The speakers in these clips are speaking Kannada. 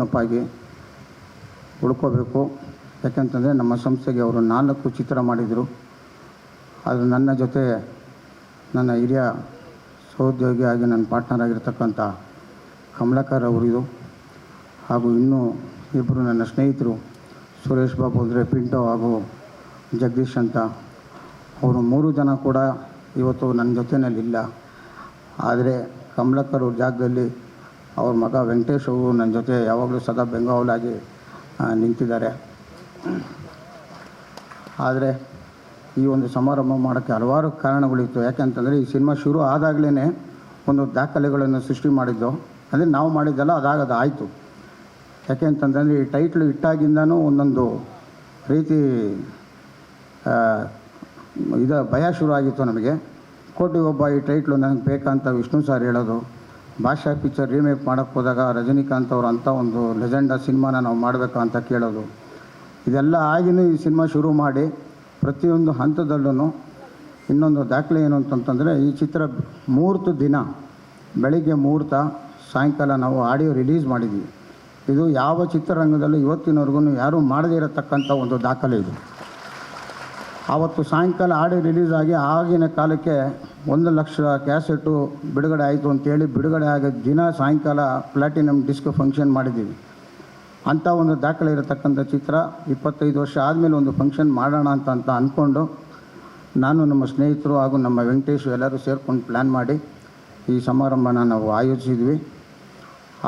ನೆನಪಾಗಿ ಉಳ್ಕೋಬೇಕು. ಯಾಕೆಂತಂದರೆ ನಮ್ಮ ಸಂಸ್ಥೆಗೆ ಅವರು 4 ಚಿತ್ರ ಮಾಡಿದರು. ಅದು ನನ್ನ ಜೊತೆ ನನ್ನ ಹಿರಿಯ ಸಹೋದ್ಯೋಗಿ ಆಗಿ ನನ್ನ ಪಾರ್ಟ್ನರ್ ಆಗಿರ್ತಕ್ಕಂಥ ಕಮಲಾಕರ್ ಅವರಿದು, ಹಾಗೂ ಇನ್ನೂ ಇಬ್ಬರು ನನ್ನ ಸ್ನೇಹಿತರು ಸುರೇಶ್ ಬಾಬು ಅಂದರೆ ಪಿಂಟೋ ಹಾಗೂ ಜಗದೀಶ್ ಅಂತ. ಅವರು 3 ಜನ ಕೂಡ ಇವತ್ತು ನನ್ನ ಜೊತೆಯಲ್ಲಿಲ್ಲ. ಆದರೆ ಕಮಲಾಕರ್ ಅವ್ರ ಜಾಗದಲ್ಲಿ ಅವ್ರ ಮಗ ವೆಂಕಟೇಶ್ ಅವರು ನನ್ನ ಜೊತೆ ಯಾವಾಗಲೂ ಸದಾ ಬೆಂಗಾವಲಾಗಿ ನಿಂತಿದ್ದಾರೆ. ಆದರೆ ಈ ಒಂದು ಸಮಾರಂಭ ಮಾಡೋಕ್ಕೆ ಹಲವಾರು ಕಾರಣಗಳಿತ್ತು. ಯಾಕೆಂತಂದರೆ ಈ ಸಿನಿಮಾ ಶುರು ಆದಾಗಲೇ ಒಂದು ದಾಖಲೆಗಳನ್ನು ಸೃಷ್ಟಿ ಮಾಡಿದ್ದು. ಅಂದರೆ ನಾವು ಮಾಡಿದ್ದೆಲ್ಲ ಅದಾಗದು ಆಯಿತು. ಯಾಕೆ ಅಂತಂದರೆ ಈ ಟೈಟ್ಲು ಇಟ್ಟಾಗಿಂದನೂ ಒಂದೊಂದು ರೀತಿ ಭಯ ಶುರು ಆಗಿತ್ತು ನಮಗೆ. ಕೋಟಿಗೊಬ್ಬ ಈ ಟೈಟ್ಲು ನನಗೆ ಬೇಕಂತ ವಿಷ್ಣು ಸರ್ ಹೇಳೋದು. ಭಾಷಾ ಪಿಕ್ಚರ್ ರೀಮೇಕ್ ಮಾಡೋಕ್ಕೆ ಹೋದಾಗ ರಜನಿಕಾಂತ್ ಅವರು ಅಂಥ ಒಂದು ಲೆಜೆಂಡ ಸಿನಿಮಾನ ನಾವು ಮಾಡಬೇಕಾ ಅಂತ ಕೇಳೋದು. ಇದೆಲ್ಲ ಆಗಿನೂ ಈ ಸಿನಿಮಾ ಶುರು ಮಾಡಿ ಪ್ರತಿಯೊಂದು ಹಂತದಲ್ಲೂ ಇನ್ನೊಂದು ದಾಖಲೆ ಏನು ಅಂತಂತಂದರೆ, ಈ ಚಿತ್ರ ಮುಹೂರ್ತ ದಿನ ಬೆಳಿಗ್ಗೆ ಮುಹೂರ್ತ, ಸಾಯಂಕಾಲ ನಾವು ಆಡಿಯೋ ರಿಲೀಸ್ ಮಾಡಿದ್ದೀವಿ. ಇದು ಯಾವ ಚಿತ್ರರಂಗದಲ್ಲೂ ಇವತ್ತಿನವರೆಗೂ ಯಾರೂ ಮಾಡದೇ ಇರತಕ್ಕಂಥ ಒಂದು ದಾಖಲೆ ಇದು. ಆವತ್ತು ಸಾಯಂಕಾಲ ಆಡಿಯೋ ರಿಲೀಸ್ ಆಗಿ ಆಗಿನ ಕಾಲಕ್ಕೆ 1 ಲಕ್ಷ ಕ್ಯಾಸೆಟ್ಟು ಬಿಡುಗಡೆ ಆಯಿತು ಅಂತೇಳಿ ಬಿಡುಗಡೆ ಆಗೋ ದಿನ ಸಾಯಂಕಾಲ ಪ್ಲಾಟಿನಮ್ ಡಿಸ್ಕ್ ಫಂಕ್ಷನ್ ಮಾಡಿದ್ದೀವಿ. ಅಂಥ ಒಂದು ದಾಖಲೆ ಇರತಕ್ಕಂಥ ಚಿತ್ರ 25 ವರ್ಷ ಆದಮೇಲೆ ಒಂದು ಫಂಕ್ಷನ್ ಮಾಡೋಣ ಅಂತ ಅಂದ್ಕೊಂಡು ನಾನು ನಮ್ಮ ಸ್ನೇಹಿತರು ಹಾಗೂ ನಮ್ಮ ವೆಂಕಟೇಶ್ ಎಲ್ಲರೂ ಸೇರ್ಕೊಂಡು ಪ್ಲ್ಯಾನ್ ಮಾಡಿ ಈ ಸಮಾರಂಭನ ನಾವು ಆಯೋಜಿಸಿದ್ವಿ.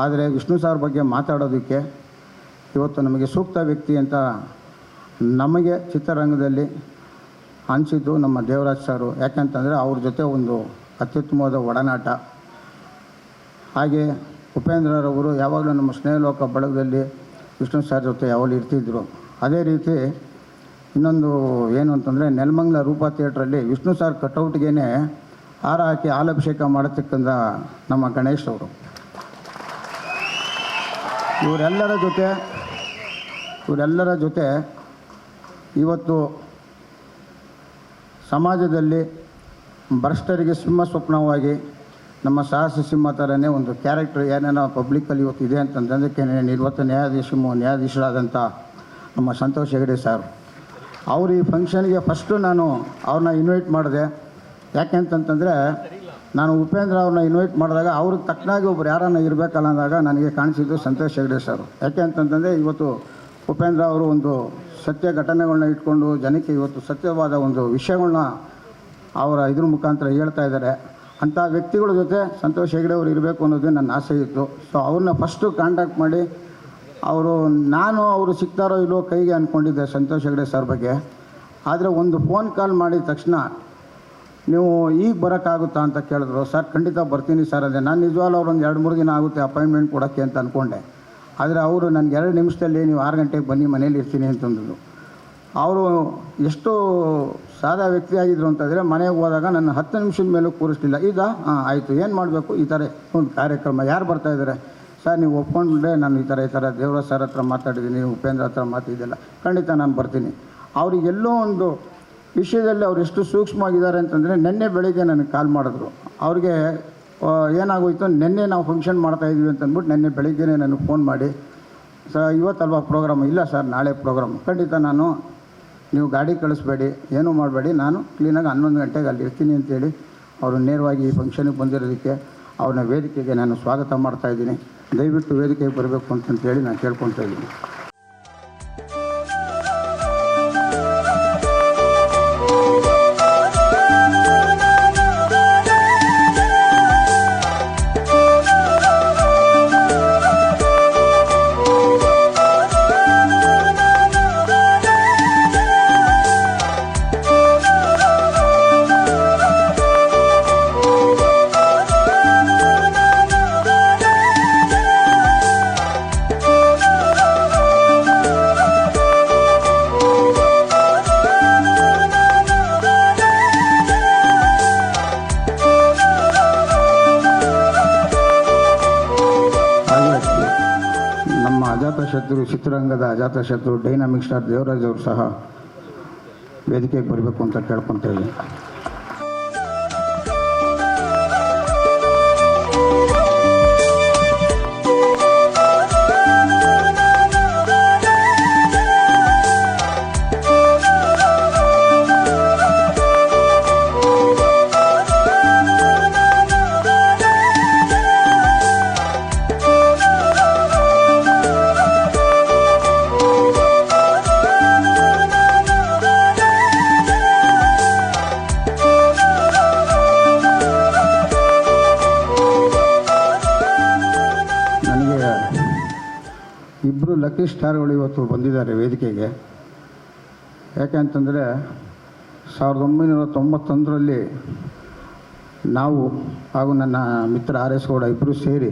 ಆದರೆ ವಿಷ್ಣು ಸರ್ ಬಗ್ಗೆ ಮಾತಾಡೋದಕ್ಕೆ ಇವತ್ತು ನಮಗೆ ಸೂಕ್ತ ವ್ಯಕ್ತಿ ಅಂತ ನಮಗೆ ಚಿತ್ರರಂಗದಲ್ಲಿ ಅನಿಸಿದ್ದು ನಮ್ಮ ದೇವರಾಜ್ ಸರು. ಯಾಕೆಂತಂದರೆ ಅವ್ರ ಜೊತೆ ಒಂದು ಅತ್ಯುತ್ತಮವಾದ ಒಡನಾಟ. ಹಾಗೆ ಉಪೇಂದ್ರರವರು ಯಾವಾಗಲೂ ನಮ್ಮ ಸ್ನೇಹಲೋಕ ಬಳಗದಲ್ಲಿ ವಿಷ್ಣು ಸರ್ ಜೊತೆ ಯಾವಾಗಲೂ ಇರ್ತಿದ್ದರು. ಅದೇ ರೀತಿ ಇನ್ನೊಂದು ಏನು ಅಂತಂದರೆ, ನೆಲಮಂಗಲ ರೂಪಾ ಥಿಯೇಟ್ರಲ್ಲಿ ವಿಷ್ಣು ಸರ್ ಕಟೌಟ್ಗೇ ಹಾರ ಹಾಕಿ ಹಾಲಭಿಷೇಕ ಮಾಡತಕ್ಕಂಥ ನಮ್ಮ ಗಣೇಶ್ ಅವರು. ಇವರೆಲ್ಲರ ಜೊತೆ ಇವತ್ತು ಸಮಾಜದಲ್ಲಿ ಭ್ರಷ್ಟರಿಗೆ ಸಿಂಹ ಸ್ವಪ್ನವಾಗಿ ನಮ್ಮ ಸಾಹಸ ಸಿಂಹ ಥರನೇ ಒಂದು ಕ್ಯಾರೆಕ್ಟರ್ ಏನೇನೋ ಪಬ್ಲಿಕ್ಕಲ್ಲಿ ಇವತ್ತು ಇದೆ ಅಂತಂದಕ್ಕೆ ಇವತ್ತು ನ್ಯಾಯಾಧೀಶರಾದಂಥ ನಮ್ಮ ಸಂತೋಷ್ ಹೆಗಡೆ ಸರ್ ಅವರು ಈ ಫಂಕ್ಷನ್ಗೆ ಫಸ್ಟು ನಾನು ಅವ್ರನ್ನ ಇನ್ವೈಟ್ ಮಾಡಿದೆ. ಯಾಕೆ ಅಂತಂತಂದರೆ, ನಾನು ಉಪೇಂದ್ರ ಅವ್ರನ್ನ ಇನ್ವೈಟ್ ಮಾಡಿದಾಗ ಅವ್ರಿಗೆ ತಕ್ಕನಾಗಿ ಒಬ್ರು ಯಾರನ್ನ ಇರಬೇಕಲ್ಲ ಅಂದಾಗ ನನಗೆ ಕಾಣಿಸಿದ್ದು ಸಂತೋಷ್ ಹೆಗಡೆ ಸರ್. ಯಾಕೆ ಅಂತಂತಂದರೆ, ಇವತ್ತು ಉಪೇಂದ್ರ ಅವರು ಒಂದು ಸತ್ಯ ಘಟನೆಗಳನ್ನ ಇಟ್ಕೊಂಡು ಜನಕ್ಕೆ ಇವತ್ತು ಸತ್ಯವಾದ ಒಂದು ವಿಷಯಗಳನ್ನ ಅವರ ಇದ್ರ ಮುಖಾಂತರ ಹೇಳ್ತಾ ಇದ್ದಾರೆ. ಅಂಥ ವ್ಯಕ್ತಿಗಳ ಜೊತೆ ಸಂತೋಷ್ ಹೆಗಡೆ ಅವರು ಇರಬೇಕು ಅನ್ನೋದೇ ನನ್ನ ಆಸೆ ಇತ್ತು. ಸೊ ಅವ್ರನ್ನ ಫಸ್ಟು ಕಾಂಟ್ಯಾಕ್ಟ್ ಮಾಡಿ ಅವರು ಸಿಗ್ತಾರೋ ಇಲ್ಲೋ ಕೈಗೆ ಅಂದ್ಕೊಂಡಿದ್ದೆ ಸಂತೋಷ್ ಹೆಗಡೆ ಸರ್ ಬಗ್ಗೆ. ಆದರೆ ಒಂದು ಫೋನ್ ಕಾಲ್ ಮಾಡಿದ ತಕ್ಷಣ ನೀವು ಈಗ ಬರೋಕ್ಕಾಗುತ್ತಾ ಅಂತ ಕೇಳಿದ್ರು. ಸರ್ ಖಂಡಿತ ಬರ್ತೀನಿ ಸರ್ ಅದೇ. ನಾನು ನಿಜವಾಗ್ಲೂ ಅವ್ರೊಂದು 2-3 ದಿನ ಆಗುತ್ತೆ ಅಪಾಯಿಂಟ್ಮೆಂಟ್ ಕೊಡೋಕ್ಕೆ ಅಂತ ಅಂದ್ಕೊಂಡೆ. ಆದರೆ ಅವರು ನನಗೆ 2 ನಿಮಿಷದಲ್ಲಿ ನೀವು 6 ಗಂಟೆಗೆ ಬನ್ನಿ ಮನೇಲಿ ಇರ್ತೀನಿ ಅಂತಂದರು. ಅವರು ಎಷ್ಟು ಸಾದಾ ವ್ಯಕ್ತಿ ಆಗಿದ್ರು ಅಂತಂದರೆ, ಮನೆಗೆ ಹೋದಾಗ ನನ್ನ 10 ನಿಮಿಷದ ಮೇಲೂ ಕೂರಿಸಲಿಲ್ಲ. ಆಯಿತು, ಏನು ಮಾಡಬೇಕು, ಈ ಥರ ಒಂದು ಕಾರ್ಯಕ್ರಮ ಯಾರು ಬರ್ತಾಯಿದ್ದಾರೆ ಸರ್, ನೀವು ಒಪ್ಕೊಂಡ್ರೆ ನಾನು ಈ ಥರ ದೇವರಾಜ್ ಸರ್ ಹತ್ರ ಮಾತಾಡಿದ್ದೀನಿ, ಉಪೇಂದ್ರ ಹತ್ರ ಮಾತಾಡಿದ್ದಿಲ್ಲ, ಖಂಡಿತ ನಾನು ಬರ್ತೀನಿ. ಅವರಿಗೆಲ್ಲೋ ಒಂದು ವಿಷಯದಲ್ಲಿ ಅವ್ರು ಎಷ್ಟು ಸೂಕ್ಷ್ಮವಾಗಿದ್ದಾರೆ ಅಂತಂದರೆ, ನಿನ್ನೆ ಬೆಳಿಗ್ಗೆ ನನಗೆ ಕಾಲ್ ಮಾಡಿದ್ರು. ಅವ್ರಿಗೆ ಏನಾಗೋಯ್ತು, ನಿನ್ನೆ ನಾವು ಫಂಕ್ಷನ್ ಮಾಡ್ತಾಯಿದ್ವಿ ಅಂತಂದ್ಬಿಟ್ಟು ನಿನ್ನೆ ಬೆಳಿಗ್ಗೆನೇ ನನಗೆ ಫೋನ್ ಮಾಡಿ, ಇವತ್ತಲ್ವಾ ಪ್ರೋಗ್ರಾಮ್? ಇಲ್ಲ ಸರ್, ನಾಳೆ ಪ್ರೋಗ್ರಾಮ್. ಖಂಡಿತ ನೀವು ಗಾಡಿ ಕಳಿಸ್ಬೇಡಿ, ಏನೂ ಮಾಡಬೇಡಿ, ನಾನು ಕ್ಲೀನಾಗಿ 11 ಗಂಟೆಗೆ ಅಲ್ಲಿ ಇರ್ತೀನಿ ಅಂತೇಳಿ ಅವರು ನೇರವಾಗಿ ಈ ಫಂಕ್ಷನಿಗೆ ಬಂದಿರೋದಕ್ಕೆ ಅವ್ರನ್ನ ವೇದಿಕೆಗೆ ನಾನು ಸ್ವಾಗತ ಮಾಡ್ತಾಯಿದ್ದೀನಿ. ದಯವಿಟ್ಟು ವೇದಿಕೆಗೆ ಬರಬೇಕು ಅಂತಂತೇಳಿ ನಾನು ಕೇಳ್ಕೊತಾ ಇದ್ದೀನಿ. ಅಜಾತಶತ್ರು, ಚಿತ್ರರಂಗದ ಅಜಾತಶತ್ರು, ಡೈನಾಮಿಕ್ ಸ್ಟಾರ್ ದೇವರಾಜ್ ಅವರು ಸಹ ವೇದಿಕೆಗೆ ಬರಬೇಕು ಅಂತ ಕೇಳ್ಕೊತಾ ಇದ್ದೀನಿ. ಲಕ್ಕಿ ಸ್ಟಾರ್ಗಳು ಇವತ್ತು ಬಂದಿದ್ದಾರೆ ವೇದಿಕೆಗೆ. ಯಾಕೆಂತಂದರೆ 1991ರಲ್ಲಿ ನಾವು ಹಾಗೂ ನನ್ನ ಮಿತ್ರ ಆರ್ ಎಸ್ ಗೌಡ ಇಬ್ಬರು ಸೇರಿ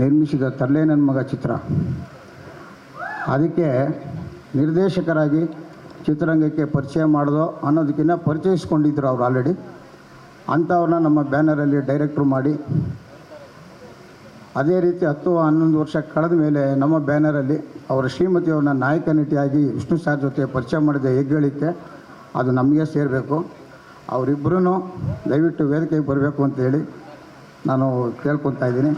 ನಿರ್ಮಿಸಿದ ತರ್ಲೆ ನನ್ನ ಮಗ ಚಿತ್ರ. ಅದಕ್ಕೆ ನಿರ್ದೇಶಕರಾಗಿ ಚಿತ್ರರಂಗಕ್ಕೆ ಪರಿಚಯ ಮಾಡೋದು ಅನ್ನೋದಕ್ಕಿಂತ ಪರಿಚಯಿಸ್ಕೊಂಡಿದ್ರು ಅವರು ಆಲ್ರೆಡಿ. ಅಂಥವ್ರನ್ನ ನಮ್ಮ ಬ್ಯಾನರಲ್ಲಿ ಡೈರೆಕ್ಟ್ರು ಮಾಡಿ ಅದೇ ರೀತಿ 10-11 ವರ್ಷ ಕಳೆದ ಮೇಲೆ ನಮ್ಮ ಬ್ಯಾನರಲ್ಲಿ ಅವರ ಶ್ರೀಮತಿಯವ್ರನ್ನ ನಾಯಕ ನಟಿಯಾಗಿ ವಿಷ್ಣು ಸಾರ್ ಜೊತೆ ಪರಿಚಯ ಮಾಡಿದ ಹೆಗ್ಗಳಿಕೆ ಅದು ನಮಗೆ ಸೇರಬೇಕು. ಅವರಿಬ್ಬರೂ ದಯವಿಟ್ಟು ವೇದಿಕೆಗೆ ಬರಬೇಕು ಅಂತೇಳಿ ನಾನು ಕೇಳ್ಕೊತಾ ಇದ್ದೀನಿ.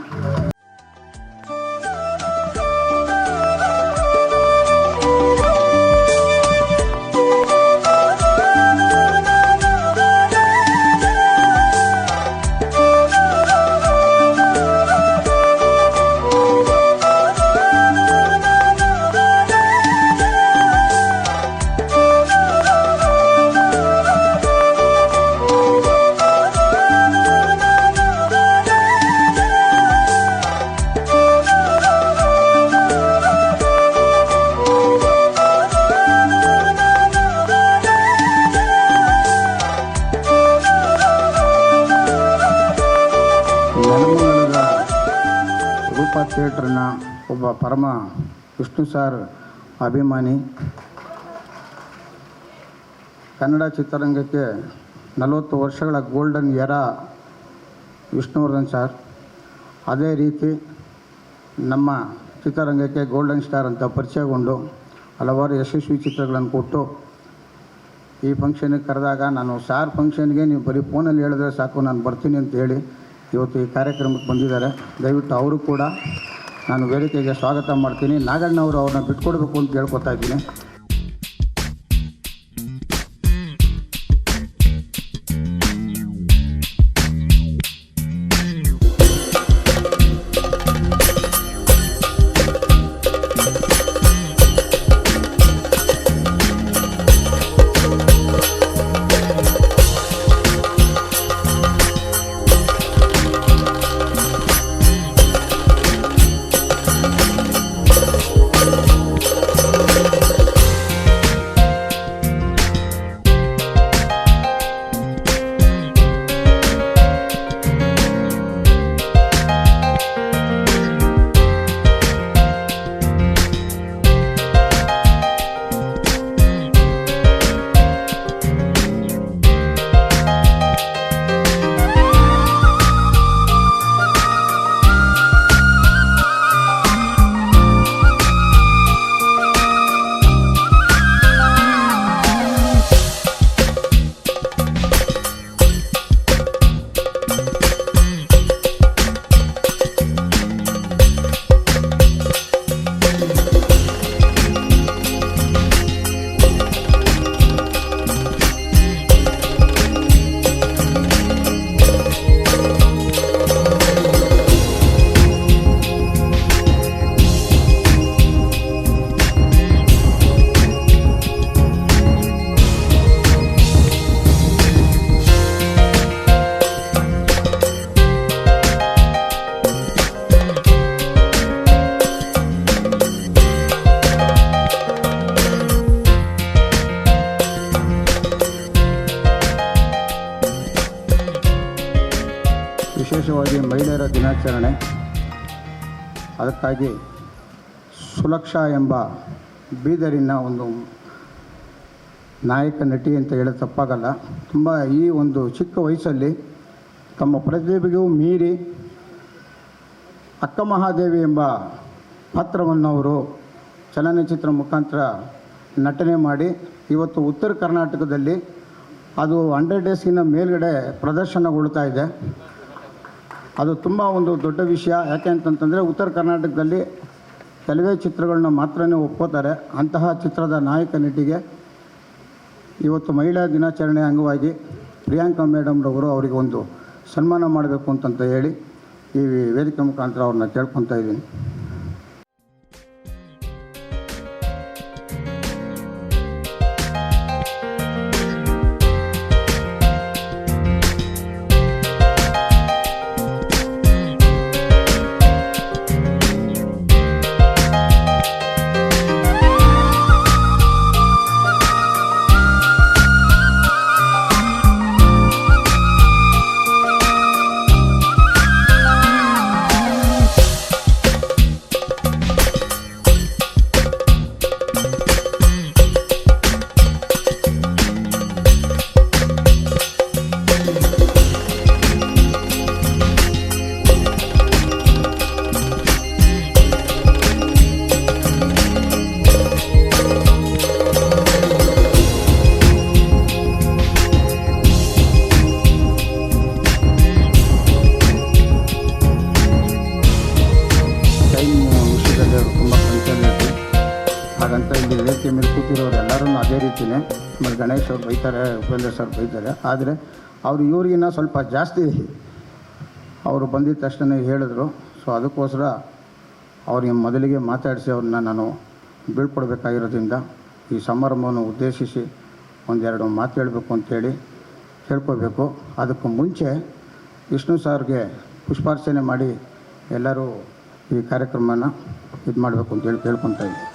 ಥಿಯೇಟ್ರನ್ನ ಒಬ್ಬ ಪರಮ ವಿಷ್ಣು ಸಾರ್ ಅಭಿಮಾನಿ. ಕನ್ನಡ ಚಿತ್ರರಂಗಕ್ಕೆ 40 ವರ್ಷಗಳ ಗೋಲ್ಡನ್ ಎರಾ ವಿಷ್ಣುವರ್ಧನ್ ಸಾರ್. ಅದೇ ರೀತಿ ನಮ್ಮ ಚಿತ್ರರಂಗಕ್ಕೆ ಗೋಲ್ಡನ್ ಸ್ಟಾರ್ ಅಂತ ಪರಿಚಯಗೊಂಡು ಹಲವಾರು ಯಶಸ್ವಿ ಚಿತ್ರಗಳನ್ನು ಕೊಟ್ಟು ಈ ಫಂಕ್ಷನಿಗೆ ಕರೆದಾಗ ನಾನು ಸಾರ್ ಫಂಕ್ಷನ್ಗೆ ನೀವು ಬರೀ ಫೋನಲ್ಲಿ ಹೇಳಿದ್ರೆ ಸಾಕು ನಾನು ಬರ್ತೀನಿ ಅಂತ ಹೇಳಿ ಇವತ್ತು ಈ ಕಾರ್ಯಕ್ರಮಕ್ಕೆ ಬಂದಿದ್ದಾರೆ. ದಯವಿಟ್ಟು ಅವರು ಕೂಡ ನಾನು ವೇದಿಕೆಗೆ ಸ್ವಾಗತ ಮಾಡ್ತೀನಿ. ನಾಗಣ್ಣವರು ಅವ್ರನ್ನ ಬಿಟ್ಕೊಡ್ಬೇಕು ಅಂತ ಹೇಳ್ಕೊತಾ ಇದ್ದೀನಿ. ವಿಶೇಷವಾಗಿ ಮಹಿಳೆಯರ ದಿನಾಚರಣೆ. ಅದಕ್ಕಾಗಿ ಸುಲಕ್ಷಾ ಎಂಬ ಬೀದರಿನ ಒಂದು ನಾಯಕ ನಟಿ ಅಂತ ಹೇಳೋದು ತಪ್ಪಾಗಲ್ಲ. ತುಂಬ ಈ ಒಂದು ಚಿಕ್ಕ ವಯಸ್ಸಲ್ಲಿ ತಮ್ಮ ಪ್ರತಿಭೆಗೂ ಮೀರಿ ಅಕ್ಕ ಮಹಾದೇವಿ ಎಂಬ ಪಾತ್ರವನ್ನು ಅವರು ಚಲನಚಿತ್ರ ಮುಖಾಂತರ ನಟನೆ ಮಾಡಿ ಇವತ್ತು ಉತ್ತರ ಕರ್ನಾಟಕದಲ್ಲಿ ಅದು 100 ಡೇಸ್ಗಿಂತ ಮೇಲ್ಗಡೆ ಪ್ರದರ್ಶನಗೊಳ್ತಾ ಇದೆ. ಅದು ತುಂಬ ಒಂದು ದೊಡ್ಡ ವಿಷಯ. ಯಾಕೆ ಅಂತಂತಂದರೆ ಉತ್ತರ ಕರ್ನಾಟಕದಲ್ಲಿ ಕೆಲವೇ ಚಿತ್ರಗಳನ್ನ ಮಾತ್ರನೇ ಒಪ್ಕೋತಾರೆ. ಅಂತಹ ಚಿತ್ರದ ನಾಯಕ ನಟಿಗೆ ಇವತ್ತು ಮಹಿಳಾ ದಿನಾಚರಣೆ ಅಂಗವಾಗಿ ಪ್ರಿಯಾಂಕಾ ಮೇಡಮ್ರವರು ಅವರಿಗೆ ಒಂದು ಸನ್ಮಾನ ಮಾಡಬೇಕು ಅಂತಂತ ಹೇಳಿ ಈ ವೇದಿಕೆ ಮುಖಾಂತರ ಅವ್ರನ್ನ ಕೇಳ್ಕೊತಾ ಇದ್ದೀನಿ. ಬೈತೀನಿ, ಆಮೇಲೆ ಗಣೇಶ್ ಅವ್ರು ಬೈತಾರೆ, ಉಪೇಂದ್ರ ಸರ್ ಬೈತಾರೆ. ಆದರೆ ಅವರು ಇವ್ರಿಗಿನ್ನ ಸ್ವಲ್ಪ ಜಾಸ್ತಿ ಅವರು ಬಂದಿದ್ದ ತಕ್ಷಣ ಹೇಳಿದ್ರು. ಸೊ ಅದಕ್ಕೋಸ್ಕರ ಅವ್ರಿಗೆ ಮೊದಲಿಗೆ ಮಾತಾಡಿಸಿ ಅವ್ರನ್ನ ನಾನು ಬೀಳ್ಕೊಡ್ಬೇಕಾಗಿರೋದ್ರಿಂದ ಈ ಸಮಾರಂಭವನ್ನು ಉದ್ದೇಶಿಸಿ ಒಂದೆರಡು ಮಾತು ಹೇಳಬೇಕು ಅಂತೇಳಿ ಕೇಳ್ಕೋಬೇಕು. ಅದಕ್ಕೂ ಮುಂಚೆ ವಿಷ್ಣು ಸಾರ್ಗೆ ಪುಷ್ಪಾರ್ಚನೆ ಮಾಡಿ ಎಲ್ಲರೂ ಈ ಕಾರ್ಯಕ್ರಮನ ಇದು ಮಾಡಬೇಕು ಅಂತೇಳಿ ಕೇಳ್ಕೊತಾ ಇದ್ದೀನಿ.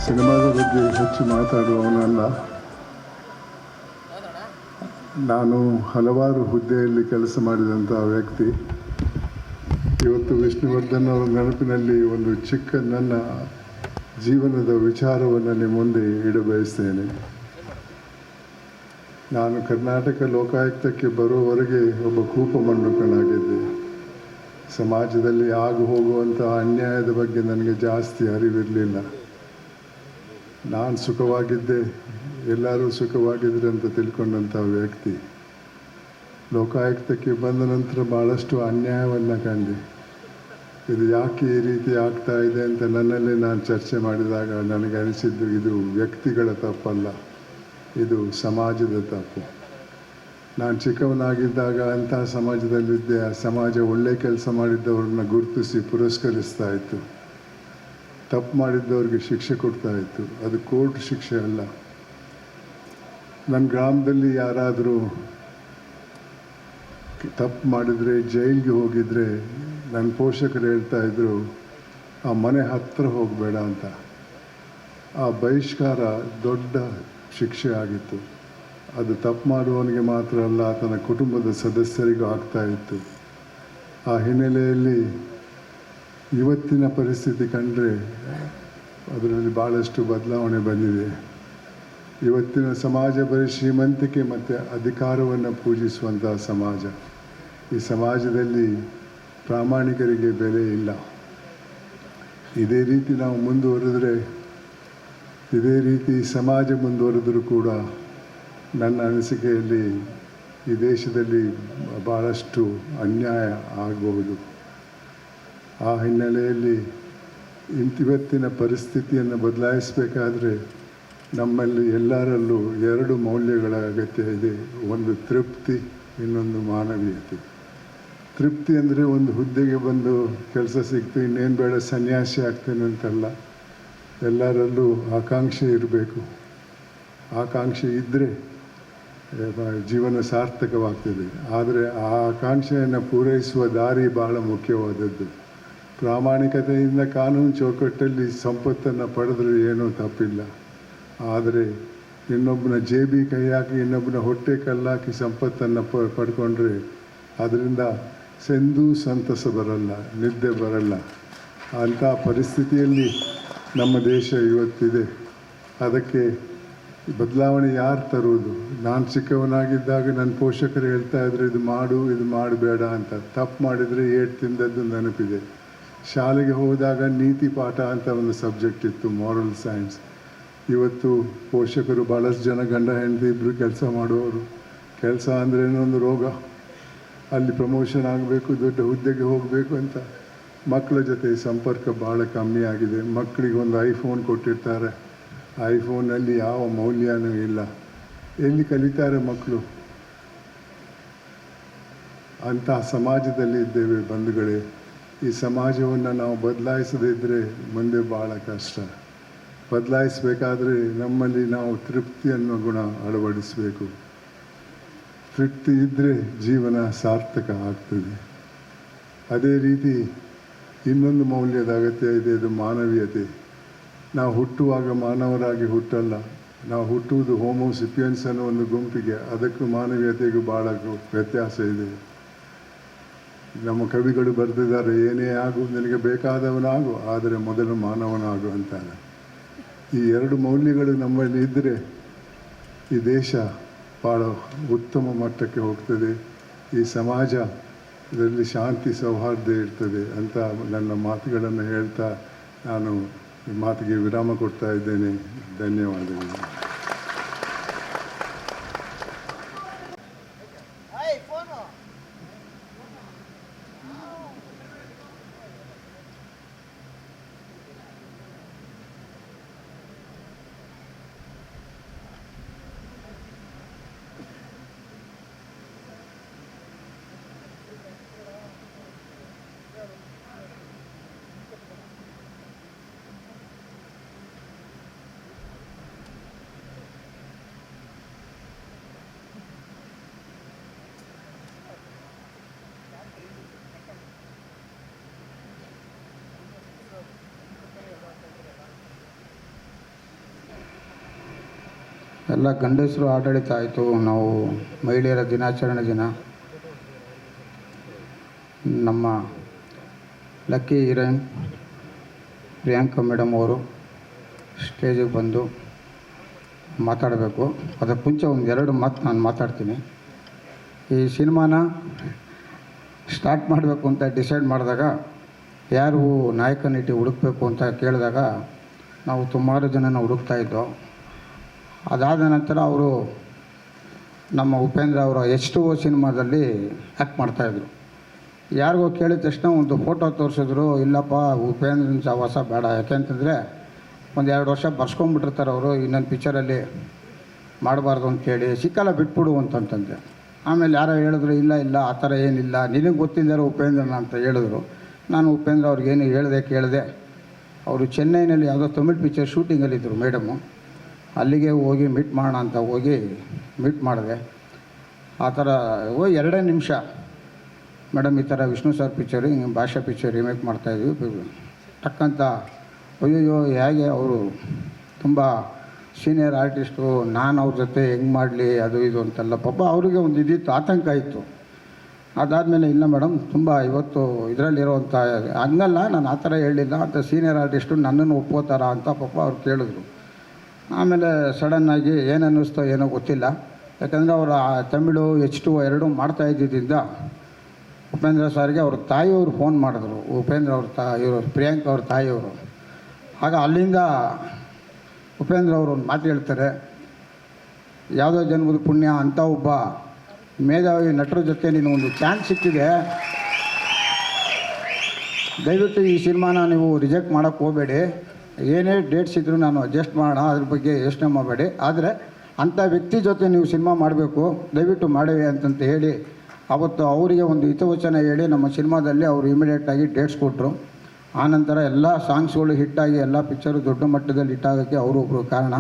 ಸಿನಿಮಾದ ಬಗ್ಗೆ ಹೆಚ್ಚು ಮಾತಾಡುವವನಲ್ಲ. ನಾನು ಹಲವಾರು ಹುದ್ದೆಯಲ್ಲಿ ಕೆಲಸ ಮಾಡಿದಂಥ ವ್ಯಕ್ತಿ. ಇವತ್ತು ವಿಷ್ಣುವರ್ಧನ್ ಅವರ ನೆನಪಿನಲ್ಲಿ ಒಂದು ಚಿಕ್ಕ ನನ್ನ ಜೀವನದ ವಿಚಾರವನ್ನು ನಿಮ್ಮ ಮುಂದೆ ಇಡಬಯಸ್ತೇನೆ. ನಾನು ಕರ್ನಾಟಕ ಲೋಕಾಯುಕ್ತಕ್ಕೆ ಬರುವವರೆಗೆ ಒಬ್ಬ ಕೂಪಮಂಡುಕನಾಗಿದ್ದೆ. ಸಮಾಜದಲ್ಲಿ ಆಗು ಹೋಗುವಂಥ ಅನ್ಯಾಯದ ಬಗ್ಗೆ ನನಗೆ ಜಾಸ್ತಿ ಅರಿವಿರಲಿಲ್ಲ. ನಾನು ಸುಖವಾಗಿದ್ದೆ, ಎಲ್ಲರೂ ಸುಖವಾಗಿದ್ದರೆ ಅಂತ ತಿಳ್ಕೊಂಡಂಥ ವ್ಯಕ್ತಿ. ಲೋಕಾಯುಕ್ತಕ್ಕೆ ಬಂದ ನಂತರ ಭಾಳಷ್ಟು ಅನ್ಯಾಯವನ್ನು ಕಂಡೆ. ಇದು ಯಾಕೆ ಈ ರೀತಿ ಆಗ್ತಾ ಇದೆ ಅಂತ ನನ್ನಲ್ಲೇ ನಾನು ಚರ್ಚೆ ಮಾಡಿದಾಗ ನನಗೆ ಅನಿಸಿದ್ದು, ಇದು ವ್ಯಕ್ತಿಗಳ ತಪ್ಪಲ್ಲ, ಇದು ಸಮಾಜದ ತಪ್ಪು. ನಾನು ಚಿಕ್ಕವನಾಗಿದ್ದಾಗ ಅಂಥ ಸಮಾಜದಲ್ಲಿದ್ದೆ. ಆ ಸಮಾಜ ಒಳ್ಳೆ ಕೆಲಸ ಮಾಡಿದ್ದವ್ರನ್ನ ಗುರುತಿಸಿ ಪುರಸ್ಕರಿಸ್ತಾ ಇತ್ತು, ತಪ್ಪು ಮಾಡಿದ್ದವ್ರಿಗೆ ಶಿಕ್ಷೆ ಕೊಡ್ತಾ ಇತ್ತು. ಅದು ಕೋರ್ಟ್ ಶಿಕ್ಷೆ ಅಲ್ಲ. ನನ್ನ ಗ್ರಾಮದಲ್ಲಿ ಯಾರಾದರೂ ತಪ್ಪು ಮಾಡಿದರೆ ಜೈಲಿಗೆ ಹೋಗಿದ್ರೆ ನನ್ನ ಪೋಷಕರು ಹೇಳ್ತಾಯಿದ್ರು, ಆ ಮನೆ ಹತ್ತಿರ ಹೋಗಬೇಡ ಅಂತ. ಆ ಬಹಿಷ್ಕಾರ ದೊಡ್ಡ ಶಿಕ್ಷೆ ಆಗಿತ್ತು. ಅದು ತಪ್ಪು ಮಾಡುವವನಿಗೆ ಮಾತ್ರ ಅಲ್ಲ, ಆತನ ಕುಟುಂಬದ ಸದಸ್ಯರಿಗೂ ಆಗ್ತಾ ಇತ್ತು. ಆ ಹಿನ್ನೆಲೆಯಲ್ಲಿ ಇವತ್ತಿನ ಪರಿಸ್ಥಿತಿ ಕಂಡರೆ ಅದರಲ್ಲಿ ಭಾಳಷ್ಟು ಬದಲಾವಣೆ ಬಂದಿದೆ. ಇವತ್ತಿನ ಸಮಾಜ ಬರೀ ಶ್ರೀಮಂತಿಕೆ ಮತ್ತು ಅಧಿಕಾರವನ್ನು ಪೂಜಿಸುವಂಥ ಸಮಾಜ. ಈ ಸಮಾಜದಲ್ಲಿ ಪ್ರಾಮಾಣಿಕರಿಗೆ ಬೆಲೆ ಇಲ್ಲ. ಇದೇ ರೀತಿ ನಾವು ಮುಂದುವರೆದರೆ, ಇದೇ ರೀತಿ ಸಮಾಜ ಮುಂದುವರೆದರೂ ಕೂಡ ನನ್ನ ಅನಿಸಿಕೆಯಲ್ಲಿ ಈ ದೇಶದಲ್ಲಿ ಭಾಳಷ್ಟು ಅನ್ಯಾಯ ಆಗಬಹುದು. ಆ ಹಿನ್ನೆಲೆಯಲ್ಲಿ ಇವತ್ತಿನ ಪರಿಸ್ಥಿತಿಯನ್ನು ಬದಲಾಯಿಸಬೇಕಾದ್ರೆ ನಮ್ಮಲ್ಲಿ ಎಲ್ಲರಲ್ಲೂ ಎರಡು ಮೌಲ್ಯಗಳ ಅಗತ್ಯ ಇದೆ. ಒಂದು ತೃಪ್ತಿ, ಇನ್ನೊಂದು ಮಾನವೀಯತೆ. ತೃಪ್ತಿ ಅಂದರೆ ಒಂದು ಹುದ್ದೆಗೆ ಬಂದು ಕೆಲಸ ಸಿಗ್ತು, ಇನ್ನೇನು ಬೇಡ ಸನ್ಯಾಸಿ ಆಗ್ತೇನೆ ಅಂತಲ್ಲ. ಎಲ್ಲರಲ್ಲೂ ಆಕಾಂಕ್ಷೆ ಇರಬೇಕು. ಆಕಾಂಕ್ಷೆ ಇದ್ದರೆ ಜೀವನ ಸಾರ್ಥಕವಾಗ್ತದೆ. ಆದರೆ ಆ ಆಕಾಂಕ್ಷೆಯನ್ನು ಪೂರೈಸುವ ದಾರಿ ಭಾಳ ಮುಖ್ಯವಾದದ್ದು. ಪ್ರಾಮಾಣಿಕತೆಯಿಂದ ಕಾನೂನು ಚೌಕಟ್ಟಲ್ಲಿ ಸಂಪತ್ತನ್ನು ಪಡೆದ್ರೆ ಏನೂ ತಪ್ಪಿಲ್ಲ. ಆದರೆ ಇನ್ನೊಬ್ಬನ ಜೇಬಿ ಕೈ ಹಾಕಿ, ಇನ್ನೊಬ್ಬನ ಹೊಟ್ಟೆ ಕಲ್ಲಾಕಿ ಸಂಪತ್ತನ್ನು ಪಡ್ಕೊಂಡ್ರೆ ಅದರಿಂದ ಸೆಂದೂ ಸಂತಸ ಬರಲ್ಲ, ನಿದ್ದೆ ಬರಲ್ಲ. ಅಂಥ ಪರಿಸ್ಥಿತಿಯಲ್ಲಿ ನಮ್ಮ ದೇಶ ಇವತ್ತಿದೆ. ಅದಕ್ಕೆ ಬದಲಾವಣೆ ಯಾರು ತರುವುದು? ನಾನು ಚಿಕ್ಕವನಾಗಿದ್ದಾಗ ನನ್ನ ಪೋಷಕರು ಹೇಳ್ತಾಯಿದ್ರು, ಇದು ಮಾಡು, ಇದು ಮಾಡಬೇಡ ಅಂತ. ತಪ್ಪು ಮಾಡಿದರೆ ಏಟು ತಿಂದದ್ದು ನೆನಪಿದೆ. ಶಾಲೆಗೆ ಹೋದಾಗ ನೀತಿ ಪಾಠ ಅಂತ ಒಂದು ಸಬ್ಜೆಕ್ಟ್ ಇತ್ತು, ಮಾರಲ್ ಸೈನ್ಸ್. ಇವತ್ತು ಪೋಷಕರು ಭಾಳಷ್ಟು ಜನ ಗಂಡ ಹೆಂಡತಿ ಇಬ್ಬರು ಕೆಲಸ ಮಾಡುವವರು. ಕೆಲಸ ಅಂದ್ರೇನೋ ಒಂದು ರೋಗ. ಅಲ್ಲಿ ಪ್ರಮೋಷನ್ ಆಗಬೇಕು, ದೊಡ್ಡ ಹುದ್ದೆಗೆ ಹೋಗಬೇಕು ಅಂತ. ಮಕ್ಕಳ ಜೊತೆ ಸಂಪರ್ಕ ಭಾಳ ಕಮ್ಮಿ ಆಗಿದೆ. ಮಕ್ಕಳಿಗೆ ಒಂದು ಐಫೋನ್ ಕೊಟ್ಟಿರ್ತಾರೆ, ಐಫೋನಲ್ಲಿ ಯಾವ ಮೌಲ್ಯನೂ ಇಲ್ಲ. ಎಲ್ಲಿ ಕಲಿತಾರೆ ಮಕ್ಕಳು? ಅಂತಹ ಸಮಾಜದಲ್ಲಿ ಇದ್ದೇವೆ ಬಂಧುಗಳೇ. ಈ ಸಮಾಜವನ್ನು ನಾವು ಬದಲಾಯಿಸದಿದ್ದರೆ ಮುಂದೆ ಭಾಳ ಕಷ್ಟ. ಬದಲಾಯಿಸಬೇಕಾದ್ರೆ ನಮ್ಮಲ್ಲಿ ನಾವು ತೃಪ್ತಿ ಅನ್ನೋ ಗುಣ ಅಳವಡಿಸಬೇಕು. ತೃಪ್ತಿ ಇದ್ದರೆ ಜೀವನ ಸಾರ್ಥಕ ಆಗ್ತದೆ. ಅದೇ ರೀತಿ ಇನ್ನೊಂದು ಮೌಲ್ಯದ ಅಗತ್ಯ ಇದೆ, ಅದು ಮಾನವೀಯತೆ. ನಾವು ಹುಟ್ಟುವಾಗ ಮಾನವರಾಗಿ ಹುಟ್ಟಲ್ಲ, ನಾವು ಹುಟ್ಟುವುದು ಹೋಮೋಸಿಪಿಯನ್ಸ್ ಅನ್ನೋ ಒಂದು ಗುಂಪಿಗೆ. ಅದಕ್ಕೂ ಮಾನವೀಯತೆಗೂ ಭಾಳ ವ್ಯತ್ಯಾಸ ಇದೆ. ನಮ್ಮ ಕವಿಗಳು ಬರೆದಿದ್ದಾರೆ, ಏನೇ ಆಗು ನಿನಗೆ ಬೇಕಾದವನಾಗು, ಆದರೆ ಮೊದಲು ಮಾನವನಾಗು ಅಂತಾರೆ. ಈ ಎರಡು ಮೌಲ್ಯಗಳು ನಮ್ಮಲ್ಲಿ ಇದ್ದರೆ ಈ ದೇಶ ಭಾಳ ಉತ್ತಮ ಮಟ್ಟಕ್ಕೆ ಹೋಗ್ತದೆ, ಈ ಸಮಾಜ ಇದರಲ್ಲಿ ಶಾಂತಿ ಸೌಹಾರ್ದ ಇರ್ತದೆ ಅಂತ ನನ್ನ ಮಾತುಗಳನ್ನು ಹೇಳ್ತಾ ನಾನು ಈ ಮಾತಿಗೆ ವಿರಾಮ ಕೊಡ್ತಾ ಇದ್ದೇನೆ. ಧನ್ಯವಾದಗಳು. ಎಲ್ಲ ಗಂಡಸರು ಆಡಳಿತ ಆಯಿತು. ನಾವು ಮಹಿಳೆಯರ ದಿನಾಚರಣೆ ದಿನ ನಮ್ಮ ಲಕ್ಕಿ ಹೀರೋಯಿನ್ ಪ್ರಿಯಾಂಕಾ ಮೇಡಮ್ ಅವರು ಸ್ಟೇಜಿಗೆ ಬಂದು ಮಾತಾಡಬೇಕು. ಅದಕ್ಕೆ ಮುಂಚೆ ಒಂದೆರಡು ಮಾತು ನಾನು ಮಾತಾಡ್ತೀನಿ. ಈ ಸಿನಿಮಾನ ಸ್ಟಾರ್ಟ್ ಮಾಡಬೇಕು ಅಂತ ಡಿಸೈಡ್ ಮಾಡಿದಾಗ ಯಾರು ನಾಯಕ ನಟಿ ಹುಡುಕಬೇಕು ಅಂತ ಕೇಳಿದಾಗ ನಾವು ಸುಮಾರು ಜನನ ಹುಡುಕ್ತಾಯಿದ್ದೋ. ಅದಾದ ನಂತರ ಅವರು ನಮ್ಮ ಉಪೇಂದ್ರ ಅವರ H2O ಸಿನಿಮಾದಲ್ಲಿ ಆ್ಯಕ್ಟ್ ಮಾಡ್ತಾಯಿದ್ರು. ಯಾರಿಗೋ ಕೇಳಿದ ತಕ್ಷಣ ಒಂದು ಫೋಟೋ ತೋರಿಸಿದ್ರು. ಇಲ್ಲಪ್ಪ ಉಪೇಂದ್ರನ ಸಹವಾಸ ಬೇಡ, ಯಾಕೆಂತಂದರೆ ಒಂದು 2 ವರ್ಷ ಬರ್ಸ್ಕೊಂಡ್ಬಿಟ್ಟಿರ್ತಾರೆ ಅವರು, ಇನ್ನೊಂದು ಪಿಕ್ಚರಲ್ಲಿ ಮಾಡಬಾರ್ದು ಅಂತೇಳಿ, ಸಿಕ್ಕಲ್ಲ ಬಿಟ್ಬಿಡು ಅಂತಂತಂದೆ. ಆಮೇಲೆ ಯಾರೋ ಹೇಳಿದ್ರು, ಇಲ್ಲ ಆ ಥರ ಏನಿಲ್ಲ, ನಿನಗೆ ಗೊತ್ತಿದ್ದಾರೆ ಉಪೇಂದ್ರನ ಅಂತ ಹೇಳಿದ್ರು. ನಾನು ಉಪೇಂದ್ರ ಅವ್ರಿಗೇನು ಕೇಳಿದೆ. ಅವರು ಚೆನ್ನೈನಲ್ಲಿ ಯಾವುದೋ ತಮಿಳ್ ಪಿಕ್ಚರ್ ಶೂಟಿಂಗಲ್ಲಿದ್ದರು ಮೇಡಮು. ಅಲ್ಲಿಗೆ ಹೋಗಿ ಮೀಟ್ ಮಾಡೋಣ ಅಂತ ಹೋಗಿ ಮೀಟ್ ಮಾಡಿದೆ. ಆ ಥರ 2 ನಿಮಿಷ ಮೇಡಮ್ ಈ ಥರ ವಿಷ್ಣು ಸರ್ ಪಿಕ್ಚರು ಹಿಂಗೆ ಭಾಷಾ ಪಿಕ್ಚರ್ ರಿಮೇಕ್ ಮಾಡ್ತಾಯಿದ್ವಿ ಟಕ್ಕಂತ. ಅಯ್ಯೋ ಹೇಗೆ ಅವರು ತುಂಬ ಸೀನಿಯರ್ ಆರ್ಟಿಸ್ಟು, ನಾನು ಅವ್ರ ಜೊತೆ ಹೆಂಗೆ ಮಾಡಲಿ ಅದು ಇದು ಅಂತೆಲ್ಲ ಪಾಪ ಅವ್ರಿಗೆ ಒಂದು ಇದಿತ್ತು, ಆತಂಕ ಇತ್ತು. ಅದಾದಮೇಲೆ ಇಲ್ಲ ಮೇಡಮ್ ತುಂಬ ಇವತ್ತು ಇದರಲ್ಲಿರೋವಂಥ ಹಂಗಲ್ಲ, ನಾನು ಆ ಥರ ಹೇಳಿಲ್ಲ ಅಂತ ಸೀನಿಯರ್ ಆರ್ಟಿಸ್ಟು ನನ್ನನ್ನು ಒಪ್ಕೋತಾರ ಅಂತ ಪಾಪ ಅವ್ರು ಕೇಳಿದ್ರು. ಆಮೇಲೆ ಸಡನ್ನಾಗಿ ಏನು ಅನ್ನಿಸ್ತೋ ಏನೋ ಗೊತ್ತಿಲ್ಲ, ಯಾಕಂದರೆ ಅವರ ತಮಿಳು H2O ಎರಡೂ ಮಾಡ್ತಾಯಿದ್ದರಿಂದ ಉಪೇಂದ್ರ ಸಾರಿಗೆ ಅವ್ರ ತಾಯಿಯವರು ಫೋನ್ ಮಾಡಿದ್ರು. ಉಪೇಂದ್ರ ಅವ್ರ ಇವರು ಪ್ರಿಯಾಂಕ ಅವ್ರ ತಾಯಿಯವರು. ಆಗ ಅಲ್ಲಿಂದ ಉಪೇಂದ್ರ ಅವರು ಒಂದು ಮಾತು ಹೇಳ್ತಾರೆ, ಯಾವುದೋ ಜನ್ಮದ ಪುಣ್ಯ ಅಂತ ಒಬ್ಬ ಮೇಧಾವಿ ನಟರ ಜೊತೆ ನೀನು ಒಂದು ಚಾನ್ಸ್ ಸಿಕ್ಕಿದೆ, ದಯವಿಟ್ಟು ಈ ಸಿನಿಮಾನ ನೀವು ರಿಜೆಕ್ಟ್ ಮಾಡೋಕ್ಕೆ ಹೋಗಬೇಡಿ, ಏನೇ ಡೇಟ್ಸ್ ಇದ್ದರೂ ನಾನು ಅಡ್ಜಸ್ಟ್ ಮಾಡೋಣ, ಅದ್ರ ಬಗ್ಗೆ ಯೋಚನೆ ಮಾಡಬೇಡಿ, ಆದರೆ ಅಂಥ ವ್ಯಕ್ತಿ ಜೊತೆ ನೀವು ಸಿನಿಮಾ ಮಾಡಬೇಕು, ದಯವಿಟ್ಟು ಮಾಡಿವೆ ಅಂತಂತ ಹೇಳಿ ಅವತ್ತು ಅವರಿಗೆ ಒಂದು ಹಿತವಚನ ಹೇಳಿ ನಮ್ಮ ಸಿನಿಮಾದಲ್ಲಿ ಅವರು ಇಮಿಡಿಯೇಟಾಗಿ ಡೇಟ್ಸ್ ಕೊಟ್ಟರು. ಆನಂತರ ಎಲ್ಲ ಸಾಂಗ್ಸ್ಗಳು ಹಿಟ್ಟಾಗಿ ಎಲ್ಲ ಪಿಕ್ಚರು ದೊಡ್ಡ ಮಟ್ಟದಲ್ಲಿ ಹಿಟ್ಟಾಗೋಕ್ಕೆ ಅವರೊಬ್ಬರು ಕಾರಣ.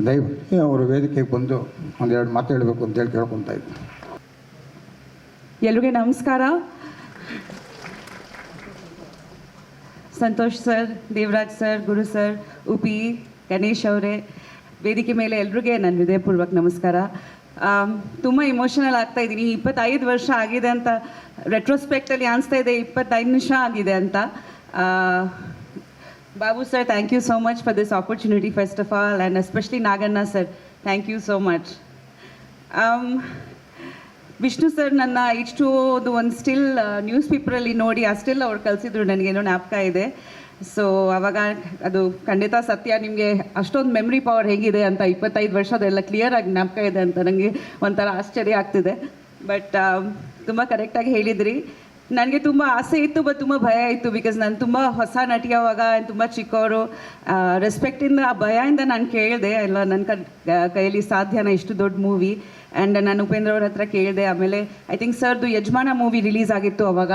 ದಯವಿಟ್ಟು ಅವರು ವೇದಿಕೆಗೆ ಬಂದು ಒಂದೆರಡು ಮಾತು ಹೇಳಬೇಕು ಅಂತೇಳಿ ಕೇಳ್ಕೊತಾ ಇದ್ದೆ. ಎಲ್ರಿಗೂ ನಮಸ್ಕಾರ. ಸಂತೋಷ್ ಸರ್, ದೇವರಾಜ್ ಸರ್, ಗುರು ಸರ್, ಉಪಿ, ಗಣೇಶ್ ಅವರೇ, ವೇದಿಕೆ ಮೇಲೆ ಎಲ್ರಿಗೂ ನನ್ನ ಹೃದಯಪೂರ್ವಕ ನಮಸ್ಕಾರ. ತುಂಬ ಇಮೋಷನಲ್ ಆಗ್ತಾ ಇದ್ದೀನಿ. 25 ವರ್ಷ ಆಗಿದೆ ಅಂತ ರೆಟ್ರೋಸ್ಪೆಕ್ಟಲ್ಲಿ ಅನಿಸ್ತಾ ಇದೆ, 25 ನಿಮಿಷ ಆಗಿದೆ ಅಂತ. Babu sir, thank you so much for this opportunity first of all, and especially Naganna sir, thank you so much. Vishnu sir ನನ್ನ H2Oದು ಒಂದು ಸ್ಟಿಲ್ ನ್ಯೂಸ್ ಪೇಪರಲ್ಲಿ ನೋಡಿ ಆ ಸ್ಟಿಲ್ ಅವ್ರು ಕಳಿಸಿದ್ರು, ನನಗೇನೋ ಜ್ಞಾಪಕ ಇದೆ. ಸೊ ಆವಾಗ ಅದು ಖಂಡಿತ ಸತ್ಯ, ನಿಮಗೆ ಅಷ್ಟೊಂದು ಮೆಮ್ರಿ ಪವರ್ ಹೇಗಿದೆ ಅಂತ 25 ವರ್ಷದೆಲ್ಲ ಕ್ಲಿಯರಾಗಿ ಜ್ಞಾಪಕ ಇದೆ ಅಂತ ನನಗೆ ಒಂಥರ ಆಶ್ಚರ್ಯ ಆಗ್ತಿದೆ. ಬಟ್ ತುಂಬ ಕರೆಕ್ಟಾಗಿ ಹೇಳಿದ್ರಿ. ನನಗೆ ತುಂಬ ಆಸೆ ಇತ್ತು, ಬಟ್ ತುಂಬ ಭಯ ಇತ್ತು. ಬಿಕಾಸ್ ನಾನು ತುಂಬ ಹೊಸ ನಟಿ ಆವಾಗ, ತುಂಬ ಚಿಕ್ಕವರು, ರೆಸ್ಪೆಕ್ಟಿಂದ ಆ ಭಯದಿಂದ ನಾನು ಕೇಳಿದೆ, ಇಲ್ಲ ನನ್ನ ಕೈಯಲ್ಲಿ ಸಾಧ್ಯನಾ ಇಷ್ಟು ದೊಡ್ಡ ಮೂವಿ. ಆ್ಯಂಡ್ ನಾನು ಉಪೇಂದ್ರ ಅವ್ರ ಹತ್ರ ಕೇಳಿದೆ. ಆಮೇಲೆ ಐ ಥಿಂಕ್ ಸರ್ದು ಯಜಮಾನ ಮೂವಿ ರಿಲೀಸ್ ಆಗಿತ್ತು ಅವಾಗ,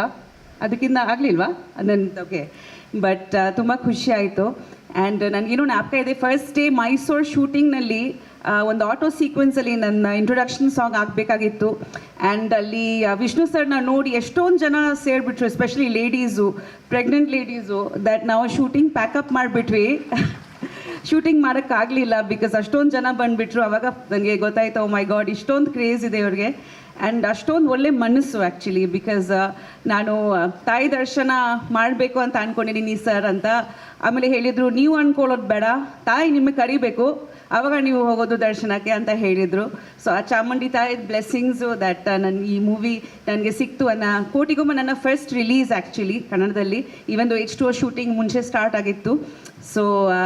ಅದಕ್ಕಿಂತ ಆಗಲಿಲ್ವಾ ಅದನ್ನು? ಓಕೆ. ಬಟ್ ತುಂಬ ಖುಷಿ ಆಯಿತು. ಆ್ಯಂಡ್ ನನಗೇನೋ ಜ್ಞಾಪಕ ಇದೆ, ಫಸ್ಟ್ ಡೇ ಮೈಸೂರು ಶೂಟಿಂಗ್ನಲ್ಲಿ ಒಂದು ಆಟೋ ಸೀಕ್ವೆನ್ಸಲ್ಲಿ ನನ್ನ ಇಂಟ್ರೊಡಕ್ಷನ್ ಸಾಂಗ್ ಆಗಬೇಕಾಗಿತ್ತು. ಆ್ಯಂಡ್ ಅಲ್ಲಿ ವಿಷ್ಣು ಸರ್ನ ನೋಡಿ ಎಷ್ಟೊಂದು ಜನ ಸೇರಿಬಿಟ್ರು, especially ladies, pregnant ladies, that ನಾವು ಶೂಟಿಂಗ್ ಪ್ಯಾಕಪ್ ಮಾಡಿಬಿಟ್ವಿ. ಶೂಟಿಂಗ್ ಮಾಡೋಕ್ಕಾಗಲಿಲ್ಲ ಬಿಕಾಸ್ ಅಷ್ಟೊಂದು ಜನ ಬಂದುಬಿಟ್ರು. ಅವಾಗ ನನಗೆ ಗೊತ್ತಾಯ್ತು, ಓ ಮೈ ಗಾಡ್, ಇಷ್ಟೊಂದು ಕ್ರೇಜ್ ಇದೆ ಇವ್ರಿಗೆ. ಆ್ಯಂಡ್ ಅಷ್ಟೊಂದು ಒಳ್ಳೆ ಮನಸ್ಸು ಆ್ಯಕ್ಚುಲಿ, ಬಿಕಾಸ್ ನಾನು ತಾಯಿ ದರ್ಶನ ಮಾಡಬೇಕು ಅಂತ ಅಂದ್ಕೊಂಡಿದ್ದೀನಿ ಸರ್ ಅಂತ. ಆಮೇಲೆ ಹೇಳಿದರು, ನೀವು ಅಂದ್ಕೊಳ್ಳೋದು ಬೇಡ, ತಾಯಿ ನಿಮಗೆ ಕರಿಬೇಕು, ಆವಾಗ ನೀವು ಹೋಗೋದು ದರ್ಶನಕ್ಕೆ ಅಂತ ಹೇಳಿದರು. ಸೊ ಆ ಚಾಮುಂಡಿ ತಾಯಿ ಬ್ಲೆಸ್ಸಿಂಗ್ಸು ದಟ್ ನನ್ನ ಈ ಮೂವಿ ನನಗೆ ಸಿಕ್ತು ಕೋಟಿಗೊಮ್ಮ ನನ್ನ ಫಸ್ಟ್ ರಿಲೀಸ್ ಆ್ಯಕ್ಚುಲಿ ಕನ್ನಡದಲ್ಲಿ. ಈವೊಂದು H2O ಶೂಟಿಂಗ್ ಮುಂಚೆ ಸ್ಟಾರ್ಟ್ ಆಗಿತ್ತು. ಸೊ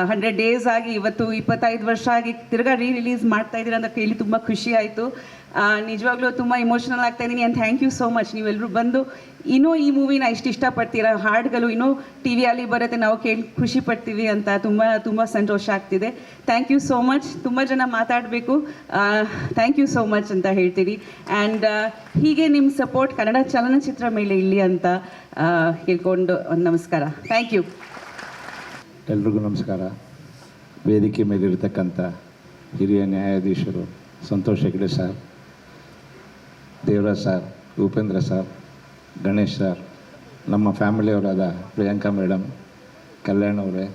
100 ಡೇಸ್ ಆಗಿ ಇವತ್ತು 25 ವರ್ಷ ಆಗಿ ತಿರ್ಗಾ ರಿಲೀಸ್ ಮಾಡ್ತಾ ಇದ್ದೀರಾ ಅಂತ ಕೇಳಿ ತುಂಬ ಖುಷಿ ಆಯಿತು. ನಿಜವಾಗ್ಲೂ ತುಂಬ ಇಮೋಷ್ನಲ್ ಆಗ್ತಾ ಇದ್ದೀನಿ. And thank you so much, ನೀವೆಲ್ಲರೂ ಬಂದು ಇನ್ನೂ ಈ ಮೂವಿನ ಇಷ್ಟು ಇಷ್ಟಪಡ್ತೀರಾ, ಹಾಡುಗಳು ಇನ್ನೂ ಟಿ ವಿಯಲ್ಲಿ ಬರುತ್ತೆ, ನಾವು ಕೇಳಿ ಖುಷಿ ಪಡ್ತೀವಿ ಅಂತ ತುಂಬ ತುಂಬ ಸಂತೋಷ ಆಗ್ತಿದೆ. Thank you so much. ತುಂಬ ಜನ ಮಾತಾಡಬೇಕು, ಥ್ಯಾಂಕ್ ಯು ಸೋ ಮಚ್ ಅಂತ ಹೇಳ್ತೀನಿ. ಆ್ಯಂಡ್ ಹೀಗೆ ನಿಮ್ಮ ಸಪೋರ್ಟ್ ಕನ್ನಡ ಚಲನಚಿತ್ರ ಮೇಲೆ ಇರಲಿ ಅಂತ ಕೇಳ್ಕೊಂಡು ಒಂದು ನಮಸ್ಕಾರ. Thank you. ಎಲ್ರಿಗೂ ನಮಸ್ಕಾರ. ವೇದಿಕೆ ಮೇಲಿರ್ತಕ್ಕಂಥ ಹಿರಿಯ ನ್ಯಾಯಾಧೀಶರು Santosh Hegde sir, Devaraj sir, Upendra sir, Ganesh sir, ನಮ್ಮ ಫ್ಯಾಮಿಲಿಯವರಾದ ಪ್ರಿಯಾಂಕಾ ಮೇಡಮ್, ಕಲ್ಯಾಣ್ ಅವರೇ,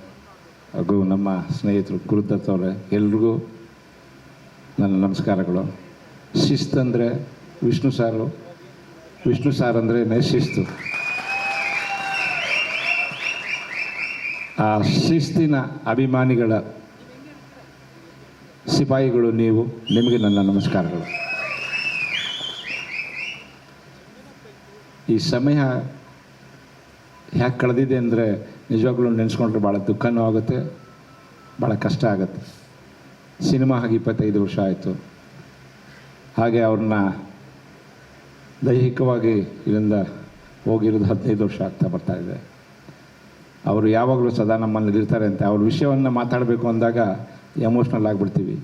ಹಾಗೂ ನಮ್ಮ ಸ್ನೇಹಿತರು ಗುರುದತ್ ಅವರೇ, ಎಲ್ರಿಗೂ ನನ್ನ ನಮಸ್ಕಾರಗಳು. ಶಿಸ್ತಂದರೆ ವಿಷ್ಣು ಸಾರ್ ಅಂದರೆ ಶಿಸ್ತು. ಆ ಶಿಸ್ತಿನ ಅಭಿಮಾನಿಗಳ ಸಿಪಾಯಿಗಳು ನೀವು, ನಿಮಗೆ ನನ್ನ ನಮಸ್ಕಾರಗಳು. ಈ ಸಮಯ ಯಾಕೆ ಕಳೆದಿದೆ ಅಂದರೆ ನಿಜವಾಗ್ಲೂ ನೆನೆಸ್ಕೊಂಡ್ರೆ ಭಾಳ ದುಃಖನೂ ಆಗುತ್ತೆ, ಭಾಳ ಕಷ್ಟ ಆಗುತ್ತೆ. ಸಿನಿಮಾ ಆಗಿ 25 ವರ್ಷ ಆಯಿತು. ಹಾಗೆ ಅವ್ರನ್ನ ದೈಹಿಕವಾಗಿ ಇದರಿಂದ ಹೋಗಿರೋದು 15 ವರ್ಷ ಆಗ್ತಾ ಬರ್ತಾಯಿದೆ. ಅವರು ಯಾವಾಗಲೂ ಸದಾ ನಮ್ಮಲ್ಲಿ ಇರ್ತಾರೆ ಅಂತ ಅವ್ರ ವಿಷಯವನ್ನು ಮಾತಾಡಬೇಕು ಅಂದಾಗ ಎಮೋಷ್ನಲ್ ಆಗಿಬಿಡ್ತೀವಿ.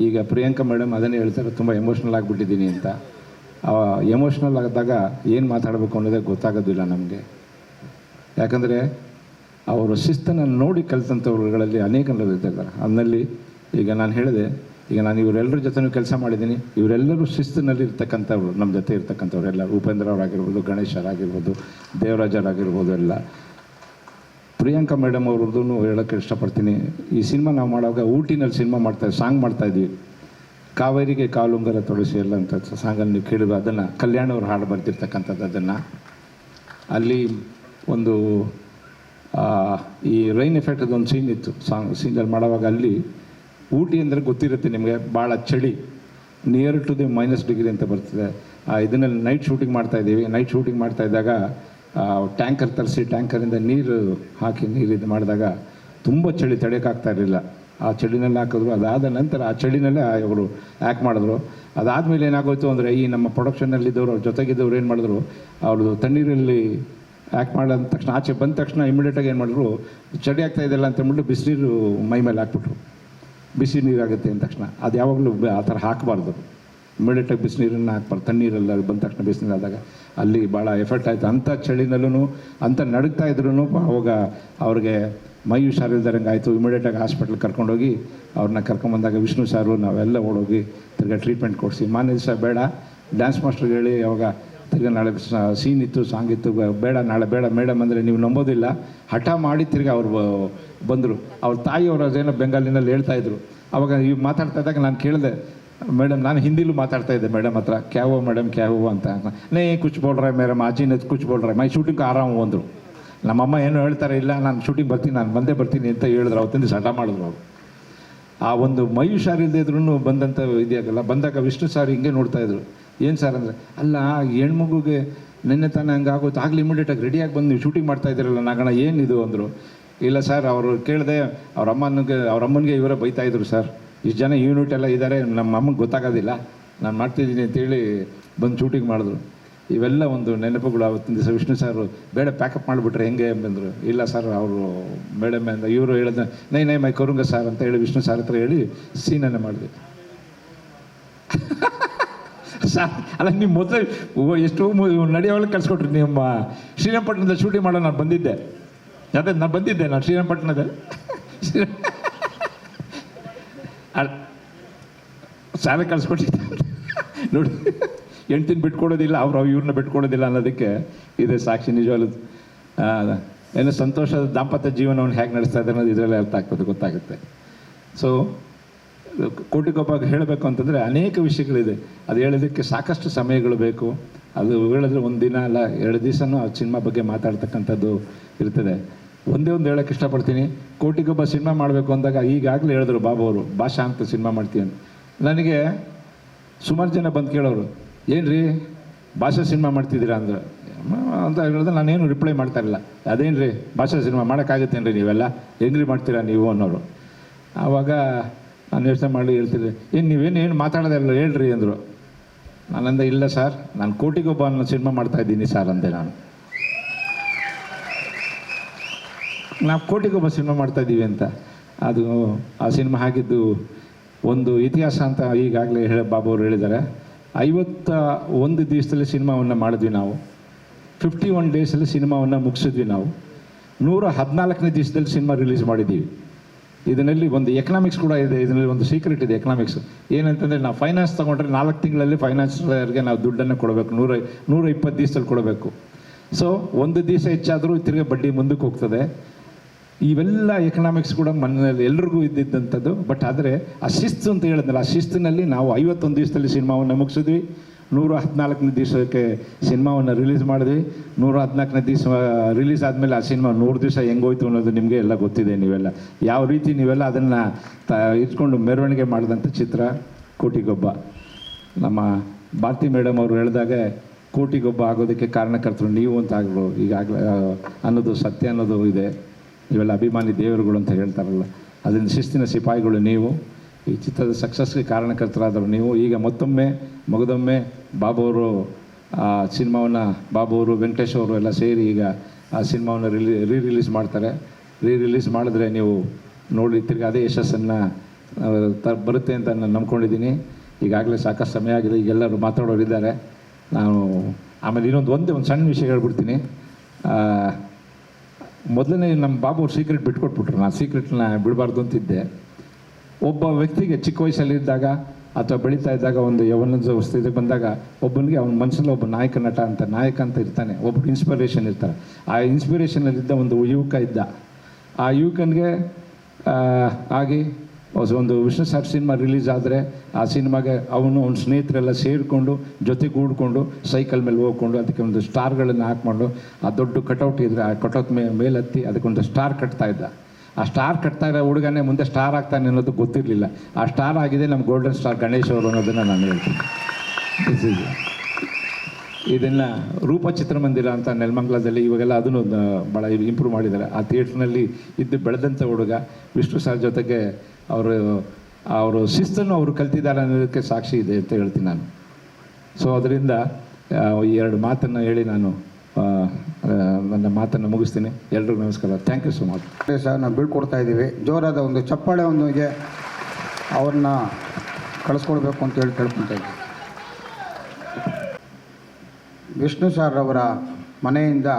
ಈಗ ಪ್ರಿಯಾಂಕಾ ಮೇಡಮ್ ಅದನ್ನೇ ಹೇಳ್ತಾರೆ, ತುಂಬ ಎಮೋಷ್ನಲ್ ಆಗಿಬಿಟ್ಟಿದ್ದೀನಿ ಅಂತ. ಎಮೋಷ್ನಲ್ ಆದಾಗ ಏನು ಮಾತಾಡಬೇಕು ಅನ್ನೋದೇ ಗೊತ್ತಾಗೋದಿಲ್ಲ ನಮಗೆ. ಯಾಕಂದರೆ ಅವರು ಶಿಸ್ತನ್ನು ನೋಡಿ ಕಲಿತಂಥವ್ರುಗಳಲ್ಲಿ ಅನೇಕರು ಇರ್ತಾರೆ. ಅದರಲ್ಲಿ ಈಗ ನಾನು ಹೇಳಿದೆ, ಈಗ ನಾನು ಇವರೆಲ್ಲರ ಜೊತೆನೂ ಕೆಲಸ ಮಾಡಿದ್ದೀನಿ. ಇವರೆಲ್ಲರೂ ಶಿಸ್ತಿನಲ್ಲಿ ಇರ್ತಕ್ಕಂಥವ್ರು, ನಮ್ಮ ಜೊತೆ ಇರ್ತಕ್ಕಂಥವ್ರು ಎಲ್ಲ, ಉಪೇಂದ್ರ ಅವರಾಗಿರ್ಬೋದು, ಗಣೇಶರಾಗಿರ್ಬೋದು, ದೇವರಾಜರಾಗಿರ್ಬೋದು ಎಲ್ಲ. ಪ್ರಿಯಾಂಕಾ ಮೇಡಮ್ ಅವ್ರದ್ದು ಹೇಳೋಕ್ಕೆ ಇಷ್ಟಪಡ್ತೀನಿ. ಈ ಸಿನಿಮಾ ನಾವು ಮಾಡುವಾಗ ಊಟಿನಲ್ಲಿ ಸಿನಿಮಾ ಸಾಂಗ್ ಮಾಡ್ತಾಯಿದ್ವಿ. ಕಾವೇರಿಗೆ ಕಾಲುಂಗರ ತೊಡಸಿ ಎಲ್ಲ ಅಂತ ಸಾಂಗನ್ನು ನೀವು ಕೇಳಿದ್ರು. ಅದನ್ನು ಕಲ್ಯಾಣ್ ಅವ್ರು ಹಾಡು ಬರ್ತಿರ್ತಕ್ಕಂಥದ್ದು. ಅದನ್ನು ಅಲ್ಲಿ ಒಂದು ಈ ರೈನ್ ಎಫೆಕ್ಟದ್ದು ಒಂದು ಸೀನ್ ಇತ್ತು, ಸೀನಲ್ಲಿ ಮಾಡುವಾಗ. ಅಲ್ಲಿ ಊಟಿ ಅಂದರೆ ಗೊತ್ತಿರುತ್ತೆ ನಿಮಗೆ, ಭಾಳ ಚಳಿ, ನಿಯರ್ ಟು ದಿ -ಡಿಗ್ರಿ ಅಂತ ಬರ್ತದೆ. ಇದನ್ನಲ್ಲಿ ನೈಟ್ ಶೂಟಿಂಗ್ ಮಾಡ್ತಾಯಿದ್ದೀವಿ. ನೈಟ್ ಶೂಟಿಂಗ್ ಮಾಡ್ತಾಯಿದ್ದಾಗ ಟ್ಯಾಂಕರ್ ತರಿಸಿ ಟ್ಯಾಂಕರಿಂದ ನೀರು ಹಾಕಿ ಇದು ಮಾಡಿದಾಗ ತುಂಬ ಚಳಿ ತಡೆಯೋಕ್ಕಾಗ್ತಾ ಇರಲಿಲ್ಲ. ಆ ಚಳಿನಲ್ಲಿ ಹಾಕಿದ್ರು. ಅದಾದ ನಂತರ ಆ ಚಳಿನಲ್ಲೇ ಅವರು ಆ್ಯಕ್ಟ್ ಮಾಡಿದ್ರು. ಅದಾದಮೇಲೆ ಏನಾಗೋಯ್ತು ಅಂದರೆ, ಈ ನಮ್ಮ ಪ್ರೊಡಕ್ಷನಲ್ಲಿದ್ದವರು, ಅವ್ರ ಜೊತೆಗಿದ್ದವ್ರು ಏನು ಮಾಡಿದ್ರು, ಅವ್ರದ್ದು ತಣ್ಣೀರಲ್ಲಿ ಆ್ಯಕ್ಟ್ ಮಾಡಿದ ತಕ್ಷಣ, ಆಚೆ ಬಂದ ತಕ್ಷಣ ಇಮಿಡಿಯೇಟಾಗಿ ಏನು ಮಾಡಿದ್ರು, ಚಳಿ ಆಗ್ತಾ ಇದೆಯಲ್ಲ ಅಂತಂದ್ಬಿಟ್ಟು ಬಿಸಿನೀರು ಮೈ ಮೇಲೆ ಹಾಕ್ಬಿಟ್ರು. ಬಿಸಿ ನೀರಾಗುತ್ತೆ ಅಂದ ತಕ್ಷಣ ಅದು ಯಾವಾಗಲೂ ಆ ಥರ ಹಾಕಬಾರ್ದು. ಇಮಿಡಿಯೇಟಾಗಿ ಬಿಸಿನೀರನ್ನು ಹಾಕ್ಬಾರ್ದು. ತಣ್ಣೀರೆಲ್ಲ ಬಂದ ತಕ್ಷಣ ಬಿಸಿನೀರು ಆದಾಗ ಅಲ್ಲಿ ಭಾಳ ಎಫೆಕ್ಟ್ ಆಯಿತು. ಅಂಥ ಚಳಿನಲ್ಲೂ ಅಂಥ ನಡುಗ್ತಾ ಇದ್ರೂ ಅವಾಗ ಅವ್ರಿಗೆ ಮೈ ಹುಷಾರಿಲ್ದಂಗೆ ಆಯಿತು. ಇಮಿಡಿಯೇಟಾಗಿ ಹಾಸ್ಪಿಟ್ಲಿಗೆ ಕರ್ಕೊಂಡೋಗಿ ಅವ್ರನ್ನ ಕರ್ಕೊಂಬಂದಾಗ ವಿಷ್ಣು ಸಾರು ನಾವೆಲ್ಲ ಓಡೋಗಿ ತಿರ್ಗಾ ಟ್ರೀಟ್ಮೆಂಟ್ ಕೊಡಿಸಿ, ಮಾನ್ಯ ದಿವಸ ಬೇಡ, ಡ್ಯಾನ್ಸ್ ಮಾಸ್ಟರ್ಗೆ ಹೇಳಿ ಅವಾಗ ತಿರ್ಗಾ ನಾಳೆ ಸೀನ್ ಇತ್ತು, ಸಾಂಗ್ ಇತ್ತು, ಬೇಡ ನಾಳೆ ಬೇಡ ಮೇಡಮ್ ಅಂದರೆ ನೀವು ನಂಬೋದಿಲ್ಲ, ಹಠ ಮಾಡಿ ತಿರ್ಗಾ ಅವ್ರು ಬಂದರು. ಅವ್ರ ತಾಯಿಯವರು ಅದೇನೋ ಬೆಂಗಾಲಿನಲ್ಲಿ ಹೇಳ್ತಾಯಿದ್ರು. ಅವಾಗ ಇವು ಮಾತಾಡ್ತಾ ಇದ್ದಾಗ ನಾನು ಕೇಳಿದೆ, ಮೇಡಮ್, ನಾನು ಹಿಂದಿಲೂ ಮಾತಾಡ್ತಾ ಇದ್ದೆ ಮೇಡಮ್ ಹತ್ರ, ಕ್ಯಾವೋ ಮೇಡಮ್ ಕ್ಯಾವೋ ಅಂತ. ನೇ ಕುಚ್ ಬೋಲ್ ರೇ ಮೇಡಮ್, ಆಜಿನ ಕುಚ್ ಬೋಲ್ ರೇ, ಮೈ ಶೂಟಿಂಗ್ ಆರಾಮ ಅಂದರು. ನಮ್ಮಮ್ಮ ಏನು ಹೇಳ್ತಾರೆ, ಇಲ್ಲ ನಾನು ಶೂಟಿಂಗ್ ಬರ್ತೀನಿ, ನಾನು ಬಂದೇ ಬರ್ತೀನಿ ಅಂತ ಹೇಳಿದ್ರು. ಅವತ್ತಿಂದ ಹಠ ಮಾಡಿದ್ರು ಅವರು. ಆ ಒಂದು ಮೈ ಹುಷಾರಿಲ್ಲದೆ ಇದ್ರೂ ಬಂದಂಥ ಇದೆಯಾಗಲ್ಲ. ಬಂದಾಗ ವಿಷ್ಣು ಸಾರ್ ಹಿಂಗೆ ನೋಡ್ತಾಯಿದ್ರು. ಏನು ಸರ್ ಅಂದರೆ, ಅಲ್ಲ ಹೆಣ್ಮಗುಗೆ ನಿನ್ನೆ ತಾನೇ ಹಂಗೆ ಆಗೋಯ್ತು, ಆಗಲಿ ಇಮಿಡಿಯೇಟಾಗಿ ರೆಡಿಯಾಗಿ ಬಂದು ನೀವು ಶೂಟಿಂಗ್ ಮಾಡ್ತಾಯಿದ್ದೀರಲ್ಲ ನಾಗಣ್ಣ, ಏನಿದು ಅಂದರು. ಇಲ್ಲ ಸರ್, ಅವರು ಕೇಳಿದೆ, ಅವ್ರ ಅಮ್ಮನಿಗೆ ಇವರೇ ಬೈತಾಯಿದ್ರು ಸರ್, ಇಷ್ಟು ಜನ ಯೂನಿಟ್ ಎಲ್ಲ ಇದ್ದಾರೆ, ನಮ್ಮ ಅಮ್ಮಗೆ ಗೊತ್ತಾಗೋದಿಲ್ಲ, ನಾನು ಮಾಡ್ತಿದ್ದೀನಿ ಅಂತೇಳಿ ಬಂದು ಶೂಟಿಂಗ್ ಮಾಡಿದ್ರು. ಇವೆಲ್ಲ ಒಂದು ನೆನಪುಗಳು. ಅವತ್ತಿನ ದಿವಸ ವಿಷ್ಣು ಸಾರು ಬೇಡ ಪ್ಯಾಕಪ್ ಮಾಡಿಬಿಟ್ರೆ ಹೆಂಗೆ ಬಂದರು. ಇಲ್ಲ ಸರ್, ಅವರು ಮೇಡಮ್ ಅಂತ ಇವರು ಹೇಳಿದ, ನೈ ಮೈ ಕರುಂಗ ಸಾರ್ ಅಂತ ಹೇಳಿ ವಿಷ್ಣು ಸಾರ್ ಹತ್ರ ಹೇಳಿ ಸೀನನ್ನು ಮಾಡಿದೆ. ಸಾರ್ ಅಲ್ಲ, ನೀವು ಮೊದಲು ಎಷ್ಟು ನಡೆಯೋವಾಗ ಕಳ್ಸ್ಕೊಟ್ರಿ. ನಿಮ್ಮ ಶ್ರೀರಂಗಪಟ್ಟಣದ ಶೂಟಿಂಗ್ ಮಾಡೋ ನಾನು ಬಂದಿದ್ದೆ. ನಾನು ಶ್ರೀರಂಗಪಟ್ಟಣದ ಶಾಲೆ ಕಳಿಸ್ಕೊಟ್ಟಿದ್ದೆ ನೋಡಿ, ಹೆಂಡ್ತಿನ ಬಿಟ್ಕೊಡೋದಿಲ್ಲ, ಅವ್ರು ಇವ್ರನ್ನ ಬಿಟ್ಕೊಡೋದಿಲ್ಲ ಅನ್ನೋದಕ್ಕೆ ಇದೆ ಸಾಕ್ಷಿ. ನಿಜವಾಗ್ಲೂ ಏನು ಸಂತೋಷದ ದಾಂಪತ್ಯ ಜೀವನವನ್ನು ಹೇಗೆ ನಡೆಸ್ತಾ ಇದ್ದಾರೆ ಅನ್ನೋದು ಇದರಲ್ಲಿ ಅರ್ಥ ಆಗ್ತದೆ, ಗೊತ್ತಾಗುತ್ತೆ. ಸೊ ಕೋಟಿಗೊಬ್ಬ ಹೇಳಬೇಕು ಅಂತಂದರೆ ಅನೇಕ ವಿಷಯಗಳಿದೆ. ಅದು ಹೇಳೋದಕ್ಕೆ ಸಾಕಷ್ಟು ಸಮಯಗಳು ಬೇಕು. ಅದು ಹೇಳಿದ್ರೆ ಒಂದು ದಿನ ಅಲ್ಲ, 2 ದಿವಸನೂ ಆ ಸಿನಿಮಾ ಬಗ್ಗೆ ಮಾತಾಡ್ತಕ್ಕಂಥದ್ದು ಇರ್ತದೆ. ಒಂದೇ ಒಂದು ಹೇಳೋಕ್ಕೆ ಇಷ್ಟಪಡ್ತೀನಿ. ಕೋಟಿಗೊಬ್ಬ ಸಿನಿಮಾ ಮಾಡಬೇಕು ಅಂದಾಗ ಈಗಾಗಲೇ ಹೇಳಿದ್ರು ಬಾಬು ಅವರು, ಭಾಷಾ ಅಂತ ಸಿನಿಮಾ ಮಾಡ್ತೀವಿ ಅಂತ. ನನಗೆ ಸುಮಾರು ಜನ ಬಂದು ಕೇಳೋರು, ಏನು ರೀ ಭಾಷಾ ಸಿನಿಮಾ ಮಾಡ್ತಿದ್ದೀರಾ ಅಂದ್ರೆ ಅಂತ ಹೇಳಿದ್ರೆ ನಾನೇನು ರಿಪ್ಲೈ ಮಾಡ್ತಾ ಇರಲಿಲ್ಲ. ಅದೇನು ರೀ ಭಾಷಾ ಸಿನಿಮಾ ಮಾಡೋಕ್ಕಾಗುತ್ತೇನು ರೀ, ನೀವೆಲ್ಲ ಹೆಂಗ್ರಿ ಮಾಡ್ತೀರಾ ನೀವು ಅನ್ನೋರು. ಆವಾಗ ನಾನು ಯೋಚನೆ ಮಾಡಿ ಹೇಳ್ತಿದ್ದೆ, ಏನು ಮಾತಾಡೋದಿಲ್ಲ ಹೇಳ್ರಿ ಅಂದರು. ನಾನಂದೆ, ಇಲ್ಲ ಸರ್, ನಾನು ಕೋಟಿಗೊಬ್ಬ ಅನ್ನೋ ಸಿನಿಮಾ ಮಾಡ್ತಾಯಿದ್ದೀನಿ ಸರ್ ಅಂದೆ. ನಾವು ಕೋಟಿಗೊಬ್ಬ ಸಿನಿಮಾ ಮಾಡ್ತಾಯಿದ್ದೀವಿ ಅಂತ. ಅದು ಆ ಸಿನಿಮಾ ಆಗಿದ್ದು ಒಂದು ಇತಿಹಾಸ ಅಂತ ಈಗಾಗಲೇ ಬಾಬು ಅವರು ಹೇಳಿದ್ದಾರೆ. 51 ದಿವಸದಲ್ಲಿ ಸಿನಿಮಾವನ್ನು ಮಾಡಿದ್ವಿ ನಾವು. 51 ಡೇಸಲ್ಲಿ ಸಿನಿಮಾವನ್ನು ಮುಗಿಸಿದ್ವಿ ನಾವು. 114ನೇ ದಿವಸದಲ್ಲಿ ಸಿನಿಮಾ ರಿಲೀಸ್ ಮಾಡಿದ್ದೀವಿ. ಇದರಲ್ಲಿ ಒಂದು ಎಕನಾಮಿಕ್ಸ್ ಕೂಡ ಇದೆ. ಇದರಲ್ಲಿ ಒಂದು ಸೀಕ್ರೆಟ್ ಇದೆ ಎಕನಾಮಿಕ್ಸ್. ಏನಂತಂದರೆ, ನಾವು ಫೈನಾನ್ಸ್ ತೊಗೊಂಡ್ರೆ 4 ತಿಂಗಳಲ್ಲಿ ಫೈನಾನ್ಸ್ಗೆ ನಾವು ದುಡ್ಡನ್ನು ಕೊಡಬೇಕು. 120 ದಿವಸದಲ್ಲಿ ಕೊಡಬೇಕು. ಸೊ 1 ದಿವಸ ಹೆಚ್ಚಾದರೂ ತಿರುಗಿ ಬಡ್ಡಿ ಮುಂದಕ್ಕೆ ಹೋಗ್ತದೆ. ಇವೆಲ್ಲ ಎಕನಾಮಿಕ್ಸ್ ಕೂಡ ಮನೆಯಲ್ಲಿ ಎಲ್ರಿಗೂ ಇದ್ದಿದ್ದಂಥದ್ದು. ಬಟ್ ಆದರೆ ಆ ಶಿಸ್ತು ಅಂತ ಹೇಳಿದ್ನಲ್ಲ, ಆ ಶಿಸ್ತಿನಲ್ಲಿ ನಾವು 51 ದಿವಸದಲ್ಲಿ ಸಿನಿಮಾವನ್ನು ಮುಗಿಸಿದ್ವಿ. 114ನೇ ದಿವಸಕ್ಕೆ ಸಿನಿಮಾವನ್ನು ರಿಲೀಸ್ ಮಾಡಿದ್ವಿ. 114ನೇ ದಿವಸ ರಿಲೀಸ್ ಆದಮೇಲೆ ಆ ಸಿನಿಮಾ 100 ದಿವಸ ಹೆಂಗೋಯ್ತು ಅನ್ನೋದು ನಿಮಗೆ ಎಲ್ಲ ಗೊತ್ತಿದೆ. ನೀವೆಲ್ಲ ಯಾವ ರೀತಿ ನೀವೆಲ್ಲ ಅದನ್ನು ಇಟ್ಕೊಂಡು ಮೆರವಣಿಗೆ ಮಾಡಿದಂಥ ಚಿತ್ರ ಕೋಟಿಗೊಬ್ಬ. ನಮ್ಮ ಭಾರತಿ ಮೇಡಮ್ ಅವರು ಹೇಳಿದಾಗ ಕೋಟಿಗೊಬ್ಬ ಆಗೋದಕ್ಕೆ ಕಾರಣಕರ್ತರು ನೀವು ಅಂತ ಆಗಲು ಈಗಾಗಲೇ ಅನ್ನೋದು ಸತ್ಯ ಅನ್ನೋದು ಇದೆ. ಇವೆಲ್ಲ ಅಭಿಮಾನಿ ದೇವರುಗಳು ಅಂತ ಹೇಳ್ತಾರಲ್ಲ, ಅದರಿಂದ ಶಿಸ್ತಿನ ಸಿಪಾಯಿಗಳು ನೀವು. ಈ ಚಿತ್ರದ ಸಕ್ಸಸ್ಗೆ ಕಾರಣಕರ್ತರಾದರು ನೀವು. ಈಗ ಮಗದೊಮ್ಮೆ ಬಾಬು ಅವರು ಆ ಸಿನಿಮಾವನ್ನು, ಬಾಬು ಅವರು, ವೆಂಕಟೇಶ್ ಅವರು ಎಲ್ಲ ಸೇರಿ ಈಗ ಆ ಸಿನಿಮಾವನ್ನು ರಿಲೀಸ್ ಮಾಡ್ತಾರೆ. ರಿಲೀಸ್ ಮಾಡಿದ್ರೆ ನೀವು ನೋಡಿ ತಿರ್ಗಿ ಅದೇ ಯಶಸ್ಸನ್ನು ಬರುತ್ತೆ ಅಂತ ನಾನು ನಂಬ್ಕೊಂಡಿದ್ದೀನಿ. ಈಗಾಗಲೇ ಸಾಕಷ್ಟು ಸಮಯ ಆಗಿದೆ. ಈಗೆಲ್ಲರೂ ಮಾತಾಡೋರಿದ್ದಾರೆ. ನಾನು ಆಮೇಲೆ ಒಂದೇ ಒಂದು ಸಣ್ಣ ವಿಷಯ ಹೇಳ್ಬಿಡ್ತೀನಿ. ಮೊದಲನೇ ನಮ್ಮ ಬಾಬು ಅವ್ರು ಸೀಕ್ರೆಟ್ ಬಿಟ್ಕೊಟ್ಬಿಟ್ರು. ನಾನು ಸೀಕ್ರೆಟ್ನ ಬಿಡಬಾರ್ದು ಅಂತಿದ್ದೆ. ಒಬ್ಬ ವ್ಯಕ್ತಿಗೆ ಚಿಕ್ಕ ವಯಸ್ಸಲ್ಲಿದ್ದಾಗ ಅಥವಾ ಬೆಳೀತಾ ಇದ್ದಾಗ ಒಂದು ಯೌವನದ ಸ್ಥಿತಿಗೆ ಬಂದಾಗ ಒಬ್ಬನಿಗೆ ಅವನ ಮನಸ್ಸಲ್ಲಿ ಒಬ್ಬ ನಾಯಕ ಅಂತ ಇರ್ತಾನೆ. ಒಬ್ಬ ಇನ್ಸ್ಪಿರೇಷನ್ ಇರ್ತಾರೆ. ಆ ಇನ್ಸ್ಪಿರೇಷನಲ್ಲಿದ್ದ ಒಂದು ಯುವಕ ಇದ್ದ. ಆ ಯುವಕನಿಗೆ ಆಗಿ ಒಂದು ವಿಷ್ಣು ಸರ್ ಸಿನಿಮಾ ರಿಲೀಸ್ ಆದರೆ ಆ ಸಿನಿಮಾಗೆ ಅವನ ಸ್ನೇಹಿತರೆಲ್ಲ ಸೇರಿಕೊಂಡು ಜೊತೆಗೂಡ್ಕೊಂಡು ಸೈಕಲ್ ಮೇಲೆ ಹೋಗ್ಕೊಂಡು ಅದಕ್ಕೆ ಒಂದು ಸ್ಟಾರ್ಗಳನ್ನು ಹಾಕ್ಕೊಂಡು, ಆ ದೊಡ್ಡ ಕಟೌಟ್ ಇದ್ದರೆ ಆ ಕಟೌಟ್ ಮೇಲೆತ್ತಿ ಅದಕ್ಕೊಂದು ಸ್ಟಾರ್ ಕಟ್ತಾ ಇದ್ದ. ಆ ಸ್ಟಾರ್ ಕಟ್ತಾ ಇರೋ ಹುಡುಗನೇ ಮುಂದೆ ಸ್ಟಾರ್ ಆಗ್ತಾನೆ ಅನ್ನೋದು ಗೊತ್ತಿರಲಿಲ್ಲ. ಆ ಸ್ಟಾರ್ ಆಗಿದೆ ನಮ್ಮ ಗೋಲ್ಡನ್ ಸ್ಟಾರ್ ಗಣೇಶ್ ಅವರು ಅನ್ನೋದನ್ನು ನಾನು ಹೇಳ್ತೀನಿ. ಇದನ್ನು ರೂಪ ಚಿತ್ರಮಂದಿರ ಅಂತ ನೆಲಮಂಗಲದಲ್ಲಿ ಇವಾಗೆಲ್ಲ ಅದನ್ನು ಭಾಳ ಇಂಪ್ರೂವ್ ಮಾಡಿದ್ದಾರೆ. ಆ ಥಿಯೇಟ್ರ್ನಲ್ಲಿ ಇದ್ದು ಬೆಳೆದಂಥ ಹುಡುಗ ವಿಷ್ಣು ಸರ್ ಜೊತೆಗೆ ಅವರು ಶಿಸ್ತನ್ನು ಅವರು ಕಲ್ತಿದ್ದಾರೆ ಅನ್ನೋದಕ್ಕೆ ಸಾಕ್ಷಿ ಇದೆ ಅಂತ ಹೇಳ್ತೀನಿ ನಾನು. ಸೊ ಅದರಿಂದ ಈ 2 ಮಾತನ್ನು ಹೇಳಿ ನಾನು ನನ್ನ ಮಾತನ್ನು ಮುಗಿಸ್ತೀನಿ. ಎಲ್ರಿಗೂ ನಮಸ್ಕಾರ. Thank you so much. Sir, ನಾವು ಬೀಳ್ಕೊಡ್ತಾ ಇದ್ದೀವಿ. ಜೋರಾದ ಒಂದು ಚಪ್ಪಾಳೆ ಒಂದಿಗೆ ಅವ್ರನ್ನ ಕಳಿಸ್ಕೊಡ್ಬೇಕು ಅಂತ ಹೇಳಿ ಕೇಳ್ಕೊತಾ ಇದ್ದೀವಿ. ವಿಷ್ಣು ಸರ್ ಅವರ ಮನೆಯಿಂದ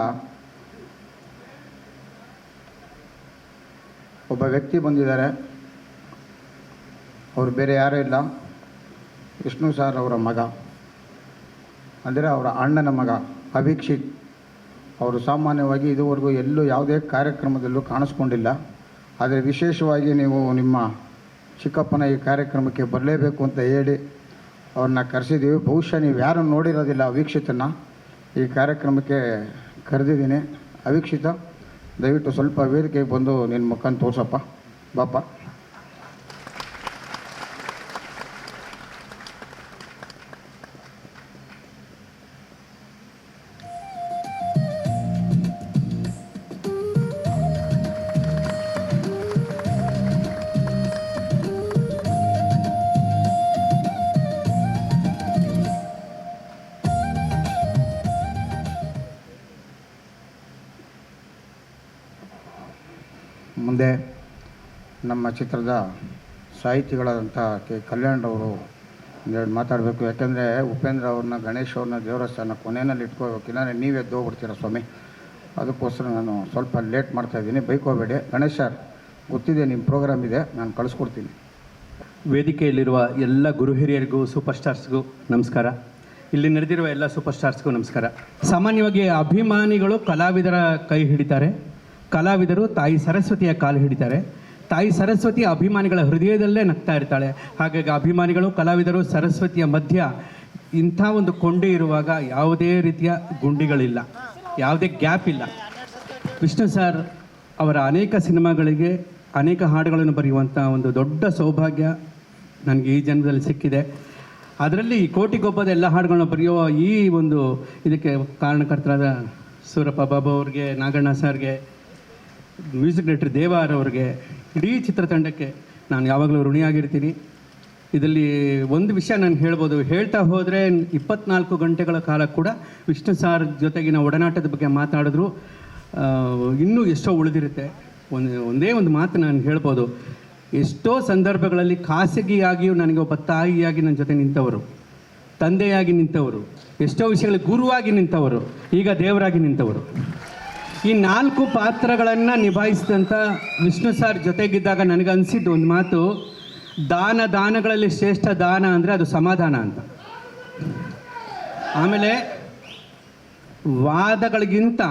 ಒಬ್ಬ ವ್ಯಕ್ತಿ ಬಂದಿದ್ದಾರೆ. ಅವರು ಬೇರೆ ಯಾರೂ ಇಲ್ಲ, ವಿಷ್ಣು ಸರ್ ಅವರ ಮಗ, ಅಂದರೆ ಅವರ ಅಣ್ಣನ ಮಗ ಅಭಿಕ್ಷಿತ್. ಅವರು ಸಾಮಾನ್ಯವಾಗಿ ಇದುವರೆಗೂ ಎಲ್ಲೂ ಯಾವುದೇ ಕಾರ್ಯಕ್ರಮದಲ್ಲೂ ಕಾಣಿಸ್ಕೊಂಡಿಲ್ಲ. ಆದರೆ ವಿಶೇಷವಾಗಿ ನೀವು ನಿಮ್ಮ ಚಿಕ್ಕಪ್ಪನ ಈ ಕಾರ್ಯಕ್ರಮಕ್ಕೆ ಬರಲೇಬೇಕು ಅಂತ ಹೇಳಿ ಅವ್ರನ್ನ ಕರೆಸಿದ್ದೀವಿ. ಬಹುಶಃ ನೀವು ಯಾರೂ ನೋಡಿರೋದಿಲ್ಲ ಅಭಿಕ್ಷಿತನ. ಈ ಕಾರ್ಯಕ್ರಮಕ್ಕೆ ಕರೆದಿದ್ದೀನಿ. ಅಭಿಕ್ಷಿತ, ದಯವಿಟ್ಟು ಸ್ವಲ್ಪ ವೇದಿಕೆಗೆ ಬಂದು ನಿನ್ನ ಮುಖನ ತೋರ್ಸಪ್ಪ, ಬಾಪ. ಮುಂದೆ ನಮ್ಮ ಚಿತ್ರದ ಸಾಹಿತಿಗಳಾದಂಥ ಕೆ ಕಲ್ಯಾಣ್ರವರು ಒಂದೆರಡು ಮಾತಾಡಬೇಕು. ಯಾಕೆಂದರೆ ಉಪೇಂದ್ರ ಅವ್ರನ್ನ, ಗಣೇಶ್ ಅವ್ರನ್ನ ದೇವರ ಸ್ಥಾನ ಕೊನೆಯಲ್ಲಿ ಇಟ್ಕೋಬೇಕು, ಇಲ್ಲಾಂದರೆ ನೀವೇ ಎದ್ದು ಹೋಗ್ಬಿಡ್ತೀರ ಸ್ವಾಮಿ. ಅದಕ್ಕೋಸ್ಕರ ನಾನು ಸ್ವಲ್ಪ ಲೇಟ್ ಮಾಡ್ತಾಯಿದ್ದೀನಿ, ಬೈಕೋಬೇಡಿ. ಗಣೇಶ್ ಸರ್ ಗೊತ್ತಿದೆ ನಿಮ್ಮ ಪ್ರೋಗ್ರಾಮ್ ಇದೆ, ನಾನು ಕಳಿಸ್ಕೊಡ್ತೀನಿ. ವೇದಿಕೆಯಲ್ಲಿರುವ ಎಲ್ಲ ಗುರು ಹಿರಿಯರಿಗೂ ಸೂಪರ್ ಸ್ಟಾರ್ಸ್ಗೂ ನಮಸ್ಕಾರ. ಇಲ್ಲಿ ನಡೆದಿರುವ ಎಲ್ಲ ಸೂಪರ್ ಸ್ಟಾರ್ಸ್ಗೂ ನಮಸ್ಕಾರ. ಸಾಮಾನ್ಯವಾಗಿ ಅಭಿಮಾನಿಗಳು ಕಲಾವಿದರ ಕೈ ಹಿಡಿತಾರೆ, ಕಲಾವಿದರು ತಾಯಿ ಸರಸ್ವತಿಯ ಕಾಲು ಹಿಡಿತಾರೆ, ತಾಯಿ ಸರಸ್ವತಿ ಅಭಿಮಾನಿಗಳ ಹೃದಯದಲ್ಲೇ ನಗ್ತಾ ಇರ್ತಾಳೆ. ಹಾಗಾಗಿ ಅಭಿಮಾನಿಗಳು ಕಲಾವಿದರು ಸರಸ್ವತಿಯ ಮಧ್ಯ ಇಂಥ ಒಂದು ಕೊಂಡಿ ಇರುವಾಗ ಯಾವುದೇ ರೀತಿಯ ಗುಂಡಿಗಳಿಲ್ಲ, ಯಾವುದೇ ಗ್ಯಾಪ್ ಇಲ್ಲ. ವಿಷ್ಣು ಸರ್ ಅವರ ಅನೇಕ ಸಿನಿಮಾಗಳಿಗೆ ಅನೇಕ ಹಾಡುಗಳನ್ನು ಬರೆಯುವಂಥ ಒಂದು ದೊಡ್ಡ ಸೌಭಾಗ್ಯ ನನಗೆ ಈ ಜನ್ಮದಲ್ಲಿ ಸಿಕ್ಕಿದೆ. ಅದರಲ್ಲಿ ಈ ಕೋಟಿಗೊಬ್ಬದ ಎಲ್ಲ ಹಾಡುಗಳನ್ನ ಬರೆಯುವ ಈ ಒಂದು ಇದಕ್ಕೆ ಕಾರಣಕರ್ತರಾದ ಸೂರಪ್ಪ ಬಾಬು ಅವ್ರಿಗೆ, ನಾಗಣ್ಣ ಸರ್ಗೆ, ಮ್ಯೂಸಿಕ್ ಡೈರೆಕ್ಟರ್ ದೇವಾರ್ ಅವ್ರಿಗೆ, ಇಡೀ ಚಿತ್ರತಂಡಕ್ಕೆ ನಾನು ಯಾವಾಗಲೂ ಋಣಿಯಾಗಿರ್ತೀನಿ. ಇದರಲ್ಲಿ ಒಂದು ವಿಷಯ ನಾನು ಹೇಳ್ಬೋದು, ಹೇಳ್ತಾ ಹೋದರೆ 24 ಗಂಟೆಗಳ ಕಾಲ ಕೂಡ ವಿಷ್ಣು ಸಾರ್ ಜೊತೆಗಿನ ಒಡನಾಟದ ಬಗ್ಗೆ ಮಾತಾಡಿದ್ರು ಇನ್ನೂ ಎಷ್ಟೋ ಉಳಿದಿರುತ್ತೆ. ಒಂದೇ ಒಂದು ಮಾತು ನಾನು ಹೇಳ್ಬೋದು, ಎಷ್ಟೋ ಸಂದರ್ಭಗಳಲ್ಲಿ ಖಾಸಗಿಯಾಗಿಯೂ ನನಗೆ ಒಬ್ಬ ತಾಯಿಯಾಗಿ ನನ್ನ ಜೊತೆ ನಿಂತವರು, ತಂದೆಯಾಗಿ ನಿಂತವರು, ಎಷ್ಟೋ ವಿಷಯಗಳಲ್ಲಿ ಗುರುವಾಗಿ ನಿಂತವರು, ಈಗ ದೇವರಾಗಿ ನಿಂತವರು. ಈ 4 ಪಾತ್ರಗಳನ್ನು ನಿಭಾಯಿಸಿದಂಥ ವಿಷ್ಣು ಸಾರ್ ಜೊತೆಗಿದ್ದಾಗ ನನಗನ್ಸಿದ್ದು ಒಂದು ಮಾತು, ದಾನಗಳಲ್ಲಿ ಶ್ರೇಷ್ಠ ದಾನ ಅಂದರೆ ಅದು ಸಮಾಧಾನ ಅಂತ. ಆಮೇಲೆ ವಾದಗಳಿಗಿಂತ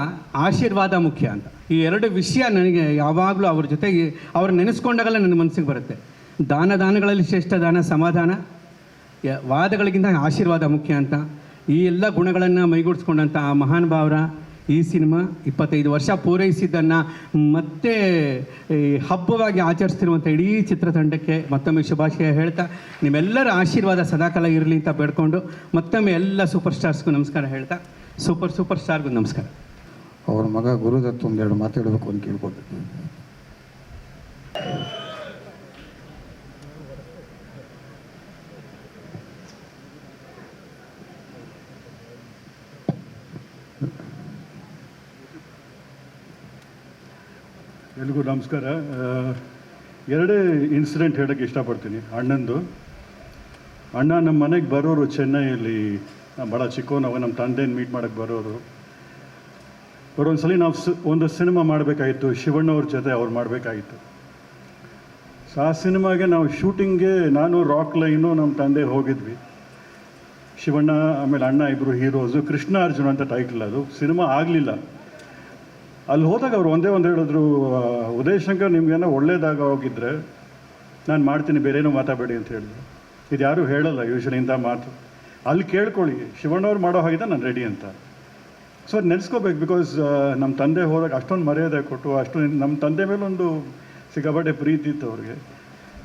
ಆಶೀರ್ವಾದ ಮುಖ್ಯ ಅಂತ. ಈ 2 ವಿಷಯ ನನಗೆ ಯಾವಾಗಲೂ ಅವ್ರ ಜೊತೆಗೆ ಅವ್ರು ನೆನೆಸ್ಕೊಂಡಾಗಲ್ಲ ನನ್ನ ಮನಸ್ಸಿಗೆ ಬರುತ್ತೆ. ದಾನಗಳಲ್ಲಿ ಶ್ರೇಷ್ಠ ದಾನ ಸಮಾಧಾನ, ವಾದಗಳಿಗಿಂತ ಆಶೀರ್ವಾದ ಮುಖ್ಯ ಅಂತ. ಈ ಎಲ್ಲ ಗುಣಗಳನ್ನು ಮೈಗೂಡಿಸ್ಕೊಂಡಂಥ ಆ ಮಹಾನ್ ಭಾವರ ಈ ಸಿನಿಮಾ 25 ವರ್ಷ ಪೂರೈಸಿದ್ದನ್ನು ಮತ್ತೆ ಹಬ್ಬವಾಗಿ ಆಚರಿಸ್ತಿರುವಂಥ ಇಡೀ ಚಿತ್ರತಂಡಕ್ಕೆ ಮತ್ತೊಮ್ಮೆ ಶುಭಾಶಯ ಹೇಳ್ತಾ, ನಿಮ್ಮೆಲ್ಲರ ಆಶೀರ್ವಾದ ಸದಾಕಾಲ ಇರಲಿ ಅಂತ ಬೇಡ್ಕೊಂಡು ಮತ್ತೊಮ್ಮೆ ಎಲ್ಲ ಸೂಪರ್ ಸ್ಟಾರ್ಸ್ಗೂ ನಮಸ್ಕಾರ ಹೇಳ್ತಾ, ಸೂಪರ್ ಸ್ಟಾರ್ಗೂ ನಮಸ್ಕಾರ. ಅವ್ರ ಮಗ ಗುರುದತ್ತು ಒಂದೆರಡು ಮಾತಾಡಬೇಕು ಅಂತ ಕೇಳ್ಬೋದು. ಎಲ್ರಿಗೂ ನಮಸ್ಕಾರ. 2 ಇನ್ಸಿಡೆಂಟ್ ಹೇಳೋಕ್ಕೆ ಇಷ್ಟಪಡ್ತೀನಿ. ಅಣ್ಣಂದು, ಅಣ್ಣ ನಮ್ಮ ಮನೆಗೆ ಬರೋರು ಚೆನ್ನೈಯಲ್ಲಿ, ಭಾಳ ಚಿಕ್ಕವನವ, ನಮ್ಮ ತಂದೆನ ಮೀಟ್ ಮಾಡೋಕ್ಕೆ ಬರೋರು. ಒಂದ್ಸಲಿ ನಾವು ಒಂದು ಸಿನಿಮಾ ಮಾಡಬೇಕಾಗಿತ್ತು, ಶಿವಣ್ಣವ್ರ ಜೊತೆ ಅವ್ರು ಮಾಡಬೇಕಾಗಿತ್ತು. ಸೊ ಆ ಸಿನಿಮಾಗೆ ನಾವು ಶೂಟಿಂಗ್ಗೆ ನಾನು ರಾಕ್ ಲೈನು ನಮ್ಮ ತಂದೆ ಹೋಗಿದ್ವಿ. ಶಿವಣ್ಣ ಆಮೇಲೆ ಅಣ್ಣ ಇಬ್ಬರು ಹೀರೋಸು, ಕೃಷ್ಣ ಅರ್ಜುನ ಅಂತ ಟೈಟಲ್. ಅದು ಸಿನಿಮಾ ಆಗಲಿಲ್ಲ. ಅಲ್ಲಿ ಹೋದಾಗ ಅವ್ರು ಒಂದೇ ಹೇಳಿದ್ರು, ಉದಯ್ ಶಂಕರ್ ನಿಮ್ಗೇನೋ ಒಳ್ಳೇದಾಗ ಹೋಗಿದ್ರೆ ನಾನು ಮಾಡ್ತೀನಿ, ಬೇರೇನೋ ಮಾತಾಡಬೇಡಿ ಅಂತ ಹೇಳಿದ್ರು. ಇದು ಯಾರೂ ಹೇಳಲ್ಲ ಯೂಶ್ವಲಿ ಇಂಥ ಮಾತು. ಅಲ್ಲಿ ಕೇಳ್ಕೊಳ್ಳಿ, ಶಿವಣ್ಣವ್ರು ಮಾಡೋ ಹಾಗಿದೆ ನಾನು ರೆಡಿ ಅಂತ. ಸೊ ಅದು ನೆನೆಸ್ಕೋಬೇಕು. ಬಿಕಾಸ್ ನಮ್ಮ ತಂದೆ ಹೋದಾಗ ಅಷ್ಟೊಂದು ಮರ್ಯಾದೆ ಕೊಟ್ಟು, ಅಷ್ಟೊಂದು ನಮ್ಮ ತಂದೆ ಮೇಲೆ ಒಂದು ಸಿಕ್ಕಾಪಟ್ಟೆ ಪ್ರೀತಿ ಇತ್ತು ಅವ್ರಿಗೆ.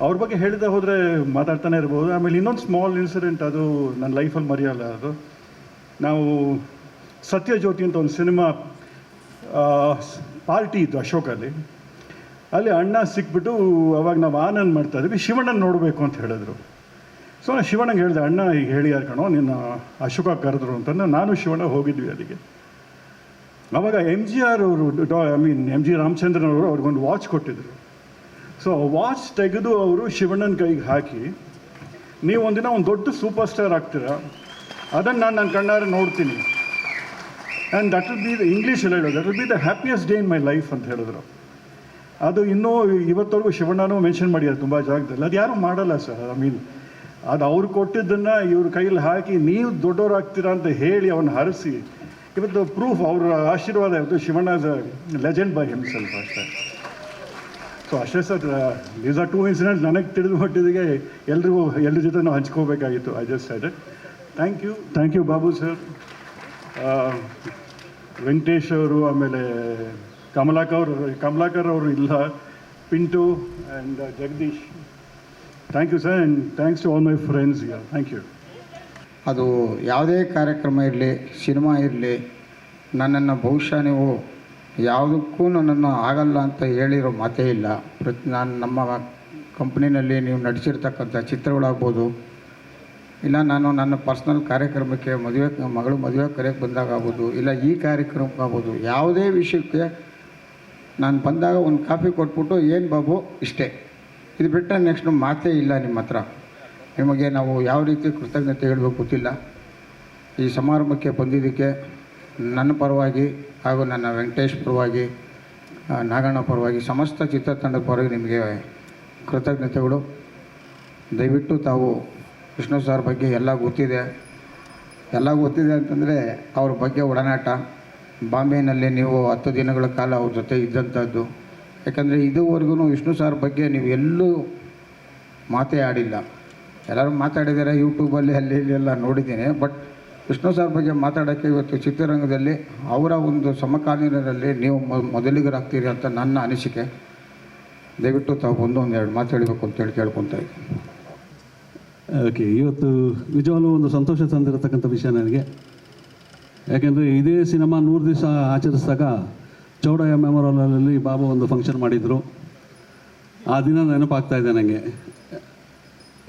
ಅವ್ರ ಬಗ್ಗೆ ಹೇಳಿದೆ ಹೋದರೆ ಮಾತಾಡ್ತಾನೆ ಇರ್ಬೋದು. ಆಮೇಲೆ ಇನ್ನೊಂದು ಸ್ಮಾಲ್ ಇನ್ಸಿಡೆಂಟ್, ಅದು ನನ್ನ ಲೈಫಲ್ಲಿ ಮರೆಯಲ್ಲ. ಅದು ನಾವು ಸತ್ಯಜ್ಯೋತಿ ಅಂತ ಒಂದು ಸಿನಿಮಾ ಪಾರ್ಟಿ ಇತ್ತು ಅಶೋಕಲ್ಲಿ. ಅಲ್ಲಿ ಅಣ್ಣ ಸಿಕ್ಬಿಟ್ಟು ಅವಾಗ ನಾವು ಆನಂದ್ ಮಾಡ್ತಾ ಇದ್ವಿ, ಶಿವಣ್ಣನ ನೋಡಬೇಕು ಅಂತ ಹೇಳಿದ್ರು. ಸೊ ನಾನು ಶಿವಣ್ಣಗೆ ಹೇಳಿದೆ, ಅಣ್ಣ ಈಗ ಹೇಳಿಯಾರ ಕಣೋ ನಿನ್ನ ಅಶೋಕ ಕರೆದ್ರು ಅಂತಂದು. ನಾನು ಶಿವಣ್ಣ ಹೋಗಿದ್ವಿ ಅಲ್ಲಿಗೆ. ಆವಾಗ MGR ಅವರು, MG ರಾಮಚಂದ್ರನ್ ಅವರು ಅವ್ರಿಗೊಂದು ವಾಚ್ ಕೊಟ್ಟಿದ್ರು. ಸೊ ವಾಚ್ ತೆಗೆದು ಅವರು ಶಿವಣ್ಣನ ಕೈಗೆ ಹಾಕಿ, ನೀವು ಒಂದಿನ ಒಂದು ದೊಡ್ಡ ಸೂಪರ್ ಸ್ಟಾರ್ ಆಗ್ತೀರಾ, ಅದನ್ನು ನಾನು ನನ್ನ ಕಣ್ಣಾರೆ ನೋಡ್ತೀನಿ, and that will be the ಇಂಗ್ಲೀಷಲ್ಲಿ ಹೇಳೋದು, that will be the happiest day in my life ಅಂತ ಹೇಳಿದ್ರು. ಅದು ಇನ್ನೂ ಇವತ್ತವರೆಗೂ ಶಿವಣ್ಣನೂ ಮೆನ್ಷನ್ ಮಾಡಿದ್ದಾರೆ ತುಂಬ ಜಾಗದಲ್ಲಿ. ಅದು ಯಾರೂ ಮಾಡಲ್ಲ ಸರ್. ಅದು ಅವ್ರು ಕೊಟ್ಟಿದ್ದನ್ನು ಇವ್ರ ಕೈಯಲ್ಲಿ ಹಾಕಿ ನೀವು ದೊಡ್ಡವರಾಗ್ತೀರಾ ಅಂತ ಹೇಳಿ ಅವನ್ನ ಹರಿಸಿ, ಇವತ್ತು ಪ್ರೂಫ್ ಅವ್ರ ಆಶೀರ್ವಾದ. ಇವತ್ತು Shivanna is a legend by himself ಅಷ್ಟೇ. ಸೊ ಅಷ್ಟೇ ಸರ್. ದೀಸ್ ಆರ್ 2 ಇನ್ಸಿಡೆಂಟ್ಸ್ ನನಗೆ ತಿಳಿದು ಮಟ್ಟಿಗೆ ಎಲ್ಲರ ಜೊತೆ ನಾವು ಹಂಚ್ಕೋಬೇಕಾಗಿತ್ತು. I just said it. Thank you Babu sir, Venkatesh ಅವರು, ಆಮೇಲೆ ಕಮಲಾಕರ್ ಅವರು ಇಲ್ಲ, Pintu and Jagadish. Thank you sir, and thanks to all my friends. Thank you. ಅದು ಯಾವುದೇ ಕಾರ್ಯಕ್ರಮ ಇರಲಿ, ಸಿನಿಮಾ ಇರಲಿ, ನನ್ನನ್ನು ಬಹುಶಃ ನೀವು ಯಾವುದಕ್ಕೂ ನನ್ನನ್ನು ಆಗಲ್ಲ ಅಂತ ಹೇಳಿರೋ ಮಾತೇ ಇಲ್ಲ. ನಾನು ನಮ್ಮ ಕಂಪ್ನಿನಲ್ಲಿ ನೀವು ನಟಿಸಿರ್ತಕ್ಕಂಥ ಚಿತ್ರಗಳಾಗ್ಬೋದು, ಇಲ್ಲ ನಾನು ನನ್ನ ಪರ್ಸ್ನಲ್ ಕಾರ್ಯಕ್ರಮಕ್ಕೆ ಮಗಳು ಮದುವೆ ಕರೆಯೋಕ್ಕೆ ಬಂದಾಗ ಆಗ್ಬೋದು, ಇಲ್ಲ ಈ ಕಾರ್ಯಕ್ರಮಕ್ಕಾಗ್ಬೋದು, ಯಾವುದೇ ವಿಷಯಕ್ಕೆ ನಾನು ಬಂದಾಗ ಒಂದು ಕಾಫಿ ಕೊಟ್ಬಿಟ್ಟು ಏನು ಬಾಬು ಇಷ್ಟೇ, ಇದು ಬಿಟ್ಟರೆ ನೆಕ್ಸ್ಟ್ ಮಾತೇ ಇಲ್ಲ ನಿಮ್ಮ ಹತ್ರ. ನಿಮಗೆ ನಾವು ಯಾವ ರೀತಿ ಕೃತಜ್ಞತೆ ಹೇಳಬೇಕು ಗೊತ್ತಿಲ್ಲ. ಈ ಸಮಾರಂಭಕ್ಕೆ ಬಂದಿದ್ದಕ್ಕೆ ನನ್ನ ಪರವಾಗಿ ಹಾಗೂ ನನ್ನ ವೆಂಕಟೇಶ್ ಪರವಾಗಿ ನಾಗಣ್ಣ ಪರವಾಗಿ ಸಮಸ್ತ ಚಿತ್ರತಂಡದ ಪರವಾಗಿ ನಿಮಗೆ ಕೃತಜ್ಞತೆಗಳು. ದಯವಿಟ್ಟು ತಾವು ವಿಷ್ಣು ಸರ್ ಬಗ್ಗೆ ಎಲ್ಲ ಗೊತ್ತಿದೆ ಅಂತಂದರೆ ಅವ್ರ ಬಗ್ಗೆ ಒಡನಾಟ, ಬಾಂಬೆನಲ್ಲಿ ನೀವು 10 ದಿನಗಳ ಕಾಲ ಅವ್ರ ಜೊತೆ ಇದ್ದಂಥದ್ದು. ಯಾಕಂದರೆ ಇದುವರೆಗೂ ವಿಷ್ಣು ಸರ್ ಬಗ್ಗೆ ನೀವು ಎಲ್ಲೂ ಮಾತೇ ಆಡಿಲ್ಲ. ಎಲ್ಲರೂ ಮಾತಾಡಿದ್ದಾರೆ ಯೂಟ್ಯೂಬಲ್ಲಿ ಅಲ್ಲಿ ಇಲ್ಲೆಲ್ಲ ನೋಡಿದ್ದೀನಿ. ಬಟ್ ವಿಷ್ಣು ಸರ್ ಬಗ್ಗೆ ಮಾತಾಡೋಕ್ಕೆ ಇವತ್ತು ಚಿತ್ರರಂಗದಲ್ಲಿ ಅವರ ಒಂದು ಸಮಕಾಲೀನರಲ್ಲಿ ನೀವು ಮೊದಲಿಗರಾಗ್ತೀರಿ ಅಂತ ನನ್ನ ಅನಿಸಿಕೆ. ದಯವಿಟ್ಟು ತಾವು ಒಂದೆರಡು ಮಾತು ಹೇಳಬೇಕು ಅಂತೇಳಿ ಕೇಳ್ಕೊತಾ ಇದ್ದೀನಿ. ಓಕೆ, ಇವತ್ತು ನಿಜವಾಗ್ಲೂ ಒಂದು ಸಂತೋಷ ತಂದಿರತಕ್ಕಂಥ ವಿಷಯ ನನಗೆ. ಯಾಕೆಂದರೆ ಇದೇ ಸಿನಿಮಾ 100 ದಿವಸ ಆಚರಿಸಿದಾಗ ಚೌಡಯ್ಯ ಮೆಮೋರಿಯಲಲ್ಲಿ ಬಾಬಾ ಒಂದು ಫಂಕ್ಷನ್ ಮಾಡಿದರು. ಆ ದಿನ ನೆನಪಾಗ್ತಾ ಇದೆ ನನಗೆ.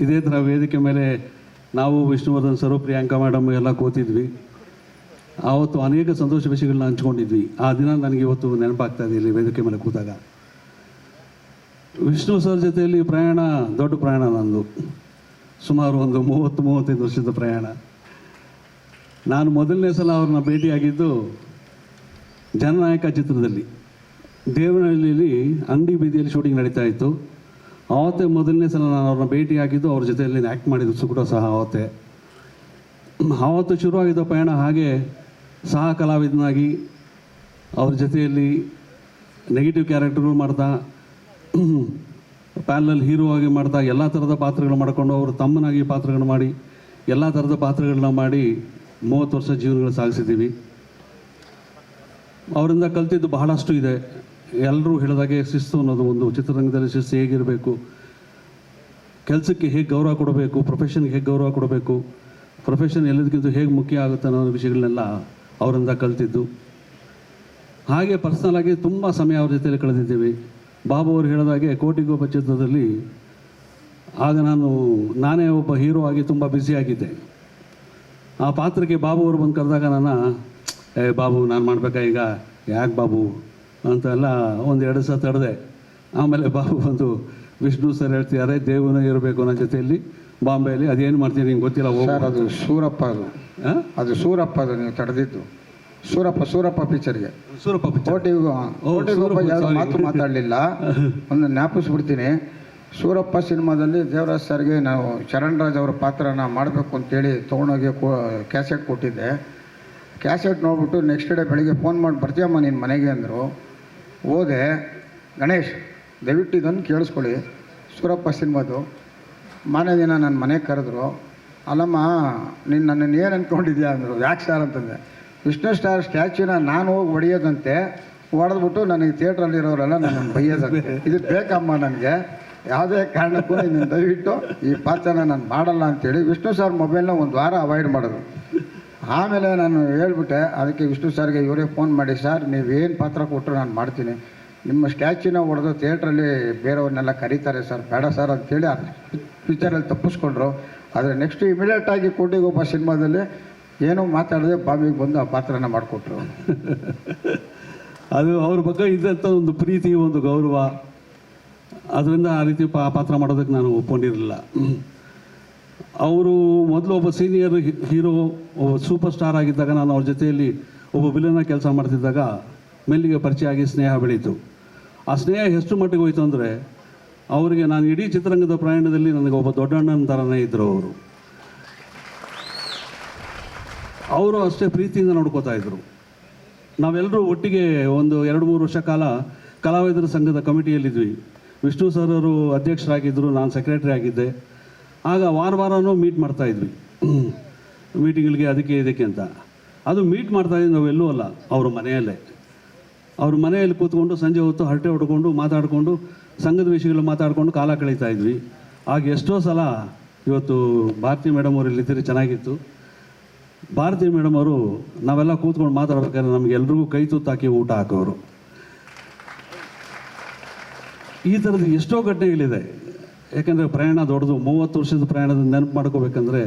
ಇದೇ ಥರ ವೇದಿಕೆ ಮೇಲೆ ನಾವು ವಿಷ್ಣುವರ್ಧನ್ ಸರು, ಪ್ರಿಯಾಂಕಾ ಮೇಡಮ್ ಎಲ್ಲ ಕೂತಿದ್ವಿ. ಆವತ್ತು ಅನೇಕ ಸಂತೋಷ ವಿಷಯಗಳನ್ನ ಹಂಚ್ಕೊಂಡಿದ್ವಿ. ಆ ದಿನ ನನಗೆ ಇವತ್ತು ನೆನಪಾಗ್ತಾ ಇದೆ ಇಲ್ಲಿ ವೇದಿಕೆ ಮೇಲೆ ಕೂತಾಗ. ವಿಷ್ಣು ಸರ್ ಜೊತೆಯಲ್ಲಿ ಪ್ರಯಾಣ ದೊಡ್ಡ ಪ್ರಯಾಣ ನಂದು. ಸುಮಾರು ಒಂದು 30-35 ವರ್ಷದ ಪ್ರಯಾಣ. ನಾನು ಮೊದಲನೇ ಸಲ ಅವ್ರನ್ನ ಭೇಟಿಯಾಗಿದ್ದು ಜನನಾಯಕ ಚಿತ್ರದಲ್ಲಿ. ದೇವನಹಳ್ಳಿಯಲ್ಲಿ ಅಂಗಡಿ ಬೀದಿಯಲ್ಲಿ ಶೂಟಿಂಗ್ ನಡೀತಾ ಇತ್ತು. ಆವತ್ತೇ ಮೊದಲನೇ ಸಲ ನಾನು ಅವ್ರನ್ನ ಭೇಟಿಯಾಗಿದ್ದು, ಅವ್ರ ಜೊತೆಯಲ್ಲಿ ಆ್ಯಕ್ಟ್ ಮಾಡಿದ್ದು ಕೂಡ ಸಹ ಆವತ್ತೇ. ಆವತ್ತು ಶುರುವಾಗಿದ್ದ ಪಯಣ ಹಾಗೆ ಸಹ ಕಲಾವಿದನಾಗಿ ಅವ್ರ ಜೊತೆಯಲ್ಲಿ ನೆಗೆಟಿವ್ ಕ್ಯಾರೆಕ್ಟರ್ಗಳು ಮಾಡ್ತಾ, ಪ್ಯಾರಲಲ್ ಹೀರೋ ಆಗಿ ಮಾಡ್ತಾ, ಎಲ್ಲ ಥರದ ಪಾತ್ರಗಳು ಮಾಡಿಕೊಂಡು ಅವರು ತಮ್ಮನಾಗಿ ಪಾತ್ರಗಳು ಮಾಡಿ ಎಲ್ಲ ಥರದ ಪಾತ್ರಗಳನ್ನ ಮಾಡಿ 30 ವರ್ಷ ಜೀವನಗಳು ಸಾಗಿಸಿದ್ದೀವಿ. ಅವರಿಂದ ಕಲ್ತಿದ್ದು ಬಹಳಷ್ಟು ಇದೆ. ಎಲ್ಲರೂ ಹೇಳಿದಾಗೆ ಶಿಸ್ತು ಅನ್ನೋದು ಒಂದು ಚಿತ್ರರಂಗದಲ್ಲಿ ಶಿಸ್ತು ಹೇಗಿರಬೇಕು, ಕೆಲಸಕ್ಕೆ ಹೇಗೆ ಗೌರವ ಕೊಡಬೇಕು, ಪ್ರೊಫೆಷನ್ಗೆ ಹೇಗೆ ಗೌರವ ಕೊಡಬೇಕು, ಪ್ರೊಫೆಷನ್ ಎಲ್ಲದಕ್ಕಿಂತ ಹೇಗೆ ಮುಖ್ಯ ಆಗುತ್ತೆ ಅನ್ನೋ ವಿಷಯಗಳನ್ನೆಲ್ಲ ಅವರಿಂದ ಕಲ್ತಿದ್ದು. ಹಾಗೆ ಪರ್ಸ್ನಲಾಗಿ ತುಂಬ ಸಮಯ ಅವ್ರ ಜೊತೆಯಲ್ಲಿ ಕಳೆದಿದ್ದೀವಿ. ಬಾಬು ಅವರು ಹೇಳಿದಾಗೆ ಕೋಟಿಗೊಬ್ಬ ಚಿತ್ರದಲ್ಲಿ ಆಗ ನಾನೇ ಒಬ್ಬ ಹೀರೋ ಆಗಿ ತುಂಬ ಬ್ಯುಸಿಯಾಗಿದ್ದೆ. ಆ ಪಾತ್ರಕ್ಕೆ ಬಾಬು ಅವರು ಬಂದು ಕರೆದಾಗ ಬಾಬು ನಾನು ಮಾಡಬೇಕಾ ಈಗ, ಯಾಕೆ ಬಾಬು ಅಂತೆಲ್ಲ 1-2 ಸಲ ತಡೆದೆ. ಆಮೇಲೆ ಬಾಬು ಬಂದು ವಿಷ್ಣು ಸರ್ ಹೇಳ್ತಿದ್ದಾರೆ, ದೇವನ ಇರಬೇಕು ನನ್ನ ಜೊತೆಯಲ್ಲಿ ಬಾಂಬೆಯಲ್ಲಿ, ಅದೇನು ಮಾಡ್ತೀನಿ ನಿಂಗೆ ಗೊತ್ತಿಲ್ಲ ಸರ್. ಅದು ಸೂರಪ್ಪ, ಅದು ಸೂರಪ್ಪ, ಅದು ನೀವು ತಡೆದಿದ್ದು ಸೂರಪ್ಪ ಪಿಕ್ಚರ್ಗೆ. ಸೂರಪ್ಪ ಕೋಟಿಗೊಬ್ಬ ಯಾವುದು ಮಾತು ಮಾತಾಡಲಿಲ್ಲ. ಒಂದು ಜ್ಞಾಪಿಸ್ಬಿಡ್ತೀನಿ. ಸೂರಪ್ಪ ಸಿನಿಮಾದಲ್ಲಿ ದೇವರಾಜ್ ಸರ್ಗೆ ನಾವು ಚರಣ್ ರಾಜ್ ಅವರ ಪಾತ್ರನ ಮಾಡಬೇಕು ಅಂತೇಳಿ ತೊಗೊಂಡೋಗಿ ಕ್ಯಾಸೆಟ್ ಕೊಟ್ಟಿದ್ದೆ. ಕ್ಯಾಸೆಟ್ ನೋಡ್ಬಿಟ್ಟು ನೆಕ್ಸ್ಟ್ ಡೇ ಬೆಳಿಗ್ಗೆ ಫೋನ್ ಮಾಡಿ ಬರ್ತೀಯಮ್ಮ ನಿನ್ನ ಮನೆಗೆ ಅಂದರು. ಹೋದೆ. ಗಣೇಶ್ ದಯವಿಟ್ಟು ಇದನ್ನು ಕೇಳಿಸ್ಕೊಳ್ಳಿ, ಸೂರಪ್ಪ ಸಿನಿಮಾದು ಮಾರನೇ ದಿನ ನನ್ನ ಮನೆಗೆ ಕರೆದ್ರು. ಅಲ್ಲಮ್ಮ ನೀನು ನನ್ನನ್ನು ಏನು ಅಂದ್ಕೊಂಡಿದ್ಯಾ ಅಂದರು. ಯಾಕೆ ಸರ್ ಅಂತಂದೆ. ವಿಷ್ಣು ಸ್ಟಾರ್ ಸ್ಟ್ಯಾಚ್ಯೂನ ನಾನು ಹೋಗಿ ಹೊಡೆಯೋದಂತೆ, ಹೊಡೆದ್ಬಿಟ್ಟು ನನಗೆ ಥಿಯೇಟ್ರಲ್ಲಿರೋರೆಲ್ಲ ನನ್ನನ್ನು ಬೈಯೋದಂತೆ. ಇದು ಬೇಕಮ್ಮ ನನಗೆ, ಯಾವುದೇ ಕಾರಣಕ್ಕೂ ನೀನು ದಯವಿಟ್ಟು ಈ ಪಾತ್ರನ ನಾನು ಮಾಡಲ್ಲ ಅಂಥೇಳಿ ವಿಷ್ಣು ಸರ್ ಮೊಬೈಲ್ನ 1 ವಾರ ಅವಾಯ್ಡ್ ಮಾಡೋದು. ಆಮೇಲೆ ನಾನು ಹೇಳ್ಬಿಟ್ಟೆ. ಅದಕ್ಕೆ ವಿಷ್ಣು ಸರ್ಗೆ ಇವರೇ ಫೋನ್ ಮಾಡಿ, ಸರ್ ನೀವೇನು ಪಾತ್ರ ಕೊಟ್ಟರು ನಾನು ಮಾಡ್ತೀನಿ, ನಿಮ್ಮ ಸ್ಟ್ಯಾಚ್ಯೂನ ಹೊಡೆದು ಥಿಯೇಟ್ರಲ್ಲಿ ಬೇರೆಯವ್ರನ್ನೆಲ್ಲ ಕರೀತಾರೆ ಸರ್, ಬೇಡ ಸರ್ ಅಂಥೇಳಿ ಆ ಪಿಕ್ಚರಲ್ಲಿ ತಪ್ಪಿಸ್ಕೊಂಡ್ರು. ಆದರೆ ನೆಕ್ಸ್ಟ್ ಇಮಿಡಿಯೇಟಾಗಿ ಕೋಟಿಗೊಬ್ಬ ಸಿನಿಮಾದಲ್ಲಿ ಏನೂ ಮಾತಾಡದೆ ಬಾಂಬೆಗೆ ಬಂದು ಆ ಪಾತ್ರನ ಮಾಡಿಕೊಟ್ರು. ಅದು ಅವ್ರ ಬಗ್ಗೆ ಇದ್ದಂಥ ಒಂದು ಪ್ರೀತಿ, ಒಂದು ಗೌರವ, ಅದರಿಂದ ಆ ರೀತಿ ಪಾತ್ರ ಮಾಡೋದಕ್ಕೆ ನಾನು ಒಪ್ಕೊಂಡಿರಲಿಲ್ಲ. ಅವರು ಮೊದಲು ಒಬ್ಬ ಸೀನಿಯರ್ ಹೀರೋ, ಒಬ್ಬ ಸೂಪರ್ ಸ್ಟಾರ್ ಆಗಿದ್ದಾಗ ನಾನು ಅವ್ರ ಜೊತೆಯಲ್ಲಿ ಒಬ್ಬ ವಿಲನ್ನ ಕೆಲಸ ಮಾಡ್ತಿದ್ದಾಗ ಮೆಲ್ಲಿಗೆ ಪರಿಚಯ ಆಗಿ ಸ್ನೇಹ ಬೆಳೀತು. ಆ ಸ್ನೇಹ ಎಷ್ಟು ಮಟ್ಟಿಗೆ ಹೋಯಿತು ಅಂದರೆ, ಅವರಿಗೆ ನಾನು ಇಡೀ ಚಿತ್ರರಂಗದ ಪ್ರಯಾಣದಲ್ಲಿ ನನಗೆ ಒಬ್ಬ ದೊಡ್ಡಣ್ಣನ ಥರನೇ ಇದ್ದರು. ಅವರು ಅಷ್ಟೇ ಪ್ರೀತಿಯಿಂದ ನೋಡ್ಕೋತಾ ಇದ್ದರು. ನಾವೆಲ್ಲರೂ ಒಟ್ಟಿಗೆ ಒಂದು 2-3 ವರ್ಷ ಕಾಲ ಕಲಾವಿದರ ಸಂಘದ ಕಮಿಟಿಯಲ್ಲಿದ್ವಿ. ವಿಷ್ಣು ಸರ್ ಅವರು ಅಧ್ಯಕ್ಷರಾಗಿದ್ದರು, ನಾನು ಸೆಕ್ರೆಟರಿ ಆಗಿದ್ದೆ. ಆಗ ವಾರನೂ ಮೀಟ್ ಮಾಡ್ತಾಯಿದ್ವಿ, ಮೀಟಿಂಗ್ಗಳಿಗೆ ಅದಕ್ಕೆ ಇದಕ್ಕೆ ಅಂತ. ಅದು ಮೀಟ್ ಮಾಡ್ತಾಯಿದ್ವಿ ನಾವೆಲ್ಲೂ ಅಲ್ಲ, ಅವ್ರ ಮನೆಯಲ್ಲೇ. ಅವ್ರ ಮನೆಯಲ್ಲಿ ಕೂತ್ಕೊಂಡು ಸಂಜೆ ಹೊತ್ತು ಹರಟೆ ಹೊಡ್ಕೊಂಡು ಮಾತಾಡಿಕೊಂಡು ಸಂಘದ ವಿಷಯಗಳು ಮಾತಾಡಿಕೊಂಡು ಕಾಲ ಕಳೀತಾ ಇದ್ವಿ. ಆಗ ಎಷ್ಟೋ ಸಲ, ಇವತ್ತು ಭಾರತಿ ಮೇಡಮ್ ಅವರು ಇಲ್ಲಿದ್ದರೆ ಚೆನ್ನಾಗಿತ್ತು. ಭಾರತಿ ಮೇಡಮ್ ಅವರು ನಾವೆಲ್ಲ ಕೂತ್ಕೊಂಡು ಮಾತಾಡ್ಬೇಕಾದ್ರೆ ನಮಗೆಲ್ರಿಗೂ ಕೈ ತುತ್ತಾಕಿ ಊಟ ಹಾಕೋರು. ಈ ಥರದ್ದು ಎಷ್ಟೋ ಘಟನೆಗಳಿದೆ. ಯಾಕಂದರೆ ಪ್ರಯಾಣ ದೊಡ್ಡದು. 30 ವರ್ಷದ ಪ್ರಯಾಣದ ನೆನಪು ಮಾಡ್ಕೋಬೇಕಂದ್ರೆ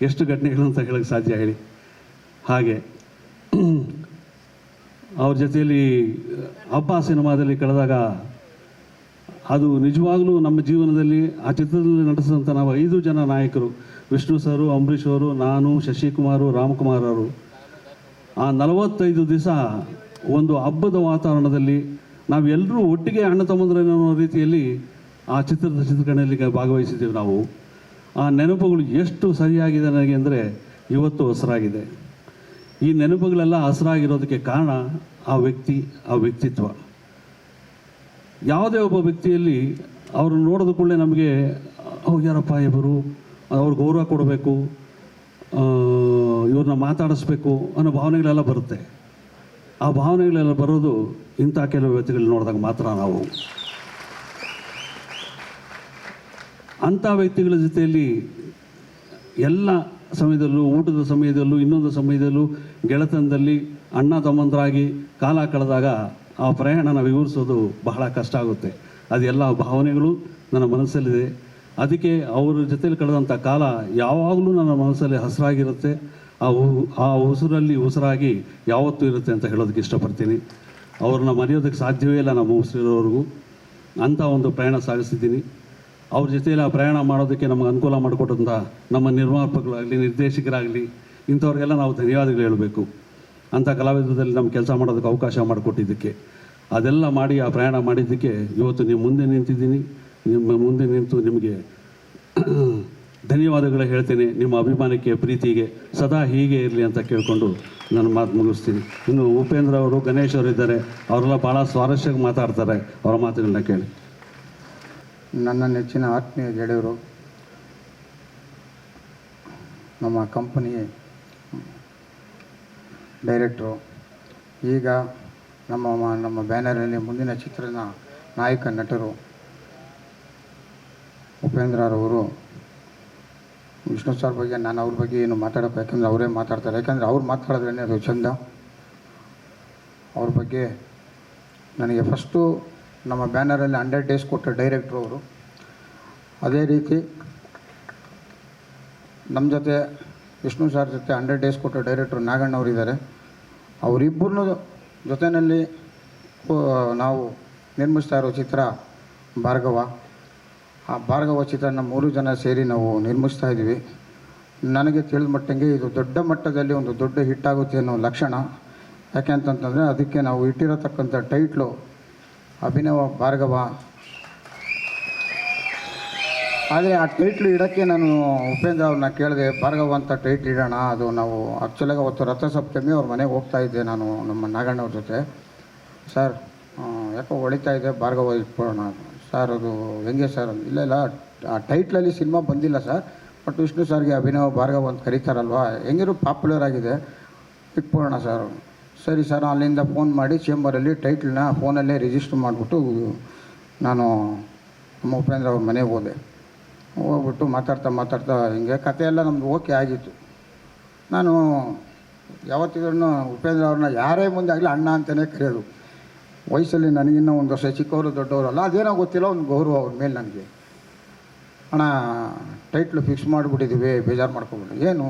ಎಷ್ಟು ಘಟನೆಗಳು ಅಂತ ಹೇಳೋಕ್ಕೆ ಸಾಧ್ಯ ಹೇಳಿ. ಹಾಗೆ ಅವ್ರ ಜೊತೆಯಲ್ಲಿ ಹಬ್ಬ ಸಿನಿಮಾದಲ್ಲಿ ಕಳೆದಾಗ ಅದು ನಿಜವಾಗ್ಲೂ ನಮ್ಮ ಜೀವನದಲ್ಲಿ ಆ ಚಿತ್ರದಲ್ಲಿ ನಟಿಸಿದಂಥ ನಾವು 5 ಜನ ನಾಯಕರು, ವಿಷ್ಣು ಸರು, ಅಂಬರೀಷ್ ಅವರು, ನಾನು, ಶಶಿಕುಮಾರು, ರಾಮಕುಮಾರ್ ಅವರು, ಆ 45 ದಿವಸ ಒಂದು ಹಬ್ಬದ ವಾತಾವರಣದಲ್ಲಿ ನಾವೆಲ್ಲರೂ ಒಟ್ಟಿಗೆ ಅಣ್ಣ ತಮ್ಮಂದ್ರೆ ಅನ್ನೋ ರೀತಿಯಲ್ಲಿ ಆ ಚಿತ್ರೀಕರಣದಲ್ಲಿ ಭಾಗವಹಿಸಿದ್ದೀವಿ ನಾವು. ಆ ನೆನಪುಗಳು ಎಷ್ಟು ಸರಿಯಾಗಿದೆ ನನಗೆ ಅಂದರೆ ಇವತ್ತು ಹಸಿರಾಗಿದೆ. ಈ ನೆನಪುಗಳೆಲ್ಲ ಹಸಿರಾಗಿರೋದಕ್ಕೆ ಕಾರಣ ಆ ವ್ಯಕ್ತಿ, ಆ ವ್ಯಕ್ತಿತ್ವ. ಯಾವುದೇ ಒಬ್ಬ ವ್ಯಕ್ತಿಯಲ್ಲಿ ಅವ್ರನ್ನ ನೋಡಿದ ಕೂಡಲೇ ನಮಗೆ ಯಾರಪ್ಪ ಇವರು, ಅವ್ರಿಗೆ ಗೌರವ ಕೊಡಬೇಕು, ಇವ್ರನ್ನ ಮಾತಾಡಿಸ್ಬೇಕು ಅನ್ನೋ ಭಾವನೆಗಳೆಲ್ಲ ಬರುತ್ತೆ. ಆ ಭಾವನೆಗಳೆಲ್ಲ ಬರೋದು ಇಂಥ ಕೆಲವು ವ್ಯಕ್ತಿಗಳು ನೋಡಿದಾಗ ಮಾತ್ರ. ನಾವು ಅಂಥ ವ್ಯಕ್ತಿಗಳ ಜೊತೆಯಲ್ಲಿ ಎಲ್ಲ ಸಮಯದಲ್ಲೂ, ಊಟದ ಸಮಯದಲ್ಲೂ, ಇನ್ನೊಂದು ಸಮಯದಲ್ಲೂ, ಗೆಳೆತನದಲ್ಲಿ ಅಣ್ಣ ತಮ್ಮಂದರಾಗಿ ಕಾಲ ಕಳೆದಾಗ ಆ ಪ್ರಯಾಣನ ವಿವರಿಸೋದು ಬಹಳ ಕಷ್ಟ ಆಗುತ್ತೆ. ಅದೆಲ್ಲ ಭಾವನೆಗಳು ನನ್ನ ಮನಸ್ಸಲ್ಲಿದೆ. ಅದಕ್ಕೆ ಅವ್ರ ಜೊತೆಲಿ ಕಳೆದಂಥ ಕಾಲ ಯಾವಾಗಲೂ ನನ್ನ ಮನಸ್ಸಲ್ಲಿ ಹಸಿರಾಗಿರುತ್ತೆ. ಆ ಉಸಿರಲ್ಲಿ ಉಸಿರಾಗಿ ಯಾವತ್ತೂ ಇರುತ್ತೆ ಅಂತ ಹೇಳೋದಕ್ಕೆ ಇಷ್ಟಪಡ್ತೀನಿ. ಅವ್ರನ್ನ ಮರೆಯೋದಕ್ಕೆ ಸಾಧ್ಯವೇ ಇಲ್ಲ ನಮ್ಮ ಉಸಿರಿರೋವರೆಗೂ. ಅಂಥ ಒಂದು ಪ್ರಯಾಣ ಸಾಗಿಸಿದ್ದೀನಿ. ಅವ್ರ ಜೊತೆಯಲ್ಲಿ ಆ ಪ್ರಯಾಣ ಮಾಡೋದಕ್ಕೆ ನಮಗೆ ಅನುಕೂಲ ಮಾಡಿಕೊಟ್ಟಂಥ ನಮ್ಮ ನಿರ್ಮಾಪಕರಾಗಲಿ, ನಿರ್ದೇಶಕರಾಗಲಿ, ಇಂಥವ್ರಿಗೆಲ್ಲ ನಾವು ಧನ್ಯವಾದಗಳು ಹೇಳಬೇಕು. ಅಂಥ ಕಲಾವಿದರಲ್ಲಿ ನಮ್ಮ ಕೆಲಸ ಮಾಡೋದಕ್ಕೆ ಅವಕಾಶ ಮಾಡಿಕೊಟ್ಟಿದ್ದಕ್ಕೆ, ಅದೆಲ್ಲ ಮಾಡಿ ಆ ಪ್ರಯಾಣ ಮಾಡಿದ್ದಕ್ಕೆ ಇವತ್ತು ನಿಮ್ಮ ಮುಂದೆ ನಿಂತಿದ್ದೀನಿ. ನಿಮ್ಮ ಮುಂದೆ ನಿಂತು ನಿಮಗೆ ಧನ್ಯವಾದಗಳು ಹೇಳ್ತೇನೆ. ನಿಮ್ಮ ಅಭಿಮಾನಕ್ಕೆ, ಪ್ರೀತಿಗೆ ಸದಾ ಹೀಗೆ ಇರಲಿ ಅಂತ ಕೇಳಿಕೊಂಡು ನನ್ನ ಮಾತು ಮುಗಿಸ್ತೀನಿ. ಇನ್ನು ಉಪೇಂದ್ರ ಅವರು, ಗಣೇಶ್ ಅವರು ಇದ್ದಾರೆ. ಅವರೆಲ್ಲ ಭಾಳ ಸ್ವಾರಸ್ಯವಾಗಿ ಮಾತಾಡ್ತಾರೆ. ಅವರ ಮಾತುಗಳನ್ನ ಕೇಳಿ. ನನ್ನ ನೆಚ್ಚಿನ ಆತ್ಮೀಯ ಗೆಳೆಯರು, ನಮ್ಮ ಕಂಪನಿ ಡೈರೆಕ್ಟ್ರು, ಈಗ ನಮ್ಮ ಬ್ಯಾನರಲ್ಲಿ ಮುಂದಿನ ಚಿತ್ರದ ನಾಯಕ ನಟರು ಉಪೇಂದ್ರರವರು. ವಿಷ್ಣು ಸರ್ ಬಗ್ಗೆ ನಾನು ಅವ್ರ ಬಗ್ಗೆ ಏನು ಮಾತಾಡೋಕೆ, ಯಾಕಂದರೆ ಅವರೇ ಮಾತಾಡ್ತಾರೆ. ಯಾಕಂದರೆ ಅವ್ರು ಮಾತಾಡಿದ್ರೇ ಅದು ಚಂದ. ಅವ್ರ ಬಗ್ಗೆ ನನಗೆ ಫಸ್ಟು ನಮ್ಮ ಬ್ಯಾನರಲ್ಲಿ 100 ಡೇಸ್ ಕೊಟ್ಟ ಡೈರೆಕ್ಟ್ರು ಅವರು. ಅದೇ ರೀತಿ ನಮ್ಮ ಜೊತೆ ವಿಷ್ಣು ಸರ್ ಜೊತೆ 100 ಡೇಸ್ ಕೊಟ್ಟ ಡೈರೆಕ್ಟ್ರು ನಾಗಣ್ಣವರಿದ್ದಾರೆ. ಅವರಿಬ್ಬರನ್ನೂ ಜೊತೆಯಲ್ಲಿ ನಾವು ನಿರ್ಮಿಸ್ತಾ ಇರೋ ಚಿತ್ರ ಭಾರ್ಗವ. ಆ ಭಾರ್ಗವ ಚಿತ್ರ ನಮ್ಮ 3 ಜನ ಸೇರಿ ನಾವು ನಿರ್ಮಿಸ್ತಾ ಇದ್ದೀವಿ. ನನಗೆ ತಿಳಿದ ಮಟ್ಟಿಗೆ ಇದು ದೊಡ್ಡ ಮಟ್ಟದಲ್ಲಿ ಒಂದು ದೊಡ್ಡ ಹಿಟ್ಟಾಗುತ್ತೆ ಅನ್ನೋ ಲಕ್ಷಣ. ಯಾಕೆ ಅಂತಂತಂದರೆ ಅದಕ್ಕೆ ನಾವು ಇಟ್ಟಿರತಕ್ಕಂಥ ಟೈಟ್ಲು ಅಭಿನವ ಭಾರ್ಗವ. ಆದರೆ ಆ ಟೈಟ್ಲು ಇಡೋಕ್ಕೆ ನಾನು ಉಪೇಂದ್ರ ಅವ್ರನ್ನ ಕೇಳಿದೆ, ಭಾರ್ಗವ ಅಂತ ಟೈಟ್ಲ್ ಇಡೋಣ. ಅದು ನಾವು ಆ್ಯಕ್ಚುಲಾಗಿ ಅವತ್ತು ರಥಸಪ್ತಮಿ ಅವ್ರ ಮನೆಗೆ ಹೋಗ್ತಾ ಇದ್ದೆ ನಾನು ನಮ್ಮ ನಾಗಣ್ಣವ್ರ ಜೊತೆ. ಸರ್ ಯಾಕೋ ಹೊಳಿತಾ ಇದೆ, ಭಾರ್ಗವ ಇಟ್ಕೊಳ್ಳೋಣ. ಸರ್ ಅದು ಹೆಂಗೆ ಸರ್? ಇಲ್ಲ ಆ ಟೈಟ್ಲಲ್ಲಿ ಸಿನಿಮಾ ಬಂದಿಲ್ಲ ಸರ್, ಬಟ್ ವಿಷ್ಣು ಸರ್ಗೆ ಅಭಿನವ ಭಾರ್ಗವ ಅಂತ ಕರೀತಾರಲ್ವ, ಹೆಂಗಿರೋ ಪಾಪ್ಯುಲರ್ ಆಗಿದೆ, ಇಟ್ಕೊಳ್ಳೋಣ ಸರ್. ಸರಿ ಸರ್, ಅಲ್ಲಿಂದ ಫೋನ್ ಮಾಡಿ ಚೇಂಬರಲ್ಲಿ ಟೈಟ್ಲನ್ನ ಫೋನಲ್ಲೇ ರಿಜಿಸ್ಟರ್ ಮಾಡಿಬಿಟ್ಟು ನಾನು ನಮ್ಮ ಉಪೇಂದ್ರ ಅವ್ರ ಮನೆಗೆ ಹೋಗ್ಬಿಟ್ಟು ಮಾತಾಡ್ತಾ ಹಿಂಗೆ ಕತೆ ಎಲ್ಲ ನಮ್ಮದು ಓಕೆ ಆಗಿತ್ತು. ನಾನು ಯಾವತ್ತಿದ್ರೂ ಉಪೇಂದ್ರ ಅವ್ರನ್ನ ಯಾರೇ ಮುಂದೆ ಆಗಲಿ ಅಣ್ಣ ಅಂತಲೇ ಕರೆಯೋದು. ವಯಸ್ಸಲ್ಲಿ ನನಗಿನ್ನೂ ಒಂದು ವರ್ಷ ಚಿಕ್ಕವರು ದೊಡ್ಡವರಲ್ಲ, ಅದೇನೋ ಗೊತ್ತಿಲ್ಲ, ಒಂದು ಗೌರವ ಅವ್ರ ಮೇಲೆ ನನಗೆ. ಅಣ್ಣ ಟೈಟ್ಲು ಫಿಕ್ಸ್ ಮಾಡಿಬಿಟ್ಟಿದ್ದೀವಿ, ಬೇಜಾರು ಮಾಡ್ಕೊಬಿಟ್ಟು. ಏನು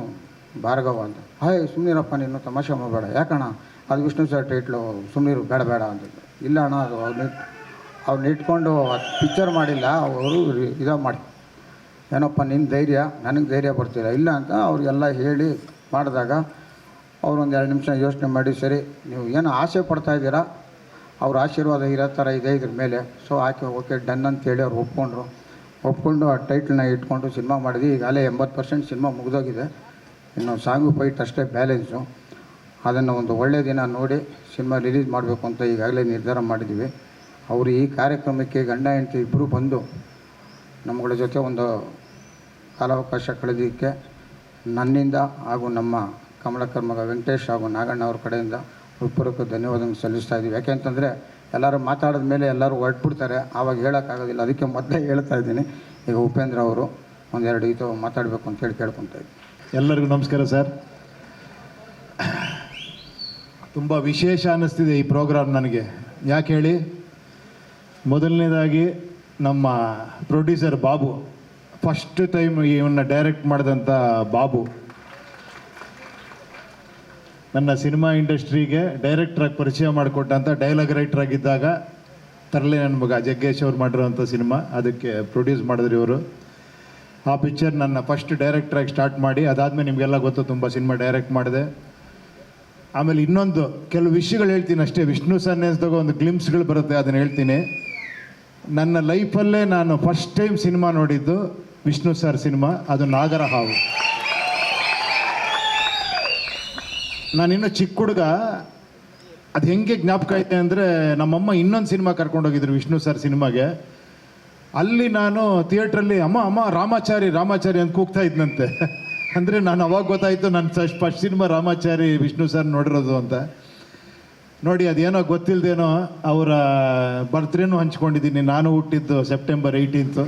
ಭಾರ್ಗವ ಅಂತ? ಹಾಯ್ ಸುಮ್ಮನಿರಪ್ಪ, ನೀನು ತಮಾಷೆ ಮಾಡಬೇಡ. ಯಾಕಣ್ಣ? ಅದು ವಿಷ್ಣು ಸರ್ ಟೈಟ್ಲು, ಸುಮ್ಮನಿರು, ಬೇಡ ಅಂತಿದ್ದು. ಇಲ್ಲ ಅಣ್ಣ, ಅದು ಅವ್ರನ್ನ ಇಟ್ಕೊಂಡು ಪಿಕ್ಚರ್ ಮಾಡಿಲ್ಲ, ಅವರು ಮಾಡಿ ಏನಪ್ಪ ನಿನ್ನ ಧೈರ್ಯ, ನನಗೆ ಧೈರ್ಯ ಬರ್ತೀರ ಇಲ್ಲ ಅಂತ ಅವ್ರಿಗೆಲ್ಲ ಹೇಳಿ ಮಾಡಿದಾಗ ಅವರೊಂದು 2 ನಿಮಿಷ ಯೋಚನೆ ಮಾಡಿ, ಸರಿ ನೀವು ಏನು ಆಸೆ ಪಡ್ತಾ ಇದ್ದೀರಾ, ಅವ್ರ ಆಶೀರ್ವಾದ ಇರೋ ಥರ ಇದೆ ಇದ್ರ ಮೇಲೆ, ಸೊ ಆಕೆ ಓಕೆ ಡನ್ ಅಂತೇಳಿ ಅವ್ರು ಒಪ್ಕೊಂಡು ಆ ಟೈಟ್ಲನ್ನ ಇಟ್ಕೊಂಡು ಸಿನಿಮಾ ಮಾಡಿದ್ವಿ. ಈಗಾಗಲೇ 80% ಸಿನಿಮಾ ಮುಗಿದೋಗಿದೆ. ಇನ್ನು ಸಾಂಗು ಫೈಟ್ ಅಷ್ಟೇ ಬ್ಯಾಲೆನ್ಸು. ಅದನ್ನು ಒಂದು ಒಳ್ಳೆಯ ದಿನ ನೋಡಿ ಸಿನಿಮಾ ರಿಲೀಸ್ ಮಾಡಬೇಕು ಅಂತ ಈಗಾಗಲೇ ನಿರ್ಧಾರ ಮಾಡಿದ್ದೀವಿ. ಅವರು ಈ ಕಾರ್ಯಕ್ರಮಕ್ಕೆ ಗಂಡ ಹೆಂಡತಿ ಇಬ್ಬರು ಬಂದು ನಮ್ಮಗಳ ಜೊತೆ ಒಂದು ಕಾಲಾವಕಾಶ ಕಳೆದಿದ್ದಕ್ಕೆ ನನ್ನಿಂದ ಹಾಗೂ ನಮ್ಮ ಕಮಲಕರ್ಮಗ ವೆಂಕಟೇಶ್ ಹಾಗೂ ನಾಗಣ್ಣ ಅವ್ರ ಕಡೆಯಿಂದ ಹೃತ್ಪೂರ್ವಕ ಧನ್ಯವಾದವನ್ನು ಸಲ್ಲಿಸ್ತಾ ಇದ್ದೀವಿ. ಯಾಕೆಂತಂದರೆ ಎಲ್ಲರೂ ಮಾತಾಡಿದ ಮೇಲೆ ಎಲ್ಲರೂ ಹೊರಟ್ಬಿಡ್ತಾರೆ, ಆವಾಗ ಹೇಳೋಕ್ಕಾಗೋದಿಲ್ಲ. ಅದಕ್ಕೆ ಮೊದಲೇ ಹೇಳ್ತಾ ಇದ್ದೀನಿ. ಈಗ ಉಪೇಂದ್ರ ಅವರು ಒಂದೆರಡು ಇದು ಮಾತಾಡಬೇಕು ಅಂತೇಳಿ ಕೇಳ್ಕೊತಾ ಇದ್ದೀನಿ. ಎಲ್ಲರಿಗೂ ನಮಸ್ಕಾರ ಸರ್. ತುಂಬ ವಿಶೇಷ ಅನ್ನಿಸ್ತಿದೆ ಈ ಪ್ರೋಗ್ರಾಮ್ ನನಗೆ. ಯಾಕೆ ಹೇಳಿ, ಮೊದಲನೇದಾಗಿ ನಮ್ಮ ಪ್ರೊಡ್ಯೂಸರ್ ಬಾಬು, ಫಸ್ಟ್ ಟೈಮ್ ಇವನ್ನ ಡೈರೆಕ್ಟ್ ಮಾಡಿದಂಥ ಬಾಬು ನನ್ನ ಸಿನಿಮಾ ಇಂಡಸ್ಟ್ರಿಗೆ ಡೈರೆಕ್ಟ್ರಾಗಿ ಪರಿಚಯ ಮಾಡಿಕೊಟ್ಟಂಥ ಡೈಲಾಗ್ ರೈಟ್ರಾಗಿದ್ದಾಗ ತರಲೆ ನನ್ನ ಮಗ ಜಗ್ಗೇಶ್ ಅವ್ರು ಮಾಡಿರೋಂಥ ಸಿನಿಮಾ, ಅದಕ್ಕೆ ಪ್ರೊಡ್ಯೂಸ್ ಮಾಡಿದ್ರು ಇವರು. ಆ ಪಿಕ್ಚರ್ ನನ್ನ ಫಸ್ಟ್ ಡೈರೆಕ್ಟ್ರಾಗಿ ಸ್ಟಾರ್ಟ್ ಮಾಡಿ, ಅದಾದಮೇಲೆ ನಿಮಗೆಲ್ಲ ಗೊತ್ತು ತುಂಬ ಸಿನಿಮಾ ಡೈರೆಕ್ಟ್ ಮಾಡಿದೆ. ಆಮೇಲೆ ಇನ್ನೊಂದು ಕೆಲವು ವಿಷಯಗಳು ಹೇಳ್ತೀನಿ ಅಷ್ಟೇ. ವಿಷ್ಣು ಸರ್ ನೆನೆಸಿದಾಗ ಒಂದು ಗ್ಲಿಮ್ಸ್ಗಳು ಬರುತ್ತೆ, ಅದನ್ನು ಹೇಳ್ತೀನಿ. ನನ್ನ ಲೈಫಲ್ಲೇ ನಾನು ಫಸ್ಟ್ ಟೈಮ್ ಸಿನಿಮಾ ನೋಡಿದ್ದು ವಿಷ್ಣು ಸರ್ ಸಿನಿಮಾ, ಅದು ನಾಗರ ಹಾವು. ನಾನಿನ್ನೂ ಚಿಕ್ಕ ಹುಡುಗ, ಅದು ಹೆಂಗೆ ಜ್ಞಾಪಕ ಐತೆ ಅಂದರೆ, ನಮ್ಮಮ್ಮ ಇನ್ನೊಂದು ಸಿನಿಮಾ ಕರ್ಕೊಂಡೋಗಿದ್ರು ವಿಷ್ಣು ಸರ್ ಸಿನಿಮಾಗೆ. ಅಲ್ಲಿ ನಾನು ಥಿಯೇಟ್ರಲ್ಲಿ ಅಮ್ಮ ಅಮ್ಮ ರಾಮಾಚಾರಿ ರಾಮಾಚಾರಿ ಅಂತ ಕೂಗ್ತಾ ಇದ್ನಂತೆ. ಅಂದರೆ ನಾನು ಅವಾಗ ಗೊತ್ತಾಯಿತು ನನ್ನ first cinema Ramachari Vishnu sir ನೋಡಿರೋದು ಅಂತ. ನೋಡಿ, ಅದೇನೋ ಗೊತ್ತಿಲ್ಲದೇನೋ ಅವರ ಬರ್ತ್ಡೇನೂ ಹಂಚ್ಕೊಂಡಿದ್ದೀನಿ. ನಾನು ಹುಟ್ಟಿದ್ದು ಸೆಪ್ಟೆಂಬರ್ 18.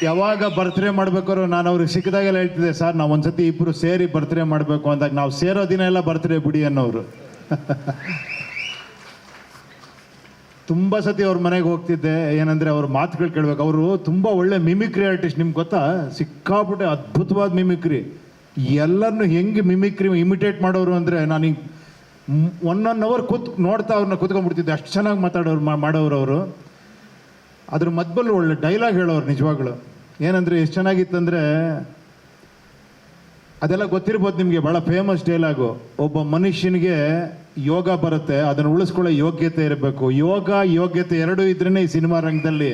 ಯಾವಾಗ ಬರ್ತ್ಡೇ ಮಾಡ್ಬೇಕಾದ್ರು ನಾನು ಅವ್ರಿಗೆ ಸಿಕ್ಕಿದಾಗೆಲ್ಲ ಹೇಳ್ತಿದ್ದೆ, ಸರ್ ನಾವು ಒಂದ್ಸತಿ ಇಬ್ಬರು ಸೇರಿ ಬರ್ತ್ಡೇ ಮಾಡಬೇಕು ಅಂದಾಗ, ನಾವು ಸೇರೋ ದಿನ ಎಲ್ಲ ಬರ್ತ್ಡೇ ಬಿಡಿ ಅನ್ನೋರು. ತುಂಬ ಸತಿ ಅವ್ರ ಮನೆಗೆ ಹೋಗ್ತಿದ್ದೆ. ಏನಂದರೆ ಅವ್ರ ಮಾತುಗಳು ಕೇಳಬೇಕು. ಅವರು ತುಂಬ ಒಳ್ಳೆ ಮಿಮಿಕ್ರಿ ಆರ್ಟಿಸ್ಟ್, ನಿಮ್ಗೆ ಗೊತ್ತಾ? ಸಿಕ್ಕಾಪಟ್ಟೆ ಅದ್ಭುತವಾದ ಮಿಮಿಕ್ರಿ. ಎಲ್ಲರನ್ನೂ ಹೆಂಗೆ ಮಿಮಿಕ್ರಿ ಇಮಿಟೇಟ್ ಮಾಡೋರು ಅಂದರೆ, ನಾನು ಹಿಂಗೆ 1 hour ನೋಡ್ತಾ ಅವ್ರನ್ನ ಕೂತ್ಕೊಂಡ್ಬಿಡ್ತಿದ್ದೆ, ಅಷ್ಟು ಚೆನ್ನಾಗಿ ಮಾಡೋರು ಅವರು. ಅದ್ರ ಮಧ್ಯದಲ್ಲಿ ಒಳ್ಳೆ ಡೈಲಾಗ್ ಹೇಳೋರು ನಿಜವಾಗ್ಲು. ಏನಂದರೆ ಎಷ್ಟು ಚೆನ್ನಾಗಿತ್ತಂದರೆ, ಅದೆಲ್ಲ ಗೊತ್ತಿರ್ಬೋದು ನಿಮಗೆ, ಭಾಳ ಫೇಮಸ್ ಡೈಲಾಗು. ಒಬ್ಬ ಮನುಷ್ಯನಿಗೆ ಯೋಗ ಬರುತ್ತೆ, ಅದನ್ನು ಉಳಿಸ್ಕೊಳ್ಳೋ ಯೋಗ್ಯತೆ ಇರಬೇಕು. ಯೋಗ ಯೋಗ್ಯತೆ ಎರಡೂ ಇದ್ರೇ ಈ ಸಿನಿಮಾ ರಂಗದಲ್ಲಿ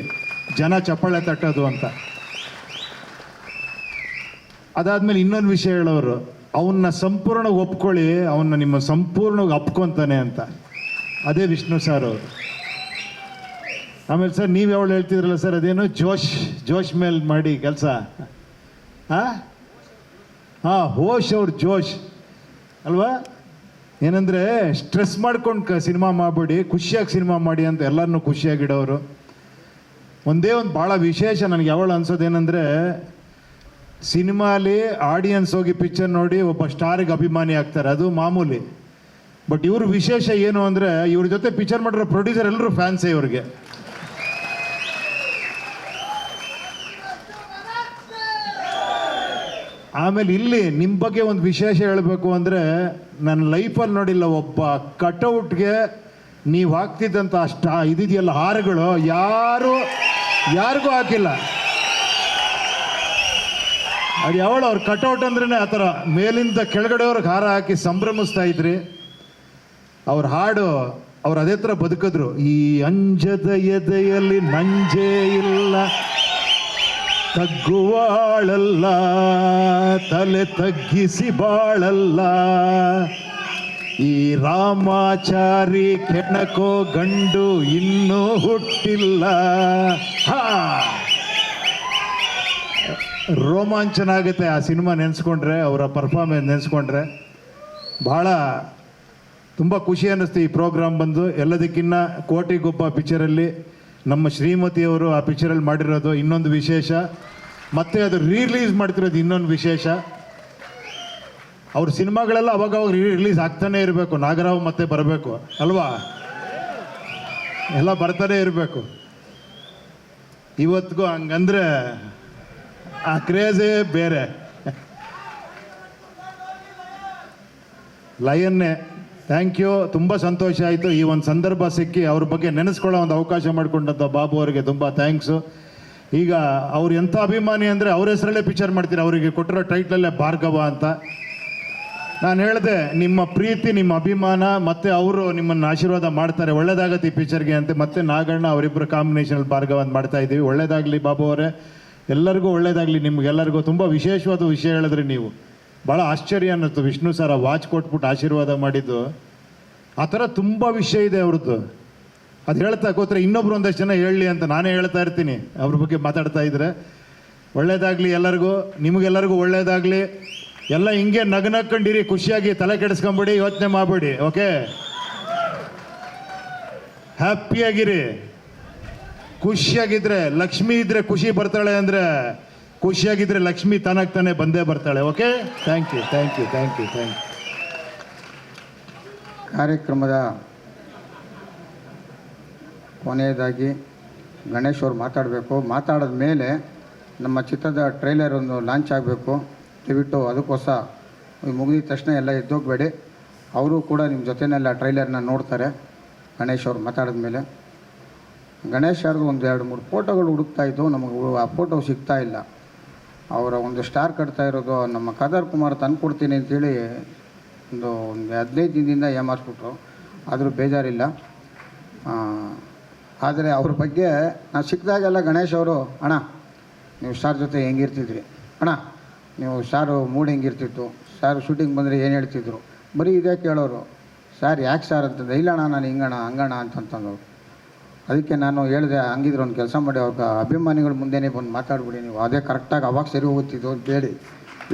ಜನ ಚಪ್ಪಾಳೆ ತಟ್ಟೋದು ಅಂತ. ಅದಾದಮೇಲೆ ಇನ್ನೊಂದು ವಿಷಯ ಹೇಳೋರು, ಅವನ್ನ ಸಂಪೂರ್ಣ ಒಪ್ಕೊಳ್ಳಿ, ಅವನ್ನ ನಿಮ್ಮ ಸಂಪೂರ್ಣವಾಗಿ ಅಪ್ಕೊತಾನೆ ಅಂತ. ಅದೇ ವಿಷ್ಣು ಸರ್ ಅವರು. ಆಮೇಲೆ ಸರ್ ನೀವು ಯಾವಳು ಹೇಳ್ತಿದ್ರಲ್ಲ ಸರ್, ಅದೇನು ಜೋಶ್ ಮೇಲೆ ಮಾಡಿ ಕೆಲಸ. ಹಾಂ, ಹೋಶ್ ಅವ್ರ ಜೋಶ್ ಅಲ್ವಾ? ಏನಂದರೆ ಸ್ಟ್ರೆಸ್ ಮಾಡ್ಕೊಂಡು ಸಿನಿಮಾ ಮಾಡಬೇಡಿ, ಖುಷಿಯಾಗಿ ಸಿನಿಮಾ ಮಾಡಿ ಅಂತ ಎಲ್ಲರನ್ನೂ ಖುಷಿಯಾಗಿಡೋರು. ಒಂದೇ ಒಂದು ಭಾಳ ವಿಶೇಷ ನನಗೆ ಯಾವಳು ಅನ್ಸೋದೇನೆಂದರೆ, ಸಿನಿಮಾಲಿ ಆಡಿಯನ್ಸ್ ಹೋಗಿ ಪಿಕ್ಚರ್ ನೋಡಿ ಒಬ್ಬ ಸ್ಟಾರಿಗೆ ಅಭಿಮಾನಿ ಆಗ್ತಾರೆ, ಅದು ಮಾಮೂಲಿ. ಬಟ್ ಇವ್ರ ವಿಶೇಷ ಏನು ಅಂದರೆ, ಇವ್ರ ಜೊತೆ ಪಿಕ್ಚರ್ ಮಾಡಿರೋ ಪ್ರೊಡ್ಯೂಸರ್ ಎಲ್ಲರೂ ಫ್ಯಾನ್ಸೇ ಇವ್ರಿಗೆ. ಆಮೇಲೆ ಇಲ್ಲಿ ನಿಮ್ಮ ಬಗ್ಗೆ ಒಂದು ವಿಶೇಷ ಹೇಳಬೇಕು ಅಂದರೆ, ನನ್ನ ಲೈಫಲ್ಲಿ ನೋಡಿಲ್ಲ ಒಬ್ಬ ಕಟೌಟ್ಗೆ ನೀವು ಹಾಕ್ತಿದ್ದಂಥ ಇದಿದೆಯಲ್ಲ ಹಾರಗಳು, ಯಾರಿಗೂ ಹಾಕಿಲ್ಲ. ಅದು ಯಾವಳು ಅವ್ರ ಕಟೌಟ್ ಅಂದ್ರೇ ಆ ಥರ ಮೇಲಿಂದ ಕೆಳಗಡೆಯವ್ರಿಗೆ ಹಾರ ಹಾಕಿ ಸಂಭ್ರಮಿಸ್ತಾ ಇದ್ರಿ. ಅವ್ರ ಹಾಡು ಅವ್ರು ಅದೇ ಥರ ಬದುಕಿದ್ರು. ಈ ಅಂಜದ ಎದೆಯಲ್ಲಿ ನಂಜೇ ಇಲ್ಲ, ತಗ್ಗುವಾಳಲ್ಲ, ತಲೆ ತಗ್ಗಿಸಿ ಬಾಳಲ್ಲ, ಈ ರಾಮಾಚಾರಿ ಕೆಣಕೋ ಗಂಡು ಇನ್ನೂ ಹುಟ್ಟಿಲ್ಲ. ಹಾ, ರೋಮಾಂಚನ ಆಗುತ್ತೆ ಆ ಸಿನಿಮಾ ನೆನೆಸ್ಕೊಂಡ್ರೆ, ಅವರ ಪರ್ಫಾರ್ಮೆನ್ಸ್ ನೆನೆಸ್ಕೊಂಡ್ರೆ. ಭಾಳ ತುಂಬ ಖುಷಿ ಅನ್ನಿಸ್ತು ಈ ಪ್ರೋಗ್ರಾಮ್ ಬಂದು. ಎಲ್ಲದಕ್ಕಿನ್ನ ಕೋಟಿಗೊಬ್ಬ ಪಿಕ್ಚರಲ್ಲಿ ನಮ್ಮ ಶ್ರೀಮತಿಯವರು ಆ ಪಿಕ್ಚರಲ್ಲಿ ಮಾಡಿರೋದು ಇನ್ನೊಂದು ವಿಶೇಷ, ಮತ್ತು ಅದು ರಿಲೀಸ್ ಮಾಡ್ತಿರೋದು ಇನ್ನೊಂದು ವಿಶೇಷ. ಅವ್ರ ಸಿನಿಮಾಗಳೆಲ್ಲ ಅವಾಗ ರಿಲೀಸ್ ಆಗ್ತಾನೆ ಇರಬೇಕು. ನಾಗರಾವ್ ಮತ್ತೆ ಬರಬೇಕು ಅಲ್ವಾ? ಎಲ್ಲ ಬರ್ತಾನೆ ಇರಬೇಕು. ಇವತ್ತಿಗೂ ಹಂಗಂದ್ರೆ ಆ ಕ್ರೇಜೇ ಬೇರೆ. ಲಯನ್ನೇ ಥ್ಯಾಂಕ್ ಯು, ತುಂಬ ಸಂತೋಷ ಆಯಿತು ಈ ಒಂದು ಸಂದರ್ಭ ಸಿಕ್ಕಿ ಅವ್ರ ಬಗ್ಗೆ ನೆನೆಸ್ಕೊಳ್ಳೋ ಒಂದು ಅವಕಾಶ ಮಾಡಿಕೊಂಡಂಥ ಬಾಬು ಅವರಿಗೆ ತುಂಬ ಥ್ಯಾಂಕ್ಸು. ಈಗ ಅವ್ರು ಎಂಥ ಅಭಿಮಾನಿ ಅಂದರೆ ಅವ್ರ ಹೆಸರಲ್ಲೇ ಪಿಕ್ಚರ್ ಮಾಡ್ತೀರಿ. ಅವರಿಗೆ ಕೊಟ್ಟಿರೋ ಟೈಟ್ಲಲ್ಲೇ ಭಾರ್ಗವ ಅಂತ. ನಾನು ಹೇಳಿದೆ, ನಿಮ್ಮ ಪ್ರೀತಿ, ನಿಮ್ಮ ಅಭಿಮಾನ, ಮತ್ತು ಅವರು ನಿಮ್ಮನ್ನು ಆಶೀರ್ವಾದ ಮಾಡ್ತಾರೆ, ಒಳ್ಳೇದಾಗತ್ತೆ ಈ ಪಿಕ್ಚರ್ಗೆ ಅಂತ. ಮತ್ತೆ ನಾಗಣ್ಣ ಅವರಿಬ್ಬರು ಕಾಂಬಿನೇಷನಲ್ಲಿ ಭಾರ್ಗವ ಅಂತ ಮಾಡ್ತಾ ಇದ್ದೀವಿ. ಒಳ್ಳೇದಾಗಲಿ ಬಾಬು ಅವರೇ, ಎಲ್ಲರಿಗೂ ಒಳ್ಳೇದಾಗಲಿ. ನಿಮಗೆಲ್ಲರಿಗೂ ತುಂಬ ವಿಶೇಷವಾದ ವಿಷಯ ಹೇಳಿದ್ರಿ ನೀವು. ಭಾಳ ಆಶ್ಚರ್ಯ ಅನ್ನಿಸ್ತು, ವಿಷ್ಣು ಸರ್ ವಾಚ್ ಕೊಟ್ಬಿಟ್ಟು ಆಶೀರ್ವಾದ ಮಾಡಿದ್ದು. ಆ ಥರ ತುಂಬ ವಿಷಯ ಇದೆ ಅವ್ರದ್ದು. ಅದು ಹೇಳ್ತಾ ಕೂತ್ರೆ ಇನ್ನೊಬ್ರು ಒಂದಷ್ಟು ಜನ ಹೇಳಲಿ ಅಂತ ನಾನೇ ಹೇಳ್ತಾ ಇರ್ತೀನಿ ಅವ್ರ ಬಗ್ಗೆ ಮಾತಾಡ್ತಾ ಇದ್ರೆ. ಒಳ್ಳೇದಾಗಲಿ ಎಲ್ಲರಿಗೂ, ನಿಮಗೆಲ್ಲರಿಗೂ ಒಳ್ಳೇದಾಗಲಿ. ಎಲ್ಲ ಹಿಂಗೆ ನಗನಕ್ಕೊಂಡಿರಿ, ಖುಷಿಯಾಗಿ, ತಲೆ ಕೆಡಿಸ್ಕೊಂಬಿಡಿ, ಯೋಚನೆ ಮಾಡಬೇಡಿ. ಓಕೆ, ಹ್ಯಾಪಿಯಾಗಿರಿ. ಖುಷಿಯಾಗಿದ್ದರೆ ಲಕ್ಷ್ಮಿ ಇದ್ದರೆ ಖುಷಿ ಬರ್ತಾಳೆ ಅಂದರೆ, ಖುಷಿಯಾಗಿದ್ದರೆ ಲಕ್ಷ್ಮಿ ತಾನಾಗ್ತಾನೆ ಬಂದೇ ಬರ್ತಾಳೆ. Okay, thank you, thank you, thank you, thank you. ಕಾರ್ಯಕ್ರಮದ ಕೊನೆಯದಾಗಿ ಗಣೇಶ್ ಅವರು ಮಾತಾಡಬೇಕು. ಮಾತಾಡಿದ ಮೇಲೆ ನಮ್ಮ ಚಿತ್ರದ ಟ್ರೈಲರ್ ಒಂದು ಲಾಂಚ್ ಆಗಬೇಕು. ದಯವಿಟ್ಟು ಅದಕ್ಕೋಸ್ಕರ ಮುಗಿದ ತಕ್ಷಣ ಎಲ್ಲ ಎದ್ದೋಗಬೇಡಿ. ಅವರು ಕೂಡ ನಿಮ್ಮ ಜೊತೆನೆಲ್ಲ ಟ್ರೈಲರ್ನ ನೋಡ್ತಾರೆ. ಗಣೇಶ್ ಅವರು ಮಾತಾಡಿದ ಮೇಲೆ ಗಣೇಶ್ ಅವ್ರದ್ದು ಒಂದು 2-3 ಫೋಟೋಗಳು ಹುಡುಕ್ತಾ ಇದ್ದು, ನಮಗೆ ಆ ಫೋಟೋ ಸಿಗ್ತಾ ಇಲ್ಲ. ಅವರ ಒಂದು ಸ್ಟಾರ್ ಕಟ್ತಾ ಇರೋದು ನಮ್ಮ ಖದರ್ ಕುಮಾರ್ ತಂದುಕೊಡ್ತೀನಿ ಅಂತೇಳಿ ಒಂದು 15 ದಿನದಿಂದ ಏಮಾರಿಸ್ಬಿಟ್ರು. ಆದರೂ ಬೇಜಾರಿಲ್ಲ. ಆದರೆ ಅವ್ರ ಬಗ್ಗೆ ನಾನು ಸಿಕ್ಕಿದಾಗೆಲ್ಲ ಗಣೇಶ್ ಅವರು, ಅಣ್ಣ ನೀವು ಸ್ಟಾರ್ ಜೊತೆ ಹೆಂಗಿರ್ತಿದ್ರಿ, ಅಣ್ಣ ನೀವು ಸ್ಟಾರು ಮೂಡ್ ಹೆಂಗಿರ್ತಿತ್ತು, ಸ್ಟಾರ್ ಶೂಟಿಂಗ್ ಬಂದರೆ ಏನು ಹೇಳ್ತಿದ್ರು, ಬರೀ ಇದೇ ಕೇಳೋರು. ಸರ್ ಯಾಕೆ ಸರ್ ಅಂತಂದೆ, ಇಲ್ಲಣ್ಣ ನಾನು ಹಿಂಗಣ ಹಂಗಣ ಅಂತಂತಂದವ್ರು. ಅದಕ್ಕೆ ನಾನು ಹೇಳಿದೆ, ಹಂಗಿದ್ರೆ ಒಂದು ಕೆಲಸ ಮಾಡಿ ಅವ್ರ ಅಭಿಮಾನಿಗಳ ಮುಂದೆನೇ ಬಂದು ಮಾತಾಡ್ಬಿಡಿ ನೀವು, ಅದೇ ಕರೆಕ್ಟಾಗಿ ಅವಾಗ ಸರಿ ಹೋಗ್ತಿದ್ದು ಅಂತ ಹೇಳಿ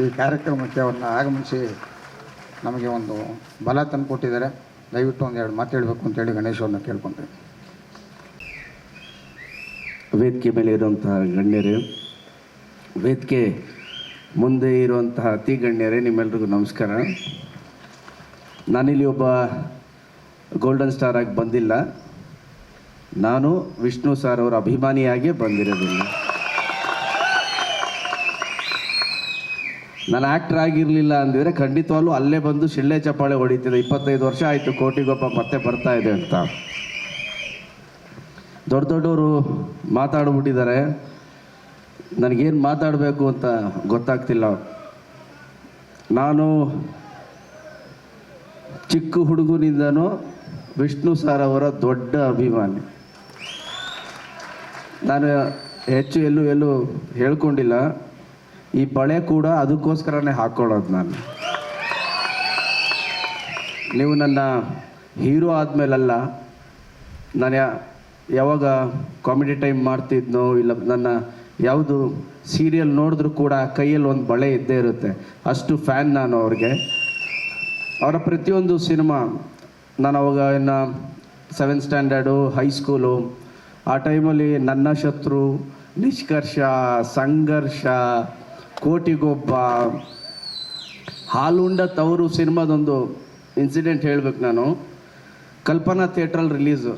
ಈ ಕಾರ್ಯಕ್ರಮಕ್ಕೆ ಅವ್ರನ್ನ ಆಗಮಿಸಿ ನಮಗೆ ಒಂದು ಬಲ ತಂದು ಕೊಟ್ಟಿದ್ದಾರೆ. ದಯವಿಟ್ಟು ಒಂದೆರಡು ಮಾತು ಹೇಳಬೇಕು ಅಂತೇಳಿ ಗಣೇಶ್ ಅವ್ರನ್ನ ಕೇಳ್ಕೊಂಡೆ. ವೇದಿಕೆ ಮೇಲೆ ಇರುವಂತಹ ಗಣ್ಯರೇ, ವೇದಿಕೆ ಮುಂದೆ ಇರುವಂತಹ ಅತಿ ಗಣ್ಯರೇ, ನಿಮ್ಮೆಲ್ರಿಗೂ ನಮಸ್ಕಾರ. ನಾನಿಲ್ಲಿ ಒಬ್ಬ ಗೋಲ್ಡನ್ ಸ್ಟಾರ್ ಆಗಿ ಬಂದಿಲ್ಲ, ನಾನು ವಿಷ್ಣು ಸರ್ ಅವರ ಅಭಿಮಾನಿಯಾಗೇ ಬಂದಿರೋದಿಲ್ಲ. ನಾನು ಆ್ಯಕ್ಟ್ರ್ ಆಗಿರಲಿಲ್ಲ ಅಂದಿದ್ರೆ ಖಂಡಿತವಾಗ್ಲೂ ಅಲ್ಲೇ ಬಂದು ಶಿಳ್ಳೆ ಚಪ್ಪಾಳೆ ಹೊಡಿತಿದ್ದೆ. 25 ವರ್ಷ ಆಯಿತು ಕೋಟಿಗೊಬ್ಬ ಮತ್ತೆ ಬರ್ತಾ ಇದೆ ಅಂತ. ದೊಡ್ಡ ದೊಡ್ಡವರು ಮಾತಾಡ್ಬಿಟ್ಟಿದ್ದಾರೆ, ನನಗೇನು ಮಾತಾಡಬೇಕು ಅಂತ ಗೊತ್ತಾಗ್ತಿಲ್ಲ. ನಾನು ಚಿಕ್ಕ ಹುಡುಗನಿಂದನೂ ವಿಷ್ಣು ಸರ್ ಅವರ ದೊಡ್ಡ ಅಭಿಮಾನಿ. ನಾನು ಹೆಚ್ಚು ಎಲ್ಲೂ ಹೇಳ್ಕೊಂಡಿಲ್ಲ. ಈ ಬಳೆ ಕೂಡ ಅದಕ್ಕೋಸ್ಕರನೇ ಹಾಕ್ಕೊಳ್ಳೋದು. ನೀವು ನನ್ನ ಹೀರೋ ಆದಮೇಲಲ್ಲ, ನಾನು ಯಾವಾಗ ಕಾಮಿಡಿ ಟೈಮ್ ಮಾಡ್ತಿದ್ನೋ ಇಲ್ಲ ನನ್ನ ಯಾವುದು ಸೀರಿಯಲ್ ನೋಡಿದ್ರೂ ಕೂಡ ಕೈಯಲ್ಲಿ ಒಂದು ಬಳೆ ಇದ್ದೇ ಇರುತ್ತೆ. ಅಷ್ಟು ಫ್ಯಾನ್ ನಾನು ಅವ್ರಿಗೆ. ಅವರ ಪ್ರತಿಯೊಂದು ಸಿನಿಮಾ, ನಾನು ಅವಾಗ ಇನ್ನು 7th ಸ್ಟ್ಯಾಂಡರ್ಡು, ಹೈಸ್ಕೂಲು, ಆ ಟೈಮಲ್ಲಿ ನನ್ನ ಶತ್ರು, ನಿಷ್ಕರ್ಷ, ಸಂಘರ್ಷ, ಕೋಟಿಗೊಬ್ಬ, ಹಾಲುಂಡ ತವರು ಸಿನಿಮಾದೊಂದು ಇನ್ಸಿಡೆಂಟ್ ಹೇಳಬೇಕು. ನಾನು ಕಲ್ಪನಾ ಥಿಯೇಟ್ರಲ್ಲಿ release.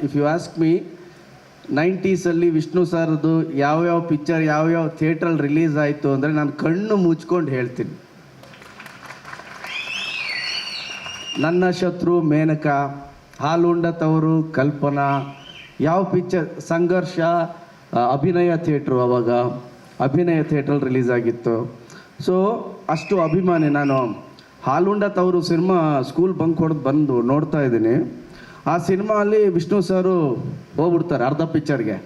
If you ask me, 90s Vishnu ಸರ್ದು ಯಾವ್ಯಾವ ಪಿಕ್ಚರ್ ಯಾವ್ಯಾವ ಥಿಯೇಟ್ರಲ್ಲಿ ರಿಲೀಸ್ ಆಯಿತು ಅಂದರೆ ನಾನು ಕಣ್ಣು ಮುಚ್ಕೊಂಡು ಹೇಳ್ತೀನಿ. ನನ್ನ ಶತ್ರು, ಮೇನಕ, ಹಾಲುಂಡ ತವರು, ಕಲ್ಪನಾ, ಯಾವ ಪಿಕ್ಚರ್, ಸಂಘರ್ಷ, ಅಭಿನಯ ಥಿಯೇಟ್ರು, ಅವಾಗ ಅಭಿನಯ ಥಿಯೇಟ್ರಲ್ಲಿ ರಿಲೀಸ್ ಆಗಿತ್ತು. ಸೊ ಅಷ್ಟು ಅಭಿಮಾನಿ ನಾನು. ಹಾಲುಂಡ ತವರು ಸಿನಿಮಾ ಸ್ಕೂಲ್ ಬಂಕ್ ಹೊಡೆದು ಬಂದು ನೋಡ್ತಾ ಇದ್ದೀನಿ. ಆ ಸಿನಿಮಾ ಅಲ್ಲಿ ವಿಷ್ಣು ಸರು ಹೋಗ್ಬಿಡ್ತಾರೆ ಅರ್ಧ ಪಿಕ್ಚರ್ಗೆ.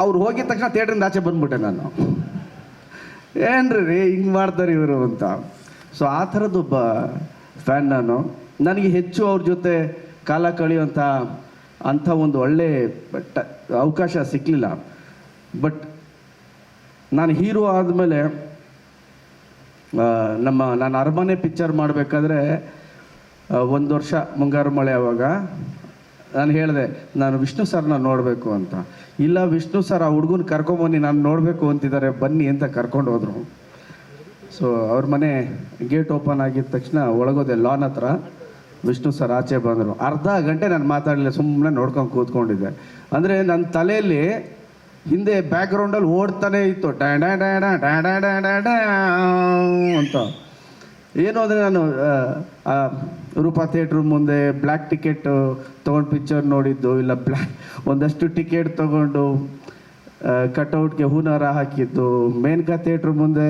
ಅವ್ರು ಹೋಗಿದ ತಕ್ಷಣ ಥಿಯೇಟ್ರಿಂದ ಆಚೆ ಬಂದ್ಬಿಟ್ಟೆ ನಾನು. ಏನ್ರಿ ಹಿಂಗೆ ಮಾಡ್ತಾರೆ ಇವರು ಅಂತ. ಸೊ ಆ ಥರದ್ದೊಬ್ಬ ಫ್ಯಾನ್ ನಾನು. ನನಗೆ ಹೆಚ್ಚು ಅವ್ರ ಜೊತೆ ಕಾಲ ಕಳೆಯುವಂಥ ಒಂದು ಒಳ್ಳೆ ಅವಕಾಶ ಸಿಕ್ಕಲಿಲ್ಲ. ಬಟ್ ನಾನು ಹೀರೋ ಆದಮೇಲೆ ನಾನು ಅರಮನೆ ಪಿಕ್ಚರ್ ಮಾಡಬೇಕಾದ್ರೆ 1 ವರ್ಷ ಮುಂಗಾರು ಮಳೆ, ಆವಾಗ ನಾನು ಹೇಳಿದೆ ನಾನು ವಿಷ್ಣು ಸರ್ನ ನೋಡಬೇಕು ಅಂತ. ಇಲ್ಲ ವಿಷ್ಣು ಸರ್ ಆ ಹುಡುಗನ ಕರ್ಕೊಂಬನ್ನಿ, ನಾನು ನೋಡಬೇಕು ಅಂತಿದ್ದಾರೆ, ಬನ್ನಿ ಅಂತ ಕರ್ಕೊಂಡು ಹೋದರು. ಸೊ ಅವ್ರ ಮನೆ ಗೇಟ್ ಓಪನ್ ಆಗಿದ ತಕ್ಷಣ ಒಳಗೋದೆ, ಲಾನ್ ಹತ್ರ. ವಿಷ್ಣು ಸರ್ ಆಚೆ ಬಂದರು. ಅರ್ಧ ಗಂಟೆ ನಾನು ಮಾತಾಡಲಿಲ್ಲ, ಸುಮ್ಮನೆ ನೋಡ್ಕೊಂಡು ಕೂತ್ಕೊಂಡಿದ್ದೆ. ಅಂದರೆ ನನ್ನ ತಲೆಯಲ್ಲಿ ಹಿಂದೆ ಬ್ಯಾಕ್ಗ್ರೌಂಡಲ್ಲಿ ಓಡ್ತಾನೆ ಇತ್ತು ಡ್ಯಾ ಡ್ಯಾ ಡ್ಯಾ ಡ್ಯಾ ಡ್ಯಾ ಡ್ಯಾ ಡ್ಯಾ ಡ್ಯಾ ಡ್ಯಾ ಅಂತ. ಏನು ಅಂದರೆ ನಾನು ರೂಪಾ ಥಿಯೇಟ್ರ್ ಮುಂದೆ ಬ್ಲ್ಯಾಕ್ ಟಿಕೆಟ್ ತೊಗೊಂಡು ಪಿಕ್ಚರ್ ನೋಡಿದ್ದು, ಇಲ್ಲ ಒಂದಷ್ಟು ಟಿಕೆಟ್ ತೊಗೊಂಡು ಕಟ್ಔಟ್ಗೆ ಹೂನಾರ ಹಾಕಿದ್ದು, ಮೇನಕಾ ಥಿಯೇಟ್ರ್ ಮುಂದೆ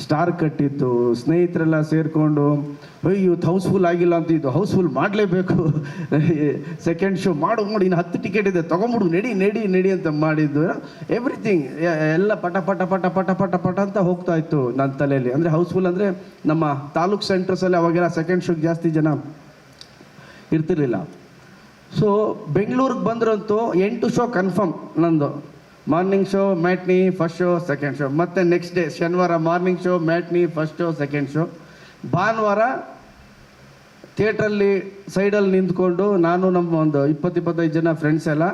ಸ್ಟಾರ್ ಕಟ್ಟಿತ್ತು, ಸ್ನೇಹಿತರೆಲ್ಲ ಸೇರಿಕೊಂಡು ಇವತ್ತು ಹೌಸ್ಫುಲ್ ಆಗಿಲ್ಲ ಅಂತ, ಇದು ಹೌಸ್ಫುಲ್ ಮಾಡಲೇಬೇಕು, ಸೆಕೆಂಡ್ ಶೋ ಮಾಡು, ಇನ್ನು 10 ಟಿಕೆಟ್ ಇದೆ ತೊಗೊಂಬಿಡು, ನಡಿ ಅಂತ ಮಾಡಿದ್ದು. ಎವ್ರಿಥಿಂಗ್ ಎಲ್ಲ ಪಟ ಪಟ ಪಟ ಪಟ ಪಟ ಪಟ ಅಂತ ಹೋಗ್ತಾ ಇತ್ತು ನನ್ನ ತಲೆಯಲ್ಲಿ. ಅಂದರೆ ಹೌಸ್ಫುಲ್ ಅಂದರೆ ನಮ್ಮ ತಾಲೂಕ್ ಸೆಂಟರ್ಸಲ್ಲಿ ಅವಾಗೆಲ್ಲ ಸೆಕೆಂಡ್ ಶೋಗೆ ಜಾಸ್ತಿ ಜನ ಇರ್ತಿರ್ಲಿಲ್ಲ. ಸೊ ಬೆಂಗಳೂರಿಗೆ ಬಂದ್ರಂತೂ 8 ಶೋ ಕನ್ಫರ್ಮ್ ನಂದು. Morning show, matinee, first show, second show. ಮತ್ತು ನೆಕ್ಸ್ಟ್ ಡೇ ಶನಿವಾರ morning show, matinee, first show, second show. ಭಾನುವಾರ ಥಿಯೇಟ್ರಲ್ಲಿ ಸೈಡಲ್ಲಿ ನಿಂತ್ಕೊಂಡು ನಾನು ನಮ್ಮ ಒಂದು 20-25 ಜನ ಫ್ರೆಂಡ್ಸ್ ಎಲ್ಲ